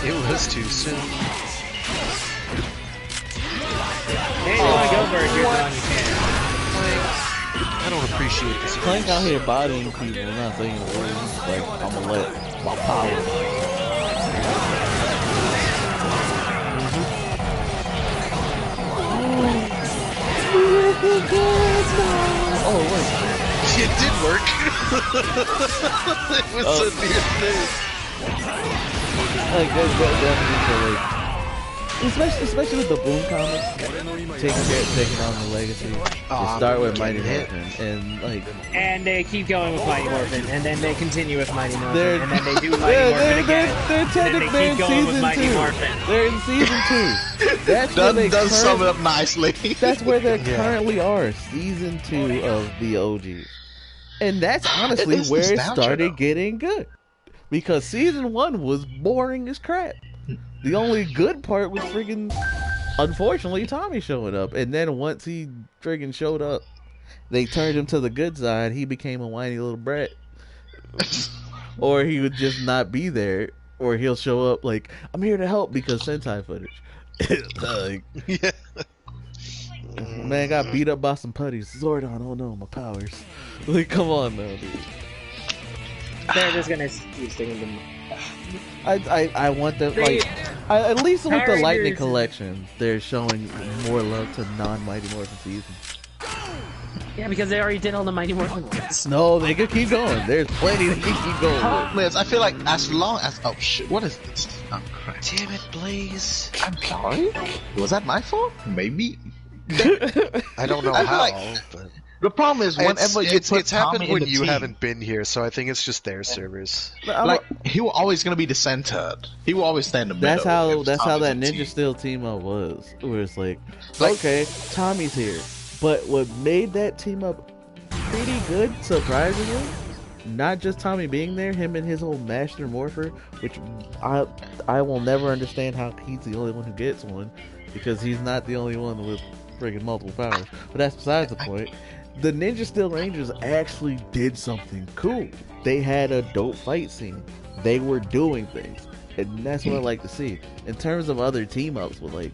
It was too soon. Hey, you wanna go for it? You're on your can. I don't appreciate this. Clank out here bodying people, not saying the words. Like, I'm gonna let my power. Oh, wait. It did work. It was a near thing. Like, definitely, especially with the Boom comics, taking on the Legacy. They start with Mighty Morphin, and like, and they keep going with Mighty Morphin, and then they continue with Mighty Morphin, and then they do Mighty Morphin again. They're technically in season 2. They're in season 2. That's where they does sum it up nicely. That's where they currently are, season 2 of the OG, and that's honestly where it started getting good, because season 1 was boring as crap. The only good part was friggin', unfortunately, Tommy showing up. And then once he friggin' showed up, they turned him to the good side. He became a whiny little brat. Or he would just not be there. Or he'll show up like, I'm here to help because Sentai footage. Like, man got beat up by some putties. Zordon, oh no, my powers. Like, come on now, dude. They're just gonna keep sticking them. I want them, like, at least with the Lightning Collection, they're showing more love to non-Mighty Morphin seasons. Yeah, because they already did all the Mighty Morphin ones. No, they could keep going. There's plenty they can keep going with. I feel like as long as... Oh, shit. What is this? Oh, crap. Damn it, Blaze. I'm sorry? Was that my fault? Maybe. I don't know how, but... The problem is whenever it's happened when you haven't been here, so I think it's just their servers. Like, he was always gonna be the centered. He will always stand in the middle. That's how that Ninja Steel team up was. Where it's like, okay, Tommy's here, but what made that team up pretty good, surprisingly, not just Tommy being there, him and his whole Master Morpher, which I will never understand how he's the only one who gets one, because he's not the only one with friggin' multiple powers. But that's besides the point. The Ninja Steel Rangers actually did something cool. They had a dope fight scene. They were doing things. And that's what I like to see. In terms of other team-ups with, like,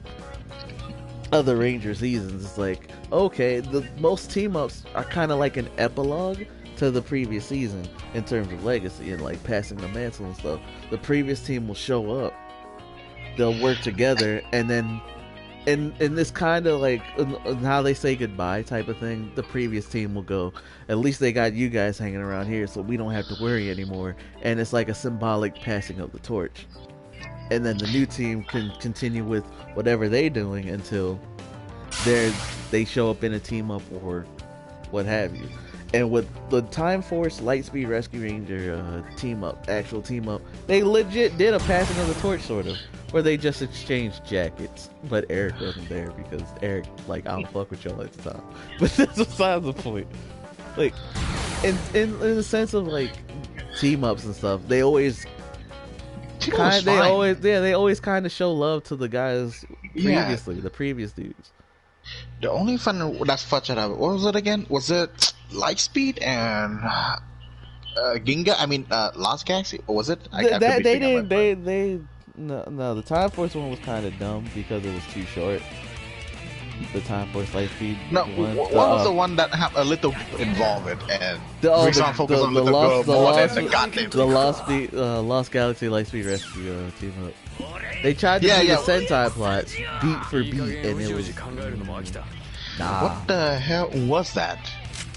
other Ranger seasons, it's like, okay, the most team ups are kind of like an epilogue to the previous season in terms of legacy and like passing the mantle and stuff. The previous team will show up, they'll work together, and then in this kind of like how they say goodbye type of thing, the previous team will go, at least they got you guys hanging around here, so we don't have to worry anymore. And it's like a symbolic passing of the torch. And then the new team can continue with whatever they're doing until they show up in a team up or what have you. And with the Time Force Lightspeed Rescue Ranger actual team up, they legit did a passing of the torch sort of, where they just exchanged jackets, but Eric wasn't there because Eric, like, I don't fuck with y'all at the time. But that's besides the point. Like, in the sense of like team ups and stuff, they always they always kind of show love to the guys previously, the previous dudes. The only fun that's fudged out, what was it again? Was it Lightspeed and Ginga? I mean, Lost Galaxy? Or was it? No, the Time Force one was kind of dumb because it was too short. The Time Force Lightspeed. No, what was the one that had a little involvement and focus on little girl more than the goddamn Lost Galaxy Lightspeed Rescue team up. They tried to do the Sentai plots beat for beat, and it was What the hell was that?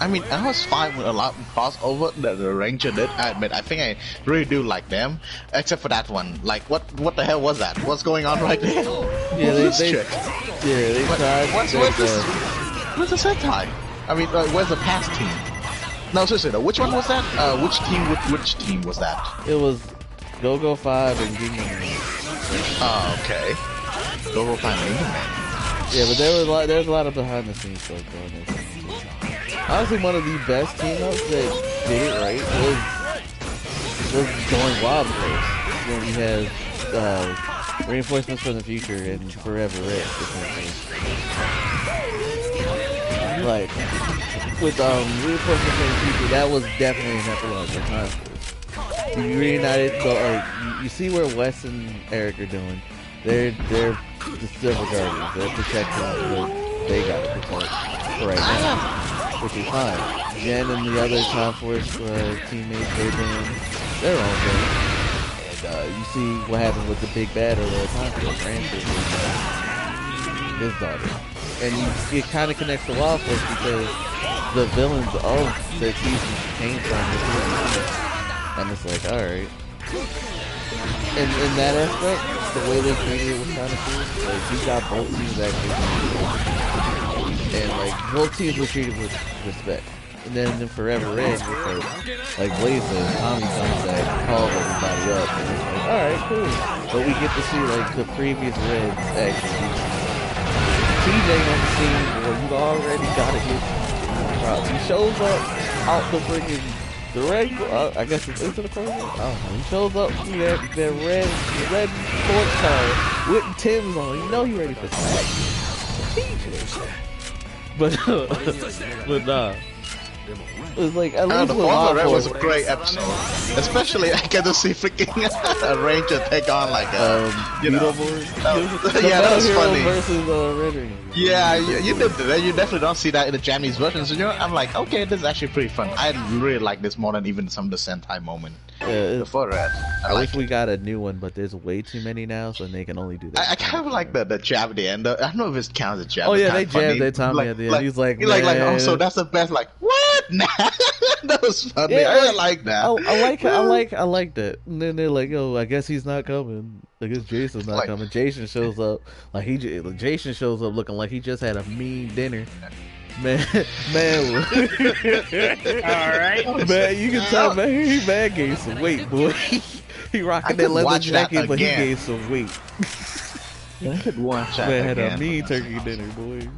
I mean, I was fine with a lot of crossover that the Ranger did. I admit, I think I really do like them, except for that one. Like, what the hell was that? What's going on right there? Yeah, What's this chick? Yeah, they tried. Where's the Sentai? I mean, where's the past team? No, seriously though, which one was that? Which team was that? It was Go-Go 5 and Ginga Man. Oh, okay. Go-Go 5 and Ginga Man. Yeah, but there's a lot of behind the scenes stuff going on. Honestly, one of the best team ups that did it right was going Wild Force, when we had Reinforcements from the Future and Forever Red. Like, with Reinforcements from the Future, that was definitely an epilogue for Time Force. You reunited, so like you see where Wes and Eric are doing. They're the Silver Guardians. They're protecting what they got to protect right now, which is fine. Jen and the other Time Force teammates, they're doing their own thing. And you see what happened with the big bad of the Time Force, Rancid, his daughter. And it kind of connects to Wild Force because the villains of the season came from the season. And it's like, alright. In that aspect, the way they treated it was kind of cool. Like, you got both teams actually. And like, both teams were treated with respect. And then in Forever Red, like Blaze says, Tommy comes back, calls everybody up, and it's like, alright, cool. But we get to see like the previous Reds actually. TJ on the scene where you already gotta get props. He shows up out the freaking I guess is it a car? I don't know. He shows up in that red sports car with Tim's on. You know he ready for smack. But nah. It was like, at least the Former Red was a great episode. Especially, I get to see freaking a Ranger take on like a Beetleborg. Yeah, that was funny. Versus Red Ranger. Yeah, you definitely don't see that in the Japanese version. So I'm like, okay, this is actually pretty fun. I really like this more than even some of the Sentai moment. Before Red. I wish we got a new one, but there's way too many now, so they can only do that. I kind of like the jab at the end. I don't know if it counts as jab. Oh yeah, they jabbed at Tommy at the end. He's like, oh, so that's the best. Like, what? Nah. That was funny. Yeah, I really like that. I like that. And then they're like, oh, I guess he's not coming. I guess Jason's not coming. Jason shows up Jason shows up looking like he just had a mean dinner. Man. Alright. Man, you can tell, man, he gained some weight, boy. He rocking that leather jacket, but he gained some weight. I could watch that. Man had a mean turkey dinner, boy.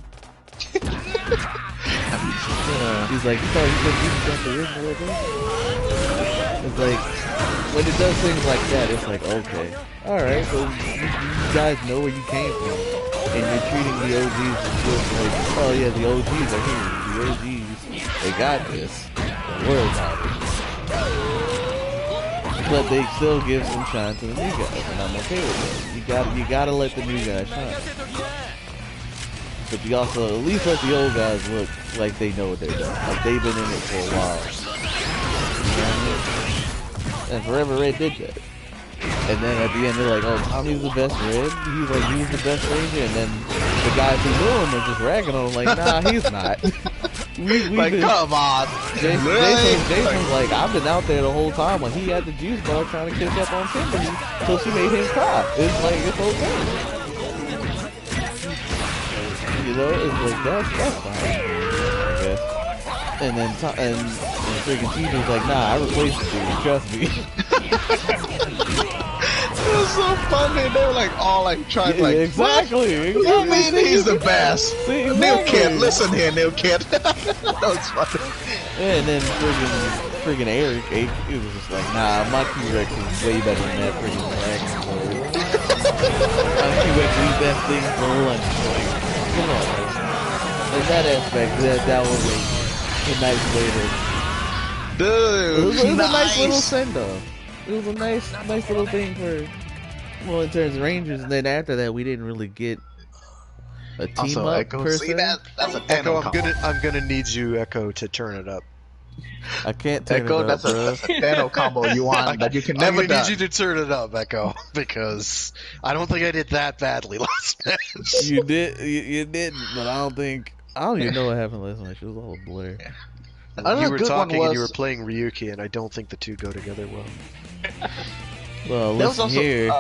He's like, you thought you could use the original again? It's like, when it does things like that, it's like, okay, alright, so you guys know where you came from, and you're treating the OGs just like, oh yeah, the OGs are here, the OGs, they got this, don't worry about it. But they still give some shine to the new guys, and I'm okay with that. You gotta let the new guys shine. but you also at least let the old guys look like they know what they're doing. Like they've been in it for a while. And Forever Red did that. And then at the end they're like, oh, Tommy's the best Red. He's the best Ranger. And then the guys who knew him are just ragging on him like, nah, he's not. Come on. Jason's like, I've been out there the whole time when he had the juice bar trying to catch up on Kimberly till she made him cry. It's like, it's okay. You know, it's like, that's fine, I guess. And then freaking TJ's like, nah, I replaced the dude, trust me. It was so funny. They were like all like trying like exactly. What do you mean he's the best? Exactly. New Kid, listen here, New Kid. That was funny. Yeah, and then friggin' Eric, he was just like, nah, my T-Rex is way better than that friggin' Dragon Lord. My T-Rex eats that thing for lunch. Like, come on. In that aspect, that was a nice way to. Dude, it was a nice little send-off. It was a nice little thing for, well, in terms of Rangers, and then after that, we didn't really get a team also, up Echo, per see se. that's a Echo, I'm gonna need you, Echo, to turn it up. I can't turn Echo, it up, bro. that's a Thanos combo you want that you can never I'm do. gonna need you to turn it up, Echo, because I don't think I did that badly last match. You didn't, but I don't even know what happened last match. It was all a blur. You were talking and you were playing Ryuki, and I don't think the two go together well. Well, there was listen also here.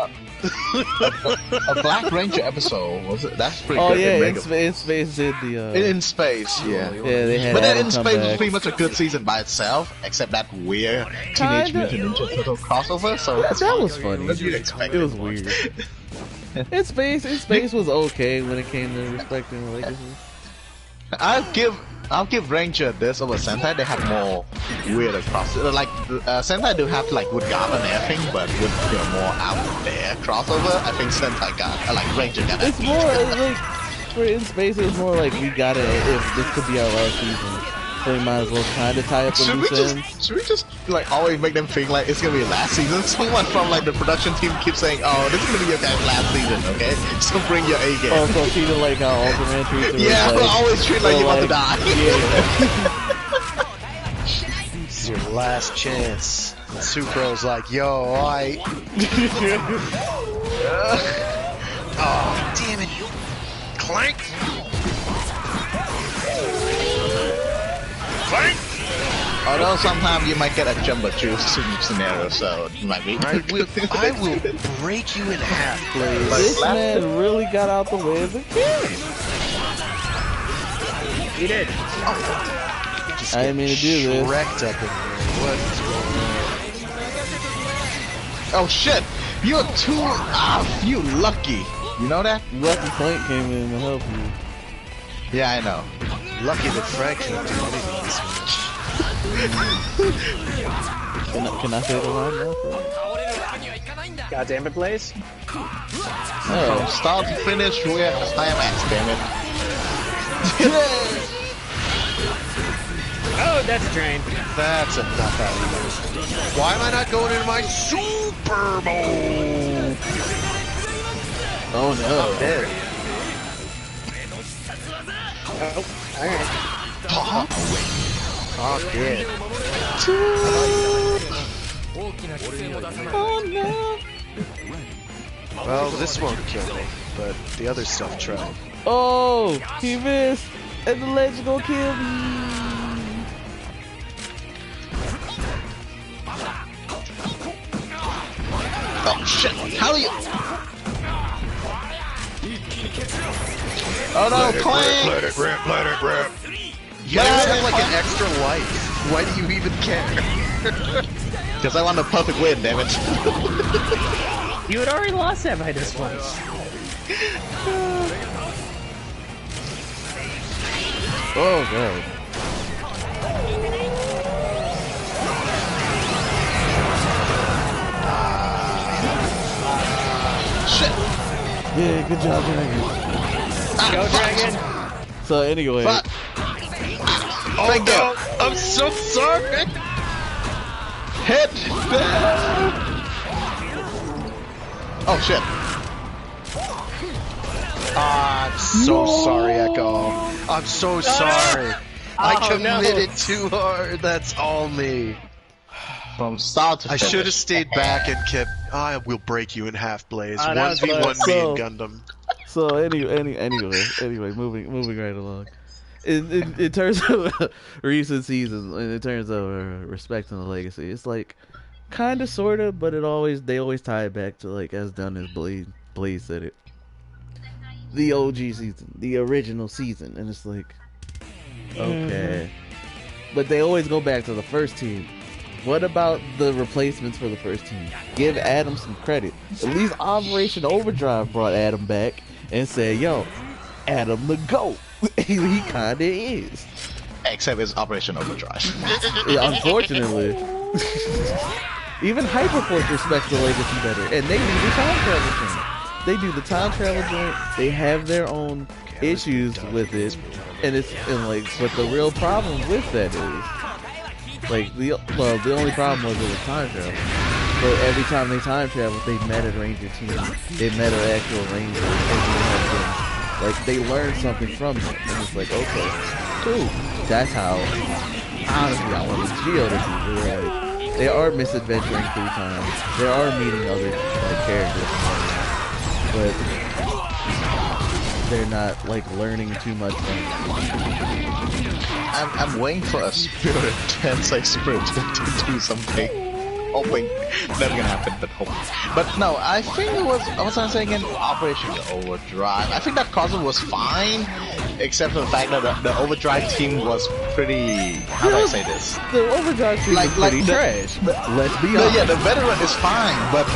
A Black Ranger episode, was it? That's pretty Oh good. yeah, in space did the. In Space, yeah. Yeah, they had. But then Adam In come Space was back. pretty much a good season by itself, except that weird Teenage Mutant Ninja Turtle crossover. So That was funny. What did you expect? It was weird. In space was okay when it came to respecting the Legacies. I'll give Ranger this over Sentai. They have more weird crossover. Like Sentai do have like with Garb and everything, but with more out there crossover. I think Sentai got like Ranger got. It's more like for In Space. It's more like we gotta. If this could be our last season, so we might as well kind of tie up the loose ends. Should we just like always make them think like it's gonna be last season? Someone from like the production team keeps saying, "Oh, this is gonna be your guys' last season, okay? So bring your A game." Oh, so treat it like how Ultraman treats it. Yeah, like, we'll always treat like you're about to die. This is your last chance. And Supro's like, yo, alright. Oh, damn it. Clank! Clank! Although sometimes you might get a jumbo juice scenario, so you might be. I will break you in half, Blaze. This man really got out the way of the kid. He did. I didn't mean to do this. Wrecked up in here. What is going on? Oh shit! You're too. You lucky. You know that? Lucky Clank came in to help you. Yeah, I know. Lucky that Frank can't do anything this match. Can I say the line now? God damn it, Blaze. From start to finish, we're climax, damn it. Oh, that's a train. That's enough out of you. Why am I not going into my Super Bowl? Oh no. Dead. Oh, alright. Oh, good. Oh no. Well, this won't kill me, but the other stuff tried. Oh, he missed, and the legend gonna kill me. Oh shit! How do you? Oh no, Clank! Let it rip. You guys have like an extra life. Why do you even care? Because I want the perfect win, damn it. You had already lost that by this point. Oh god. Shit! Yeah, good job, Dragon. Go, Dragon! So anyway. Fuck! Oh no! I'm so sorry! Hit! Oh shit! I'm so sorry, Echo. I'm so sorry. I committed too hard. That's all me. From start to I finish. should have stayed back and kept. I will break you in half, Blaze. 1v1 me and Gundam. So anyway, moving right along. In terms of recent seasons, in terms of respecting the legacy, it's like kind of, sort of, but they always tie it back to, like, as done as Blaze said it, the OG season, the original season, and it's like, okay, but they always go back to the first team. What about the replacements for the first team? Give Adam some credit. At least Operation Overdrive brought Adam back and said, "Yo, Adam the GOAT." He kinda is. Except it's Operation Overdrive. Yeah, unfortunately. Even Hyperforce respects the Legacy better, and they do the time travel joint. They do the time travel joint. They have their own issues with it, but the real problem with that is, like, the only problem was it was time travel. But every time they time travel, they met a Ranger team. They met an actual Ranger, and they learned something from it, and it's like, okay, cool. That's how, honestly, I want the Geo to be. They are misadventuring 3 times. They are meeting other characters, but they're not learning too much from it. I'm waiting for a Spirit Intense Spirit to do something. Hoping never gonna happen, but hope. But no, I think it was. I was saying in Operation Overdrive. I think that concept was fine, except for the fact that the Overdrive team was pretty. How do I say this? The Overdrive team is pretty trash. Let's be honest. Yeah, the veteran is fine, but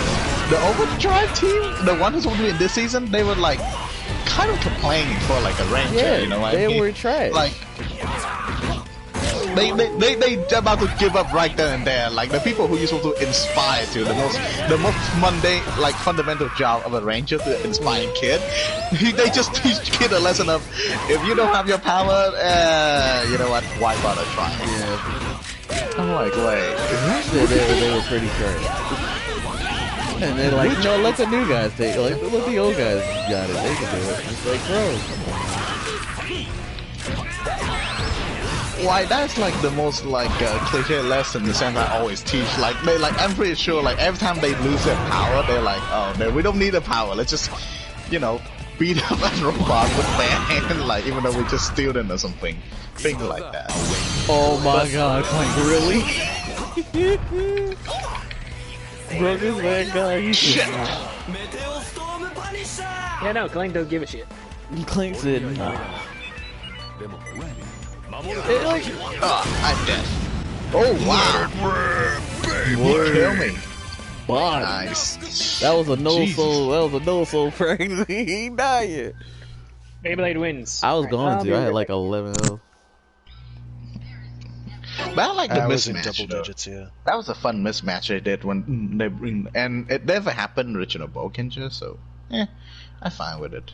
the Overdrive team, the one who's supposed to be in this season, they were kind of complaining for a Ranger. Yeah, you know what I mean? They were trash. They about to give up right then and there. The people who you're supposed to inspire to the most mundane, fundamental job of a Ranger, to inspire a kid. They just teach kid a lesson of, if you don't have your power, you know what? Why bother trying? Yeah. I'm like, wait. They were pretty trash. And they're like, no, let the new guys take it. Let the old guys got it. They can do it. It's like, bro. Why, that's the most cliche lesson the sense I always teach. I'm pretty sure every time they lose their power, they're like, oh man, we don't need the power. Let's just, beat up a robot with their hand, even though we just steal them or something. Things like that. Oh my god, really? Bro, this man guy, he's shit. Yeah, no, Clank don't give a shit. Clank said, nah. I'm dead. Oh wow! You kill me. Bond. Nice. That was a no soul frag. He ain't died yet. Beyblade wins. I was going to. I had 11 health. But I like the was in mismatch. double digits, yeah. That was a fun mismatch they did when they bring, and it never happened in original Bokenger, so I'm fine with it.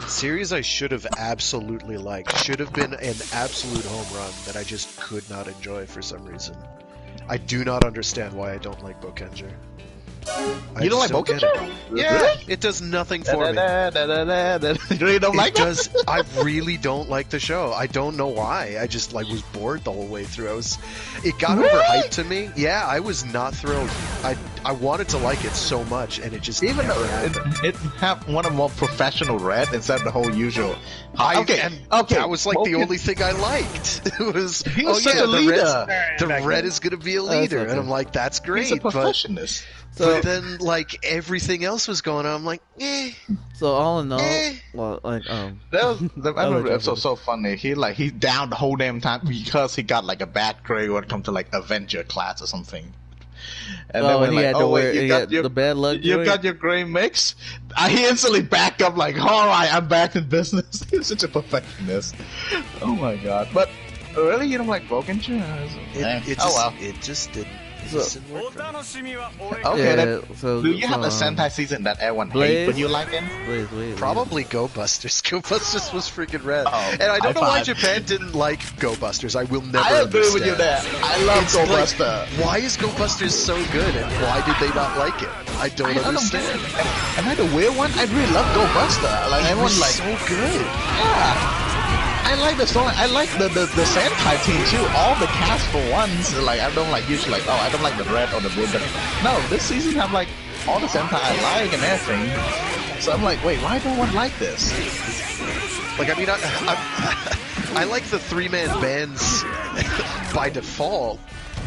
Series I should have absolutely liked. Should have been an absolute home run that I just could not enjoy for some reason. I do not understand why I don't like Bokenger. You don't like Bokenger? Yeah, Really? it does nothing for me. You really don't like it? I really don't like the show. I don't know why. I just was bored the whole way through. It got overhyped to me. Yeah, I was not thrilled. I wanted to like it so much, and it just even though it have one of more professional red instead of the whole usual. Okay, that was the only thing I liked. It was he was such a leader. The red is gonna be a leader, and I'm like, that's great. He's a perfectionist. But then, everything else was going on. I'm like, eh. So all in all, well, I remember the episode so funny. He downed the whole damn time because he got a bad grade when it comes to Avenger class or something. And then when he had to wear the bad luck. You got your gray mix. He instantly backed up all right, I'm back in business. He was such a perfectionist. Oh my god! But Really? You don't like Bokenju? It just didn't. Okay, Yeah, then, so do you have a Sentai season that everyone hates but you like it? Blaze. Probably Go Busters. Go Busters was freaking rad. Oh, and I don't know why find- Japan didn't like Go Busters. I will never I agree with understand. you there. I love Go Buster. Why is Go Busters so good and why did they not like it? I don't understand. Am I the weird one? I really love Go Buster. Like It everyone was like so good. yeah. I like the story. I like the Sentai team too. All the cast for once. Like I don't like usually like I don't like the red or the blue. But no, this season have like all the Sentai I like and everything. So I'm like, wait, why don't one like this? Like I mean, I like the 3-man bands by default.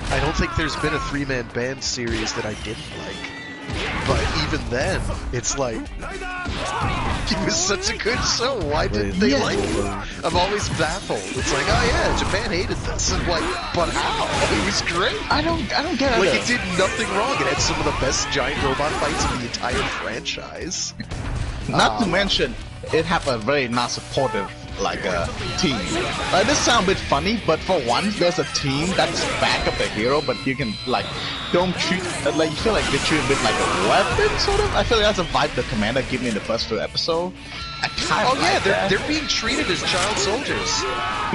I don't think there's been a 3-man band series that I didn't like. But even then, it's like it was such a good show. Why didn't they like it? I'm always baffled. It's like, oh yeah, Japan hated this. And like, but how? It was great. I don't get it. Like it did nothing wrong. It had some of the best giant robot fights in the entire franchise. Not to mention, it have a very not supportive team. Like this sound a bit funny, but for once there's a team that's back up the hero, but you can like don't treat like you feel like they treat it a bit like a weapon sort of. I feel like that's a vibe the commander gave me in the first 2 episodes. I kind of they're being treated as child soldiers.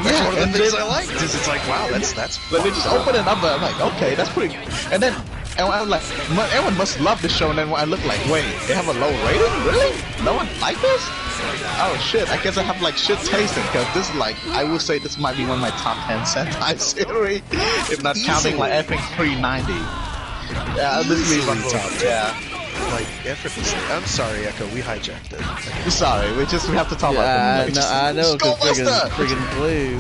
That's one of the things I like. Because it's like, wow, that's. Like they just open it up, and I'm like, okay, that's pretty. And then I'm like, everyone must love the show. And then when I look like, wait, they have a low rating? Really? No one like this? Oh shit! I guess I have like shit tasting because this is like I would say this might be one of my top 10 Sentai series, if not counting like Epic 390. Yeah, this is one top. Yeah. Like effortlessly. I'm sorry, Echo. We hijacked it. Sorry, we have to talk about them. I know, because friggin' Blue.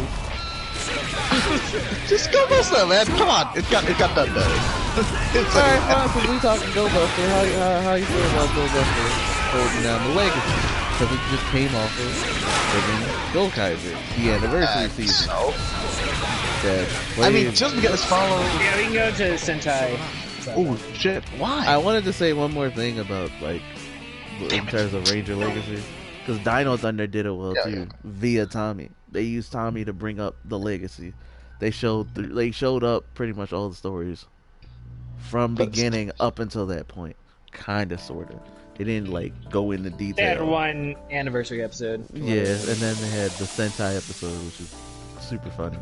Just Go Buster, man! Come on, it got done though. Alright, fine, since we talking Go Buster, how you feel about Go Buster holding down the legacy? Because it just came off of friggin' Go Kaiser, the anniversary season. So? Yeah, I mean, just because it's followed. Yeah, we can go to Sentai. Oh shit! Why? I wanted to say one more thing about like in terms of Ranger Legacy, because Dino Thunder did it well too via Tommy. They used Tommy to bring up the legacy. They showed up pretty much all the stories from beginning up until that point, kind of, sort of. They didn't like go into detail. They had one anniversary episode. Yeah, and then they had the Sentai episode, which is super funny.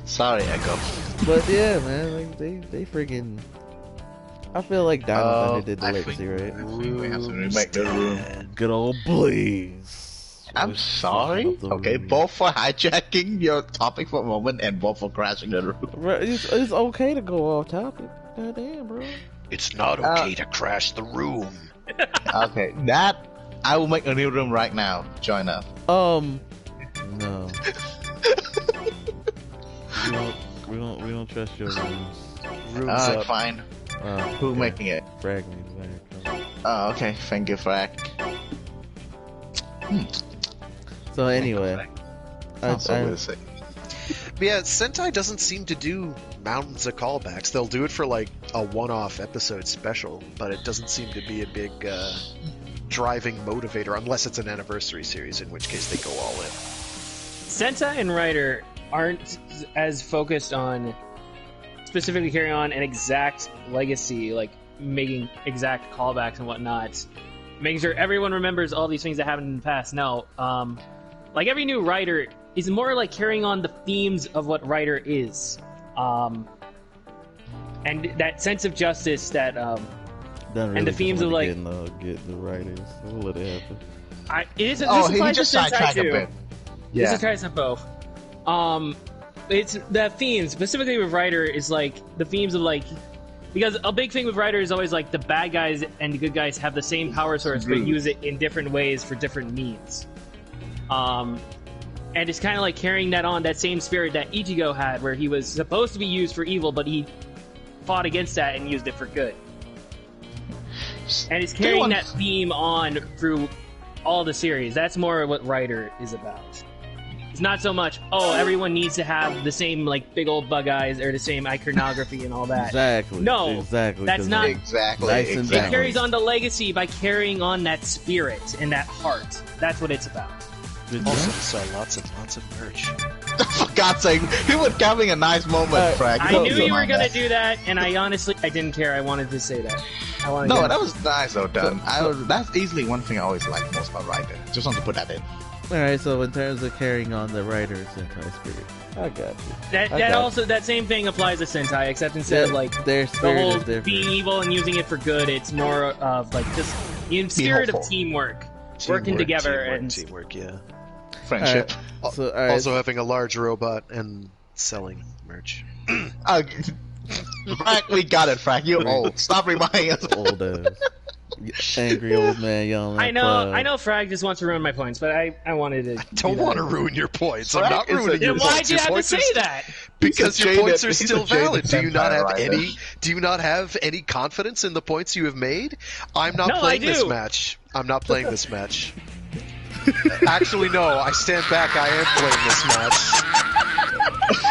Sorry, Echo. But yeah, man, like they freaking. I feel like Dino Thunder did the legacy, right? We have to remake the room. Good old Blaze. I'm sorry. Okay, both for hijacking your topic for a moment and both for crashing the room. It's okay to go off topic. Goddamn, bro. It's not okay to crash the room. Okay, that I will make a new room right now. Join up. No. we don't trust your rooms. Alright, fine. Who's making it? Frag me back. Oh, okay. Thank you, Frag. So anyway, But yeah, Sentai doesn't seem to do mountains of callbacks. They'll do it for like a one-off episode special, but it doesn't seem to be a big driving motivator unless it's an anniversary series, in which case they go all in. Sentai and Writer aren't as focused on specifically carrying on an exact legacy, like making exact callbacks and whatnot, making sure everyone remembers all these things that happened in the past. No, like every new writer is more like carrying on the themes of what writer is, and that sense of justice that really and the themes of like get the writers. We'll let it happen. This he applies just to Sentai sidetracked a too. bit. This applies to both. It's the themes specifically with writer is like the themes of like, because a big thing with writer is always like the bad guys and the good guys have the same power source but use it in different ways for different means. And it's kind of like carrying that on, that same spirit that Ichigo had, where he was supposed to be used for evil, but he fought against that and used it for good. And it's carrying that theme on through all the series. That's more what writer is about. It's not so much, everyone needs to have the same like big old bug eyes or the same iconography and all that. Exactly. No, exactly. that's not exactly. It carries on the legacy by carrying on that spirit and that heart. That's what it's about. Also saw lots of merch. For God's sake, he was having a nice moment, Frank. I knew you were gonna do that, and I honestly, I didn't care. I wanted to say that. No, that was nice though, Dan. That's easily one thing I always like most about Ryder. Just want to put that in. Alright, so in terms of carrying on the writer's Sentai spirit, I got you. That same thing applies to Sentai, except instead of like their the spirit whole is different. being evil and using it for good, it's more of like just in spirit of teamwork, working together and teamwork, yeah. Friendship. Right. So, also having a large robot and selling merch. Frank, we got it, Frank. You're old. Stop reminding us. Old angry old man yelling. I know. Frag just wants to ruin my points, but I wanted to. I don't want to ruin your points. I'm not ruining your points. points. Why'd you have to say that? Because your points are still valid. Do you not have any? Do you not have any confidence in the points you have made? I'm not playing this match. I'm not playing this match. Actually, no. I stand back. I am playing this match.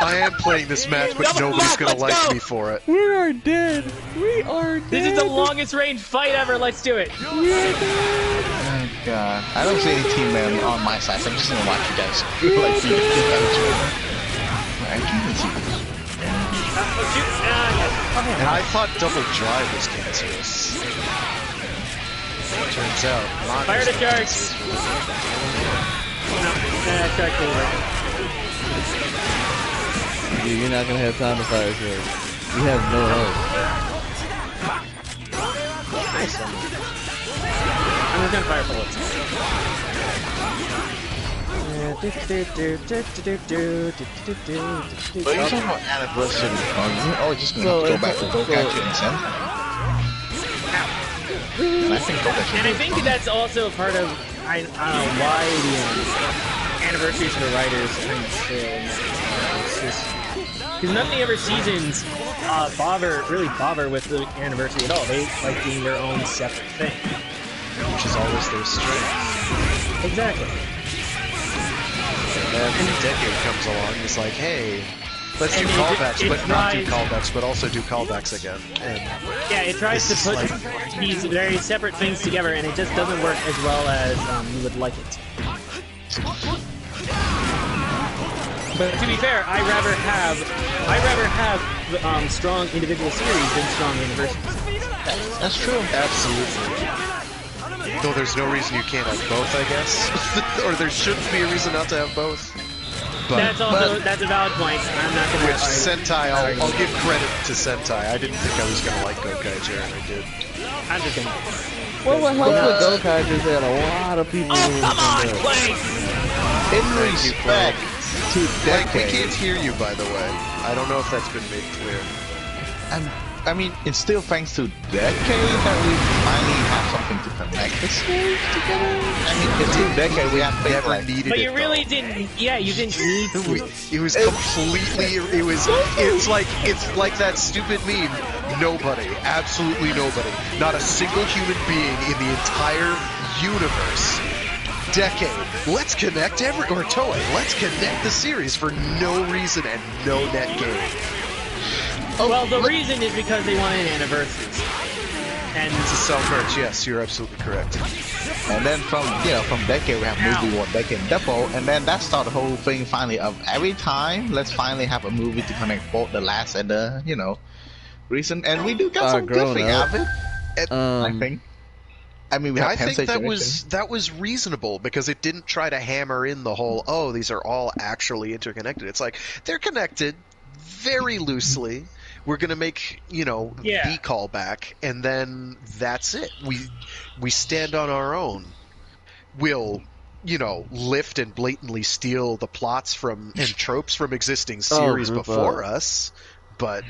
I am playing this match, but nobody's gonna like me for it. We are dead. We are dead. This is the longest range fight ever. Let's do it. We are dead. Oh God, I don't see any team men on my side. So I'm just gonna watch you guys like beat I can't see this. And I thought double drive was cancerous. Turns out, not. Fire the sharks. No, shark over. You're not gonna have time to fire sharks. You have no health. I'm just gonna fire bullets. But you're talking about anniversary. Oh, just gonna have to go back to Gokaichi and Sentai. And I think that's also part of I don't know why the anniversaries for writers kind of fail. Because none of the other seasons really bother with the anniversary at all. They like being their own separate thing, which is always their strength. Exactly. And then the decade comes along. It's like, hey. Let's do callbacks, but not do callbacks, but also do callbacks again. And yeah, it tries to put these very separate things together, and it just doesn't work as well as you would like it. But to be fair, I'd rather have strong individual series than strong anniversaries. That's true. Absolutely. Though there's no reason you can't have both, I guess, or there shouldn't be a reason not to have both. But, that's a valid point. I'm not gonna. Which Sentai, I'll give credit to Sentai. I didn't think I was gonna like Gokaiger, and I did. I'm just gonna. Well, what helps with Gokaiger is that a lot of people. Oh, come on, Blake! In respect to Decade. We can't hear you, by the way. I don't know if that's been made clear. I mean, it's still thanks to Decade that we finally have something to connect the series together. I mean, it's in Decade we have never needed but it. you really didn't. Yeah, you didn't need to. It was completely. It's like that stupid meme. Nobody, absolutely nobody, not a single human being in the entire universe. Decade. Let's connect or Toei. Let's connect the series for no reason and no net gain. Well, the reason is because they wanted anniversaries. And to sell merch, yes, you're absolutely correct. And then from Decade we have Movie War, Decade Depot, and then that started the whole thing finally of every time, let's finally have a movie to connect both the last and the, recent, and we do got some good thing out of it, I think. I mean, we have I think that was reasonable because it didn't try to hammer in the whole, these are all actually interconnected. It's like, they're connected very loosely. We're gonna make the callback, and then that's it. We stand on our own. We'll lift and blatantly steal the plots and tropes from existing series before us, but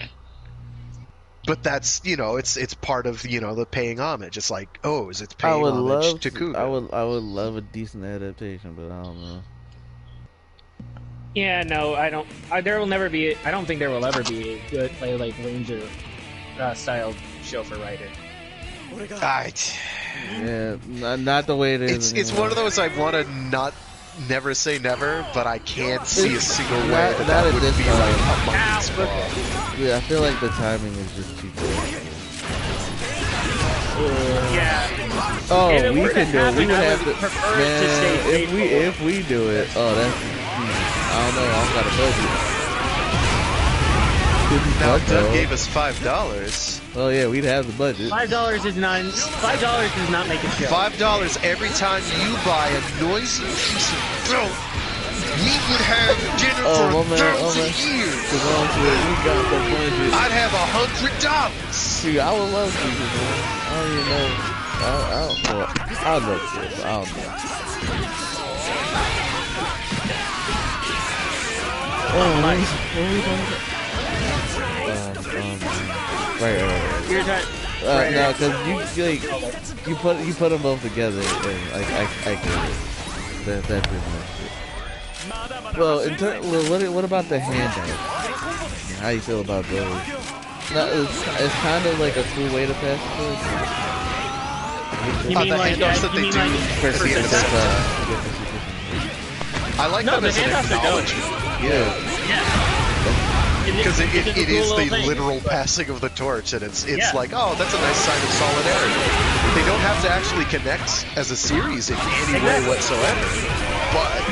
that's it's part of the paying homage. It's like it's paying homage to Kuga. I would love a decent adaptation, but I don't know. Yeah, no, I don't. There will never be. I don't think there will ever be a good like Ranger style show for Rider. Yeah, not the way it is. It's one of those I want to never say never, but I can't see a single way that would be like a monkey's paw. Yeah, I feel like the timing is just too good. Yeah. Oh, If it we were can to do it. We happen, would I have would to. prefer it to Man, stay if we do it, oh, that's. I don't know. I don't got a budget. Now Doug gave us $5. Oh yeah, we'd have the budget. $5 is not. $5 does not make a show. $5 every time you buy a noisy piece of dope. We would have dinner for 1,000 years. We got the budget. I'd have $100. See, I would love to, man. I don't even know. I don't know. I don't know. Oh, what are we talking about? Right. You're trying. No, because you put them both together, and I get it. That's pretty much it. Well, what about the handouts? How you feel about those? No, it's kind of like a cool way to pass You mean the like handouts that they do for the end of the I like them as an acknowledgement. Yeah. Because it is the literal passing of the torch, and it's like, oh, that's a nice sign of solidarity. They don't have to actually connect as a series in any way whatsoever. But,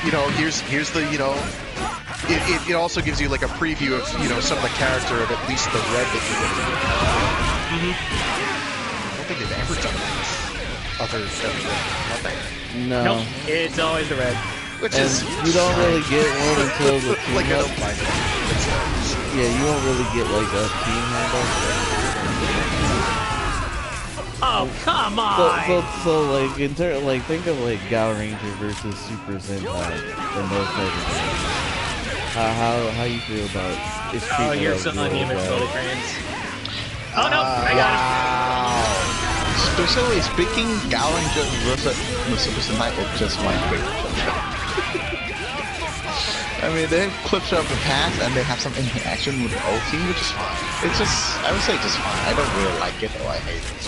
you know, here's the, you know, it also gives you like a preview of, you know, some of the character of at least the red that you're going to get. I don't think they've ever done this other than nothing. No. Nope, it's always the red. Which is you don't really get one until the team like, I up. don't mind it. Yeah, you don't really get like a team handle. Oh, come on! So like in like think of like Power Ranger versus Super Sentai and those type of things. How you feel about it? Oh, you're so unhuman, Solicrans. Oh no, I got him. Especially speaking, Power Ranger versus Super Sentai is just my favorite. I mean, they have clips of the past, and they have some interaction with the old team, which is fine. It's just, I would say just fine. I don't really like it, or I hate it.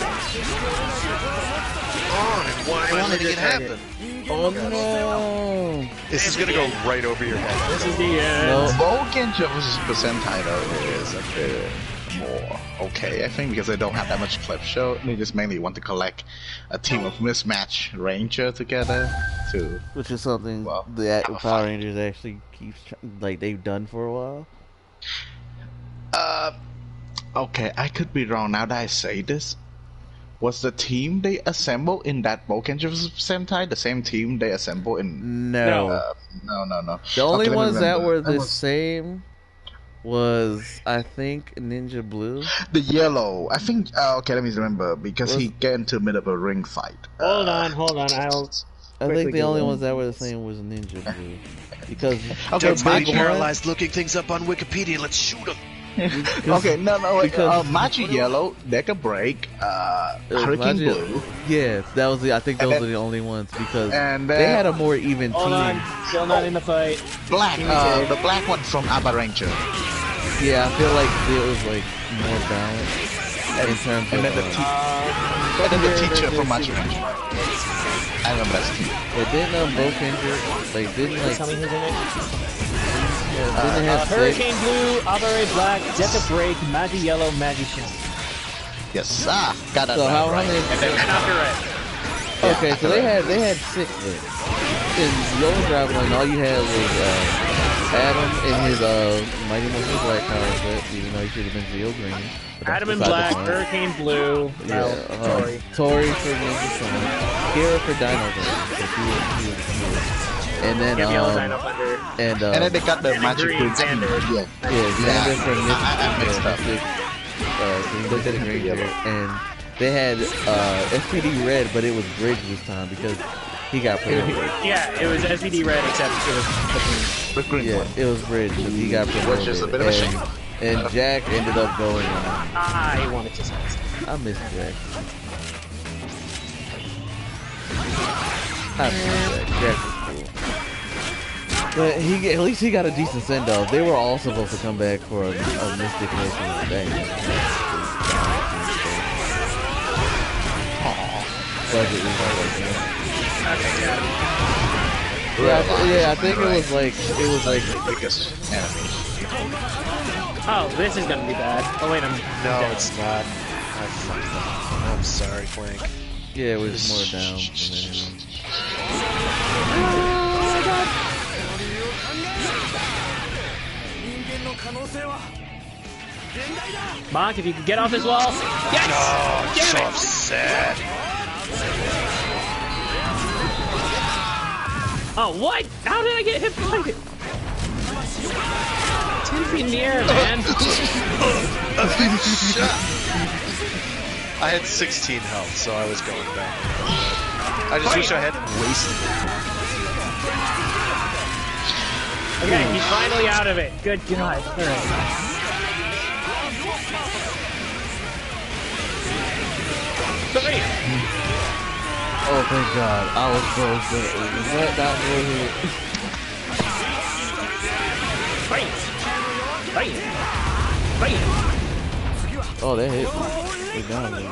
Oh, and why am I letting it happen? Oh no! This is gonna go right over your head. This is the end. No, Volganger versus Super Sentai, though, is a bit more okay, I think, because they don't have that much clip show. They just mainly want to collect a team of mismatched Ranger together to... Which is something the Power Rangers actually keeps, like, they've done for a while. Okay, I could be wrong now that I say this. Was the team they assembled in that Volganger vs. Sentai the same team they assembled in... No. No. The only ones that were the same was, I think, Ninja Blue. The yellow. I think... okay, let me remember. Because he got into the middle of a ring fight. Hold on. I think the only ones that were the same was Ninja Blue. Because... Okay, paralyzed looking things up on Wikipedia. Let's shoot them. Okay, no, wait. Magic Yellow, Deca Break, Hurricane Blue. Yeah, that was I think those were the only ones because and they had a more even team. Hold on, still not in the fight. Black, the black one from Abba Ranger. Yeah, I feel like it was like more balanced in terms of. And then the teacher from Magic Ranger. I remember that team. It didn't both injured. Like didn't like. Tell me who's in it. Didn't have Hurricane Blue, Aberray Black, Deca Break, Magi Yellow, Magi Shine. Yes, got that. So how many? And then after red. Okay, so they had 6 then. In the Overdrive one, all you had was Adam in his Mighty Morphin Black power set, even though he should have been Zeo Green. Adam in Black, Hurricane Blue, Tori for Ninja Sun, Kira for Dino Gun, and then and then they got the Magic Green Xander. Xander for Ninja. I mixed up. And they had SPD Red, but it was Bridge this time because he got promoted. Yeah, it was SPD Red, except it was the green one. It was Bridge because he got promoted. Which is a bit of a shame. And Jack ended up going on. I wanted to say I miss Jack. I miss Jack. Jack was cool. But at least he got a decent send-off. They were all supposed to come back for a Mystic Nation thing. Budget was I think it was like the biggest animation. Oh, this is gonna be bad. Oh wait, No, it's not. I fucked up. I'm sorry, Clank. Yeah, it was more down. Monk, if you can get off this wall. Yes! Oh, Damn so it! upset. Oh, what? How did I get hit by it? 10 feet in the air, man. I had 16 health, so I was going back. I just wish I hadn't wasted it. Okay, he's finally out of it. Good God. All right. Oh, thank God. I was so good. Was that really? Fight! Oh, that hit me. They down there.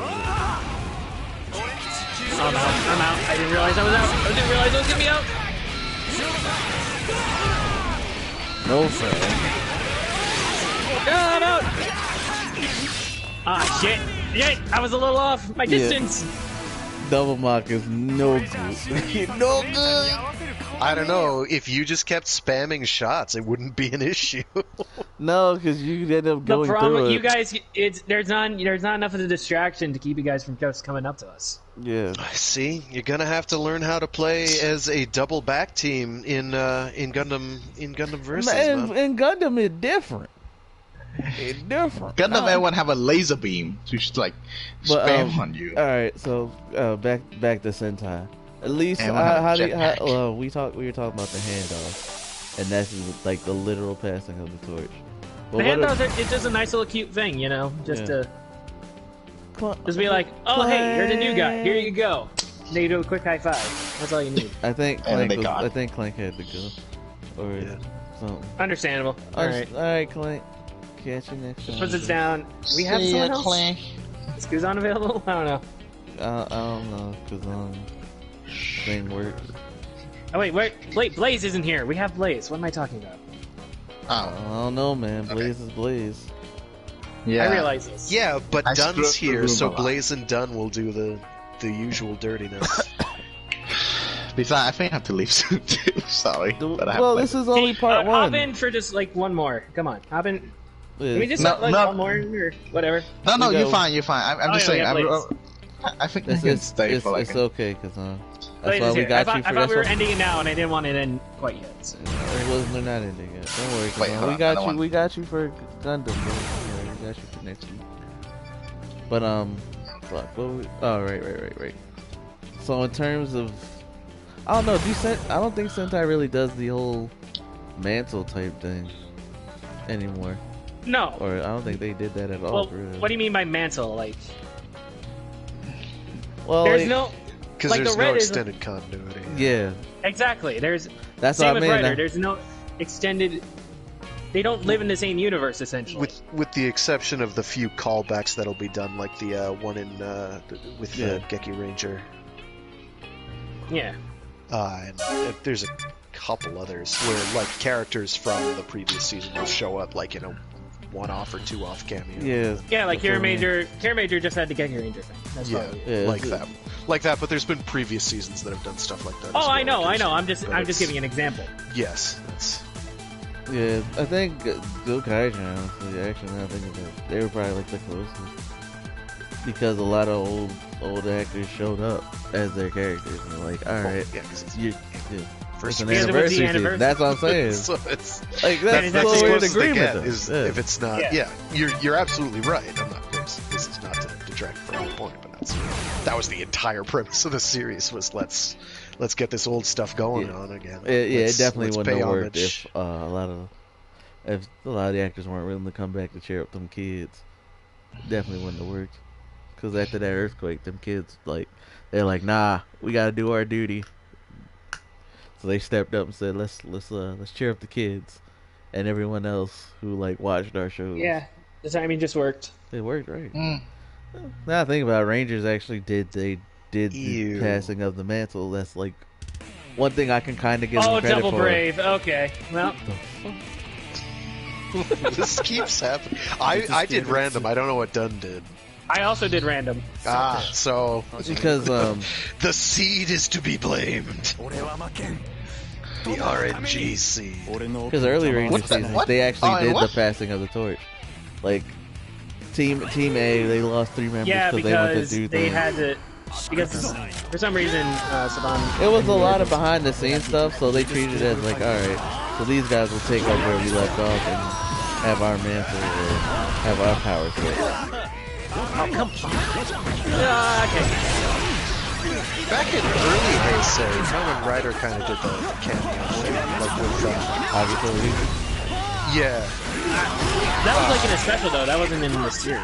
I'm out. I didn't realize I was out. I didn't realize I was gonna be out. No, sir. I'm out. Ah, shit. I was a little off. My distance. Double mock is no good. No good. I don't know. If you just kept spamming shots, it wouldn't be an issue. No, because you end up going The problem, through it. you guys, there's not enough of the distraction to keep you guys from just coming up to us. Yeah. See, you're gonna have to learn how to play as a double back team in Gundam Versus. Man, in Gundam, it's different. It's different. Gundam everyone have a laser beam to just like spam on you. All right, so back to Sentai. At least And we have how a do you, jetpack. we were talking about the handoff, and that's like the literal passing of the torch. But The handoffs, it's just a nice little cute thing, you know, just to just be like, oh hey, you're the new guy, here you go. And then you do a quick high five. That's all you need. I think And Clank they got I it. think Clank had to go, or something. Understandable. All right. All right, Clank. Catch you next time. Puts it down. We have someone else. Is Kuzan available? I don't know. I don't know, cause thing works. Oh wait, Blaze isn't here. We have Blaze. What am I talking about? I don't know, man. Blaze is Blaze. Yeah. I realize this. Yeah, but I Dunn's screwed the here, room so a lot. Blaze and Dunn will do the usual dirtiness. Besides, I think I have to leave soon too. Sorry. But I have Well, to this is only part Hop one. in for just like one more. Come on, hop in. Yeah. Can we just No, like no. one more or whatever? No, We you're go- fine. You're fine. I'm just saying. yeah, Blaze. I think we can stay for like. It's okay, cause that's Blaze why is we here. got I you thought, for I thought we were that's why- ending it now, and I didn't want it to end quite yet. So. It wasn't. They're not ending yet. Don't worry. Wait, Kazan. hold We on, I got don't you. want- We got you for Gundam. Bro. Yeah, we got you for next week. But fuck. Right. So in terms of, I don't know. I don't think Sentai really does the whole mantle type thing anymore. No. Or I don't think they did that at all. Well, for real. what do you mean by mantle? Like, Well, there's like, no. Because Like, there's the no red is- extended continuity. Yeah, Exactly. There's that's same what I with mean. Rider. There's no extended. They don't live in the same universe essentially. With the exception of the few callbacks that'll be done, like the one in with Geki Ranger, Yeah. and there's a couple others where like characters from the previous season will show up, like in a one-off or two-off cameo. Yeah. Yeah, like Kara Before- Major just had the Geki Ranger thing. That's Yeah, probably it. Yeah, like it's- that. But there's been previous seasons that have done stuff like that. Oh, as I well, know. 'cause- I'm just but it's- giving an example. Yes, that's Yeah, I think Go Kaijin, honestly, actually, now I think of it, they were probably like the closest. Because a lot of old actors showed up as their characters. And they're like, alright, yeah, because it's first first an Yeah, it was the anniversary season. anniversary. That's what I'm saying. so it's Like, that's that's as what we're in close as they agreement get. though. Is Yeah. if it's not, Yeah. you're absolutely right. I'm not. This is not to detract from the point, but that was the entire premise of the series. Was let's get this old stuff going on again. It definitely let's wouldn't pay have worked homage. if a lot of the actors weren't willing to come back to cheer up them kids. Definitely wouldn't have worked. Because after that earthquake, them kids they're like, nah, we gotta do our duty. So they stepped up and said, let's cheer up the kids and everyone else who watched our shows. Yeah, the timing just worked. It worked right. Now I think about it, Rangers actually did the Ew. passing of the mantle. That's one thing I can kind of give Oh, them credit Double for. Brave. Okay, well, This keeps happening. I did random. I don't know what Dunn did. I also did random. So because the seed is to be blamed. The RNG seed. Because early Ranger seasons, they actually did the passing of the torch. Like Team A, they lost 3 members because they went to do they things. had to. Because for some reason, Saban. It was a lot of behind the scenes stuff, so they treated it as like, alright, so these guys will take up where we left off and have our mantle or have our power set. Oh, come on. Okay. Back in early Heisei, Kamen Rider kind of did the cameo thing, like with Obviously. Yeah. That was like in a special though. That wasn't in the series.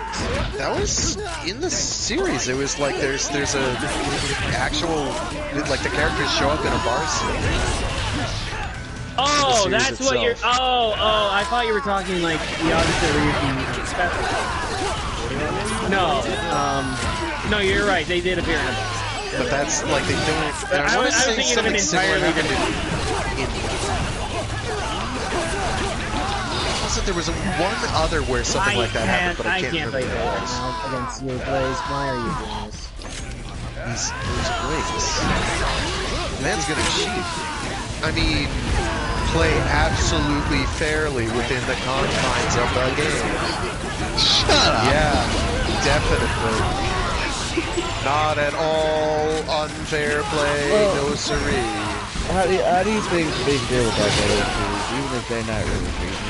That was in the series. It was like there's a actual, like the characters show up in a bar scene. Oh, that's what you're. Oh, I thought you were talking like the opposite Ryuki special. No, you're right. They did appear in a bar. But that's like they don't. I was thinking of an entirely different. There was one other where something like that happened, but I can't play remember. Against you, Blaze. Why are you doing this? He's Blaze. Man's gonna cheat. I mean, play absolutely fairly within the confines of the game. Shut up. Yeah, definitely. Not at all unfair play, no siree. How do you think they deal with that series, even if they're not really treated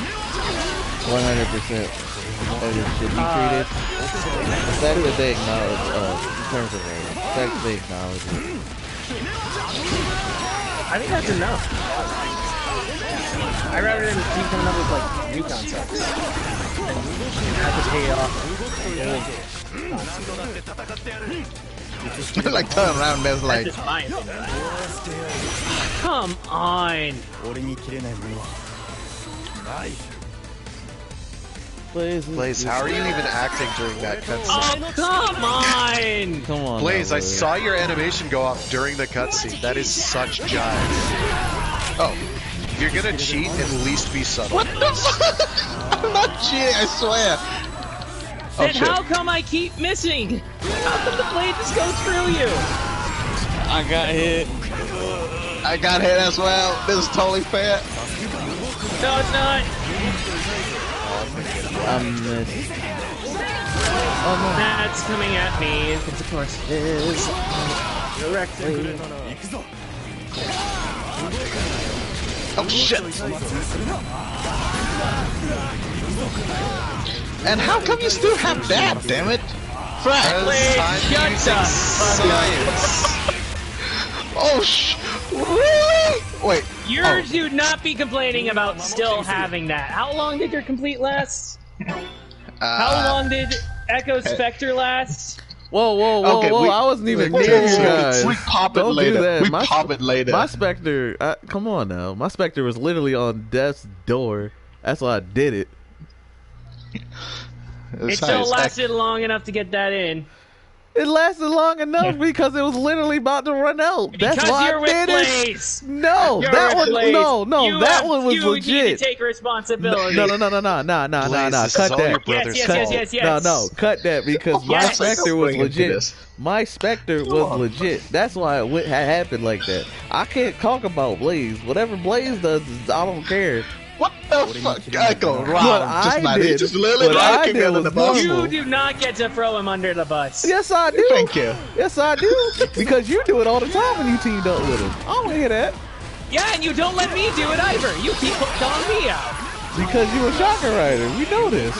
100% as it should be treated? The fact that they acknowledge, in terms of rating, the fact that they acknowledge it. I think that's enough. I'd rather than keep coming up with like new concepts and have to pay off. Like turn around and there's like, that's just my opinion. Come on. Blaze, how are you even acting during that cutscene? Oh, come on! Come on, Blaze, I saw your animation go off during the cutscene. That is such jive. Oh, if you're gonna cheat, at least be subtle. what the fuck? I'm not cheating, I swear. Then how come I keep missing? How come the blade just goes through you? I got hit. I got hit as well. This is totally fair. No, it's not. I missed. Oh no. That's coming at me. Of course it is. Directly. Oh shit. And how come you still have that, damn it? Please, shut up. Science. Oh really? Wait. You do not be complaining about still having that. How long did your complete last? How long did Echo Spectre last? Whoa! Okay, I wasn't even near you guys. We pop it Don't later. do that. We pop it later. My Spectre, come on now. My Spectre was literally on death's door. That's why I did it. It still lasted long enough to get that in. It lasted long enough because it was literally about to run out. That's because why you're I did with it. Blaze. No, You're that with one, Blaze. no, that one was you legit. You need to take responsibility. No. Blaze, Cut that. Yes. No, cut that because my Spectre was legit. My Spectre was legit. That's why it had happened like that. I can't talk about Blaze. Whatever Blaze does, I don't care. What the fuck? I go wrong. What I did, just literally what I knocking did him in was the bus. You do not get to throw him under the bus. Yes, I do. Thank you. Yes, I do. Because you do it all the time when you teamed up with him. I don't hear that. Yeah, and you don't let me do it either. You keep calling me out. Because you a Shocker Rider. We know this.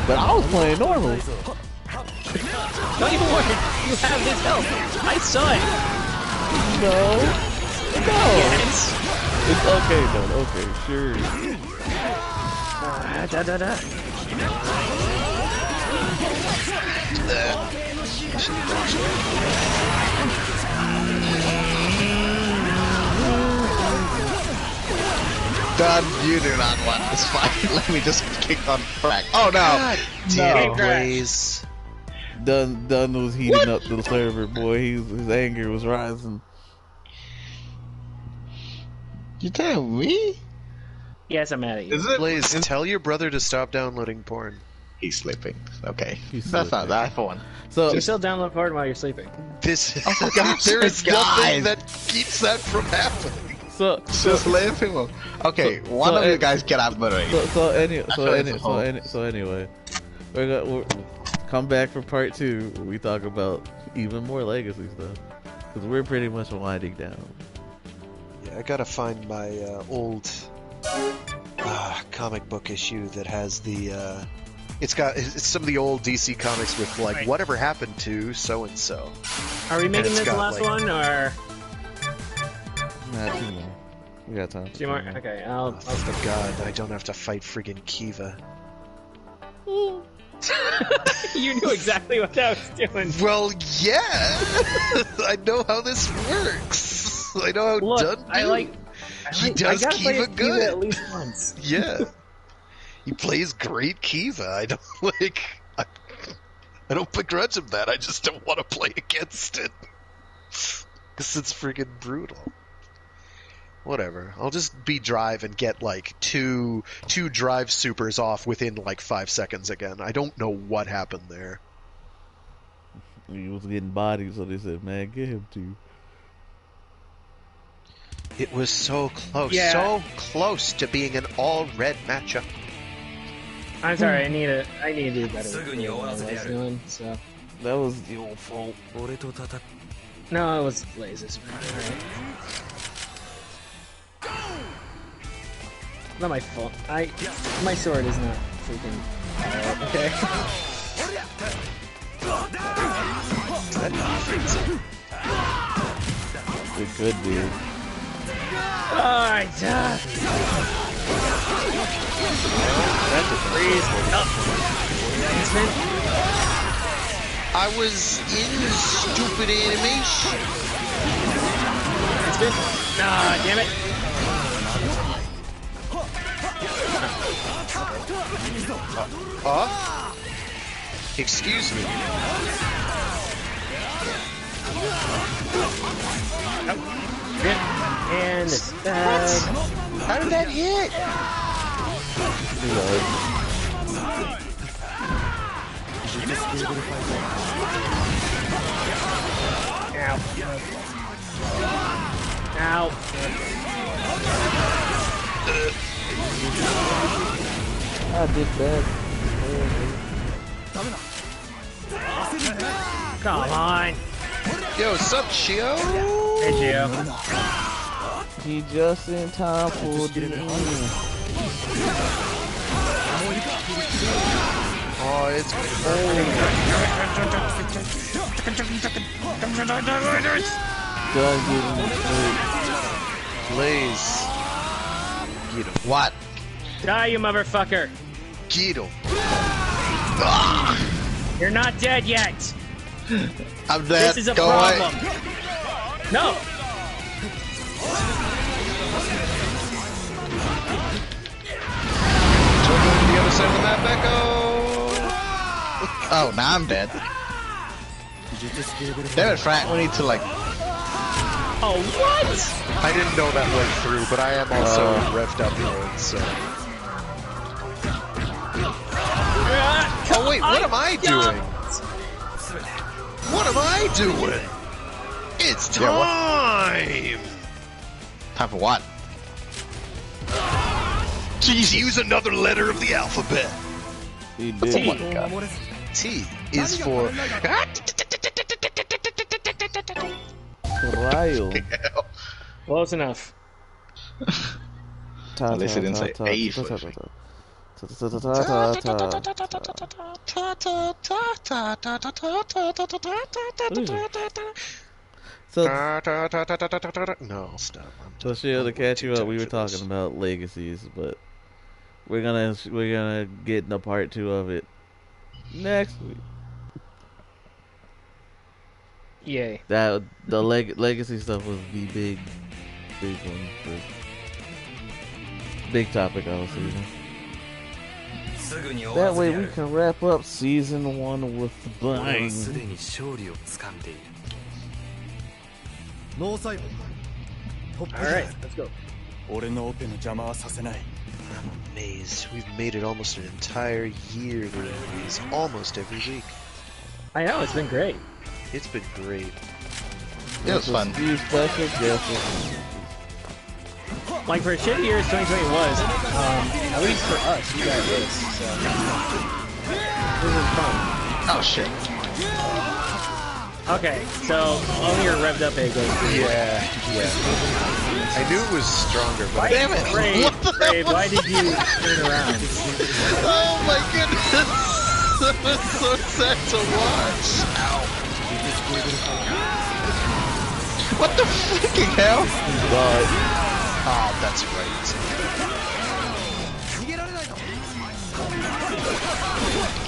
But I was playing normal. Don't even worry. You have his help. I saw it. No. Yes. It's okay, though. Okay, sure. Done. You do not want this fight. Let me just kick on crack. Oh no. God damn No. it, Blaze. Dunn was heating up the server, boy. His anger was rising. You telling me? Yes, I'm mad at you. Is it? Blaze, tell your brother to stop downloading porn. He's sleeping. Okay. He's That's sleeping. not that one. So You still download porn while you're sleeping. This Oh, God, there is nothing guys. that keeps that from happening. Just leave him alone. Okay, one of you guys get out moderate. So anyway, we'll come back for part 2. Where we talk about even more Legacy stuff because we're pretty much winding down. Yeah, I gotta find my old comic book issue that has the. It's some of the old DC comics with like whatever happened to so and so. Are we making this the last one or? Nah, 2 more. We got time. 2 more. Okay, I'll. Thank God, I don't have to fight friggin' Kiva. You knew exactly what I was doing. Well, yeah, I know how this works. I know how Look, Dun He does I Kiva good. Kiva at least once. Yeah, he plays great Kiva. I don't I don't begrudge him that. I just don't want to play against it because it's friggin' brutal. Whatever. I'll just be Drive and get like two Drive supers off within like 5 seconds again. I don't know what happened there. He was getting bodied, so they said, "Man, get him too." It was so close, so close to being an all-red matchup. I'm sorry. I need to do better. Doing, so. That was your fault. No, it was Blazes. Alright. Not my fault. My sword is not freaking okay. It could be. Alright, that's a freeze. I was in stupid animation. It's been. Ah, damn it. Excuse me. And it's bad. How did that hit? Ow. I did bad. Come on. Yo, sup, Chio? Hey, Gio. He just in time for the end. Oh, it's cold. Done getting Blaze. Get him. What? Die, you motherfucker. Get him. You're not dead yet. I'm dead. This is a Go problem. away. No. The other side of the map, Echo. Oh, now I'm dead. Damn it, Frank. We need to like. Oh, what? I didn't know that went through, but I am also in revved up mode, so. Oh wait, what am I doing? What am I doing? It's time! Time for what? Jeez, use another letter of the alphabet. He did. Oh my God. T is for... Rayo. Close enough. At least it didn't say A first. So, No, stop. so Shield, to catch you up, we were talking about Legacies, but we're gonna get in the part 2 of it next week. Yay. That the Legacy stuff was the big one, big topic, obviously. That way we can wrap up season 1 with the bang. Alright, let's go. 俺のオペの邪魔はさせない。Maze, we've made it almost an entire year doing these, almost every week. I know, it's been great. It's been great. It was fun. Special guests. Like for a shitty year as 2020 was, at least for us, you got this. So this is fun. Oh shit. Okay, so only your revved up A goes through. Yeah. I knew it was stronger, but Damn it! Brave, why did you turn around? Oh my goodness! That was so sad to watch. Ow. What the fucking hell? oh, that's right.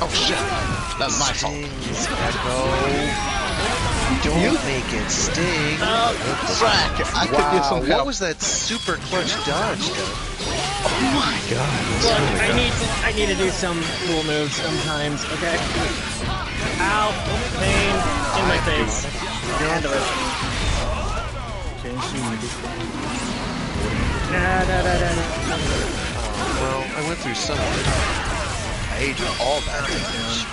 Oh shit! That's my fault. Stings, Echo. Don't make it sting. Frack! I could use some Wow, help. what was that super clutch dodge, though? Oh my god. Look, I need to do some cool moves sometimes, okay? Ow! Pain in my face. Handle it. Well, I went through some of it. I ate all that damage.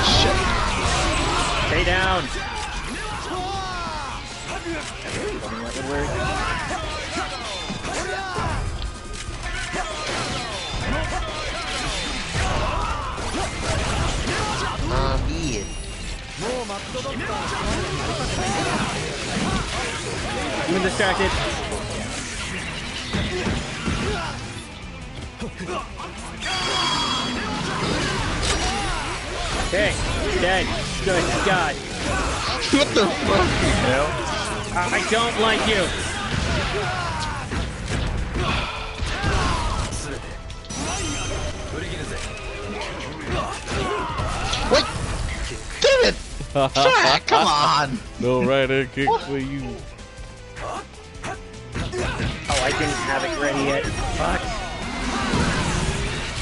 Shit. Stay down. Ian. I'm distracted. Okay, dead. Good God. What the fuck? Hell? I don't like you. Wait! Damn it! Frack, come on! No rider kick for you. Oh, I didn't have it ready yet. Fuck.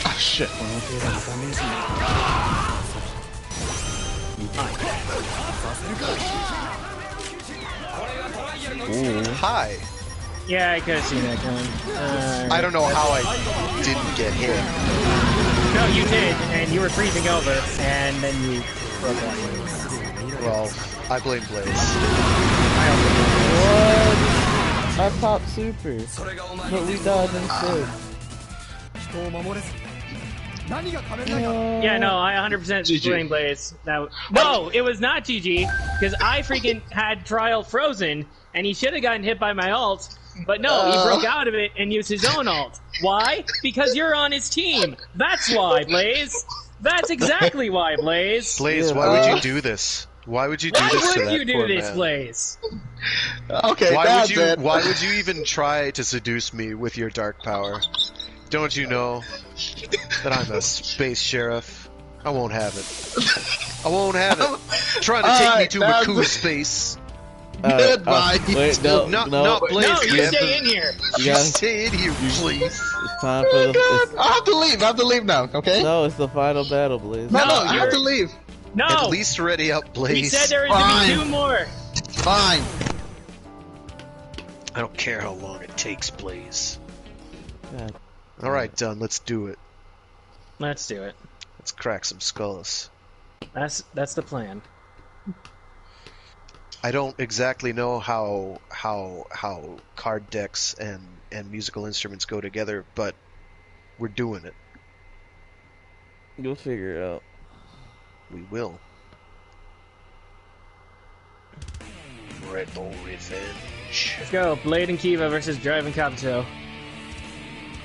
Oh shit. Ooh. Hi. Yeah, I could have seen that coming. I don't know how I didn't get hit. No, you did, and you were freezing over, and then you broke one. Well, I blame Blaze. What? I popped super, but we dodged instead. Yeah, no, I 100% blame Blaze. No, it was not GG, because I freaking had Trial frozen, and he should have gotten hit by my ult, but no, he broke out of it and used his own ult. Why? Because you're on his team. That's why, Blaze. That's exactly why, Blaze. Blaze, why would you do this? Why would you do this to Why that would you do poor this, man? Blaze? Okay, Why that's would you? it. Why would you even try to seduce me with your dark power? Don't you know that I'm a space sheriff? I won't have it. I won't have it. Trying to take me to Maku space. Goodbye. Wait, no, Not Blaze. No, you man. stay in here. You You guys, stay in here, please. it's time for the. I have to leave. I have to leave now. Okay? No, it's the final battle, Blaze. No, No, I have you're- to leave. No, At least ready up, Blaze. he said there was to Fine. be 2 more. Fine. I don't care how long it takes, Blaze. God. All right, done. Let's do it. Let's do it. Let's crack some skulls. That's the plan. I don't exactly know how card decks and musical instruments go together, but we're doing it. You'll figure it out. We will. Rebel Revenge. Let's go. Blade and Kiva versus Drive and Kabuto.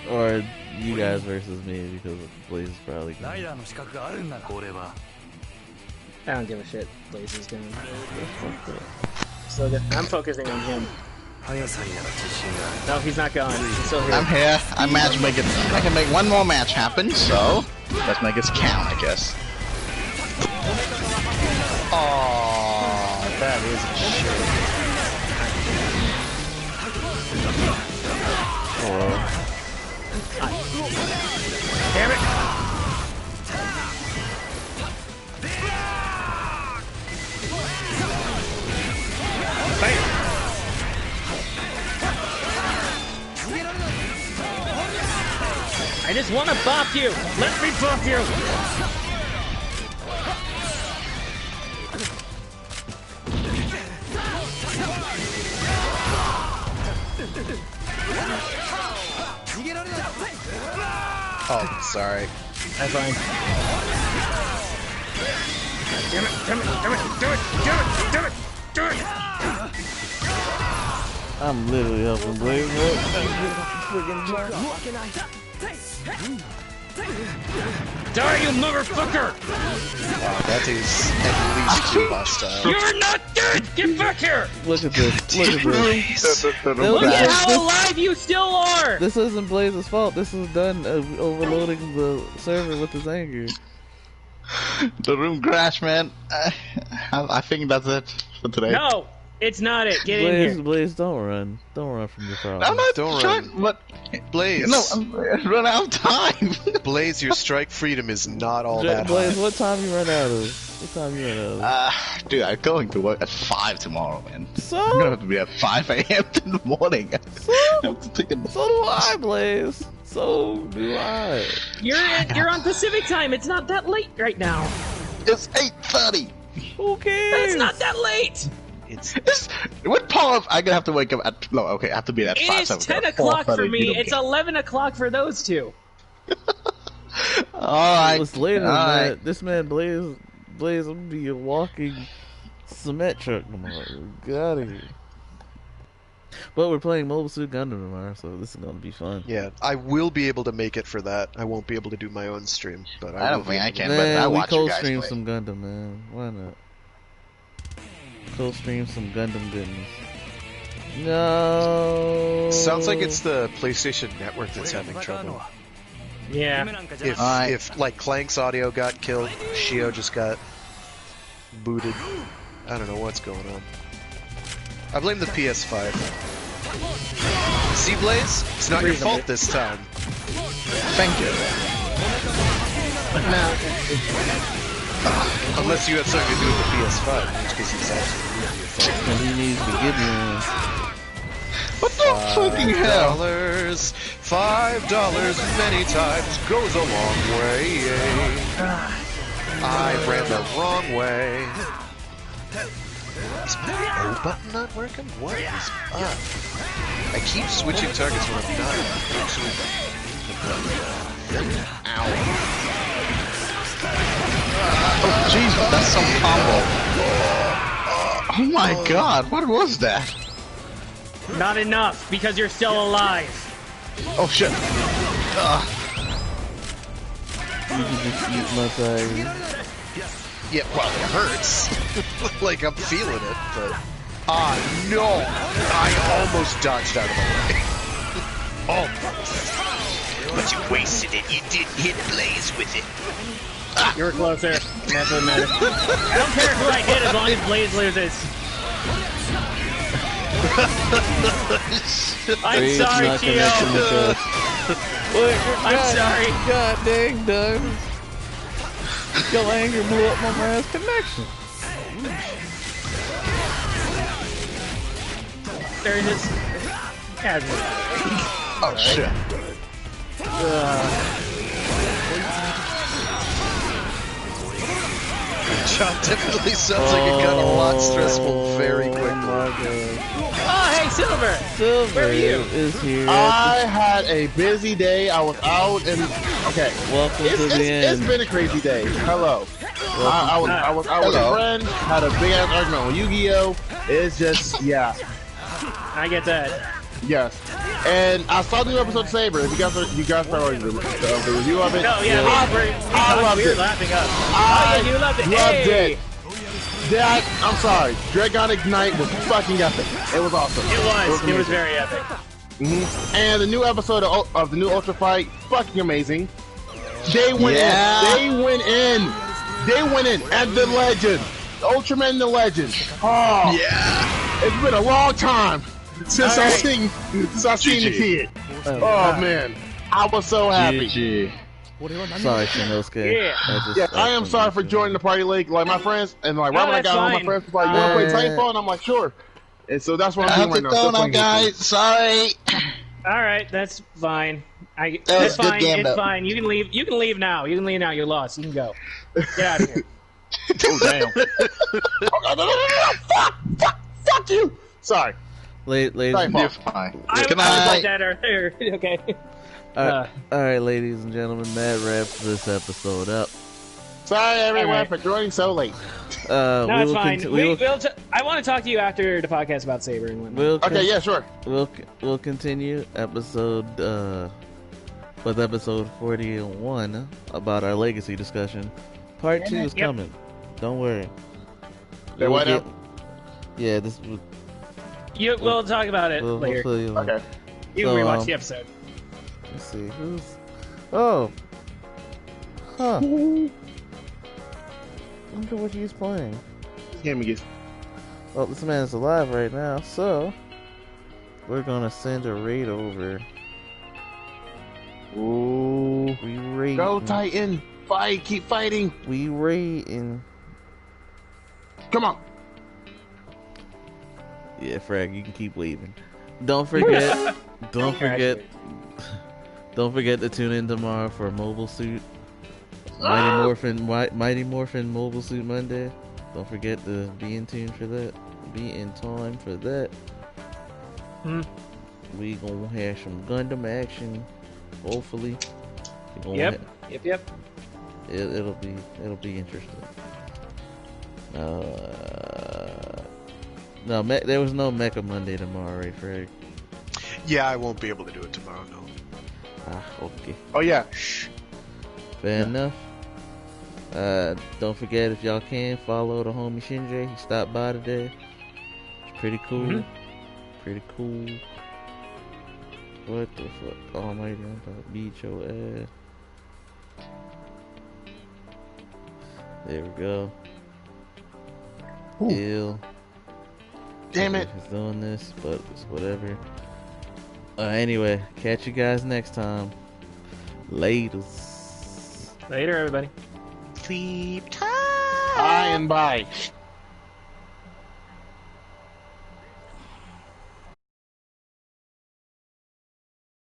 Or you guys versus me, because Blaze is probably gonna. I don't give a shit. Blaze is gonna. So good. I'm focusing on him. No, he's not gone. He's still here. I'm here. I can make one more match happen, so let's make it count, I guess. Aww, that is a shame. Damn it! Bam! I just want to bop you. Let me bop you. Oh, sorry. That's fine. Damn it, damn it, damn it, damn it, damn it, damn it, damn it! I'm literally helping Blaze. Die, you motherfucker! Oh, that is at least too hostile. You're not dead! Get back here! Look at this. Look at this. Look at how alive you still are! This isn't Blaze's fault. This is done overloading the server with his anger. The room crashed, man. I think that's it for today. No! It's not it. Get Blaze, in here. Blaze, don't run. Don't run from your problem. I'm not Don't trying, run. but Blaze. no, I'm running out of time. Blaze, your strike freedom is not all that Blaze, high. what time you run out of? What time you run out of? Dude, I'm going to work at 5 tomorrow, man. So? I'm gonna have to be at 5 a.m. in the morning. So? I have to take a... So do I, Blaze. So do I. You're on Pacific time. It's not that late right now. It's 8:30. Who cares? It's not that late. What part of I'm gonna have to wake up at? No, okay, I have to be at 5. It is 10 o'clock for me. It's 11 o'clock for those two. Alright. It's later than that. This man Blaze, I'm gonna be a walking cement truck tomorrow. Get out of here. But we're playing Mobile Suit Gundam tomorrow, so this is gonna be fun. Yeah, I will be able to make it for that. I won't be able to do my own stream, but I don't think I can, Man, but I we watch you guys co-stream play. some Gundam, man. Why not? Co-stream some Gundam goodness. No. Sounds like it's the PlayStation Network that's having trouble. Yeah. If like Clank's audio got killed, Shio just got booted. I don't know what's going on. I blame the PS5. See, Blaze? It's not your fault this time. Thank you. Unless you have something to do with the PS5, in which case it's absolutely your fault. And he needs to give me one. What the fucking hell? $5 many times goes a long way. I ran the wrong way. Is my O button not working? What is up? I keep switching targets when I'm not actually. Ow. Oh jeez, that's some combo. Oh my god, what was that? Not enough, because you're still alive. Oh shit. You can just eat my tiger. Yeah, well, it hurts. Like, I'm feeling it, but... no! I almost dodged out of the way. Almost. But you wasted it. You didn't hit Blaze with it. You were closer. That doesn't matter. I don't care who I hit as long as Blaze loses. I'm sorry, Chio. I'm sorry. God dang, Doug. Your anger blew up my man's connection. There it is. Oh shit. John definitely sounds like it got a lot stressful very quickly. Oh, hey, Silver! Silver Where are you? is here. I had a busy day. I was out and okay. Welcome to the end. It's been a crazy day. Hello. I was out with a friend. Had a big ass argument on Yu-Gi-Oh. It's just I get that. yes. And I saw the new episode of Saber. You guys started already the review of it. No, yeah, I loved we were it. laughing up. I you loved it. loved Hey! it. That I'm sorry. Dragon Ignite was fucking epic. It was awesome. It was amazing. very epic. And the new episode of the new Ultra Fight, fucking amazing. They went in. They went in. And the Legend. The Ultraman and the Legend. Oh. Yeah. It's been a long time since I've seen the kid. Oh, man. I was so happy. GG. Sorry, Shinosuke. Yeah. I am sorry for joining the party league. Like, my friends, and like, right when I that's got home, my fine. friends was like, you want to play Titanfall? And I'm like, sure. And so that's what I I'm have doing to right now. go Still now, playing guys. Sorry. Alright, that's fine. It's fine. It's fine. You can leave. You can leave now. You can leave now. You're lost. You can go. Get out of here. Oh damn! Fuck you! Sorry. Ladies, You're fine. I was like that earlier. Okay. All right, ladies and gentlemen, that wraps this episode up. Sorry, everyone, for joining so late. No, it's fine. I want to talk to you after the podcast about Saber and whatnot. Okay, yeah, sure. We'll continue with episode 41 about our legacy discussion. Part 2 is coming. Don't worry. Yeah, this was. We'll talk about it later. Okay. You can rewatch the episode. Let's see who's. Oh. Huh. I wonder what he's playing. Well, this man's alive right now, so we're gonna send a raid over. Ooh. We raid. Go Titan! Fight! Keep fighting! We raiding. Come on! Yeah, Frag, you can keep waving. Don't forget. Don't forget to tune in tomorrow for Mobile Suit. Mighty Morphin Mobile Suit Monday. Don't forget to be in tune for that. Be in time for that. We gonna have some Gundam action. Hopefully. Yep. It'll be interesting. No, there was no Mecha Monday tomorrow, right, Frag? Yeah, I won't be able to do it tomorrow, no. Okay. Oh, yeah. Fair enough. Don't forget, if y'all can, follow the homie Shinji. He stopped by today. It's pretty cool. Pretty cool. What the fuck? Almighty, I'm about to beat your ass. There we go. Ill. Damn it. He's doing this, but it's whatever. Anyway, catch you guys next time. Later, everybody. Sleep time. Bye and bye.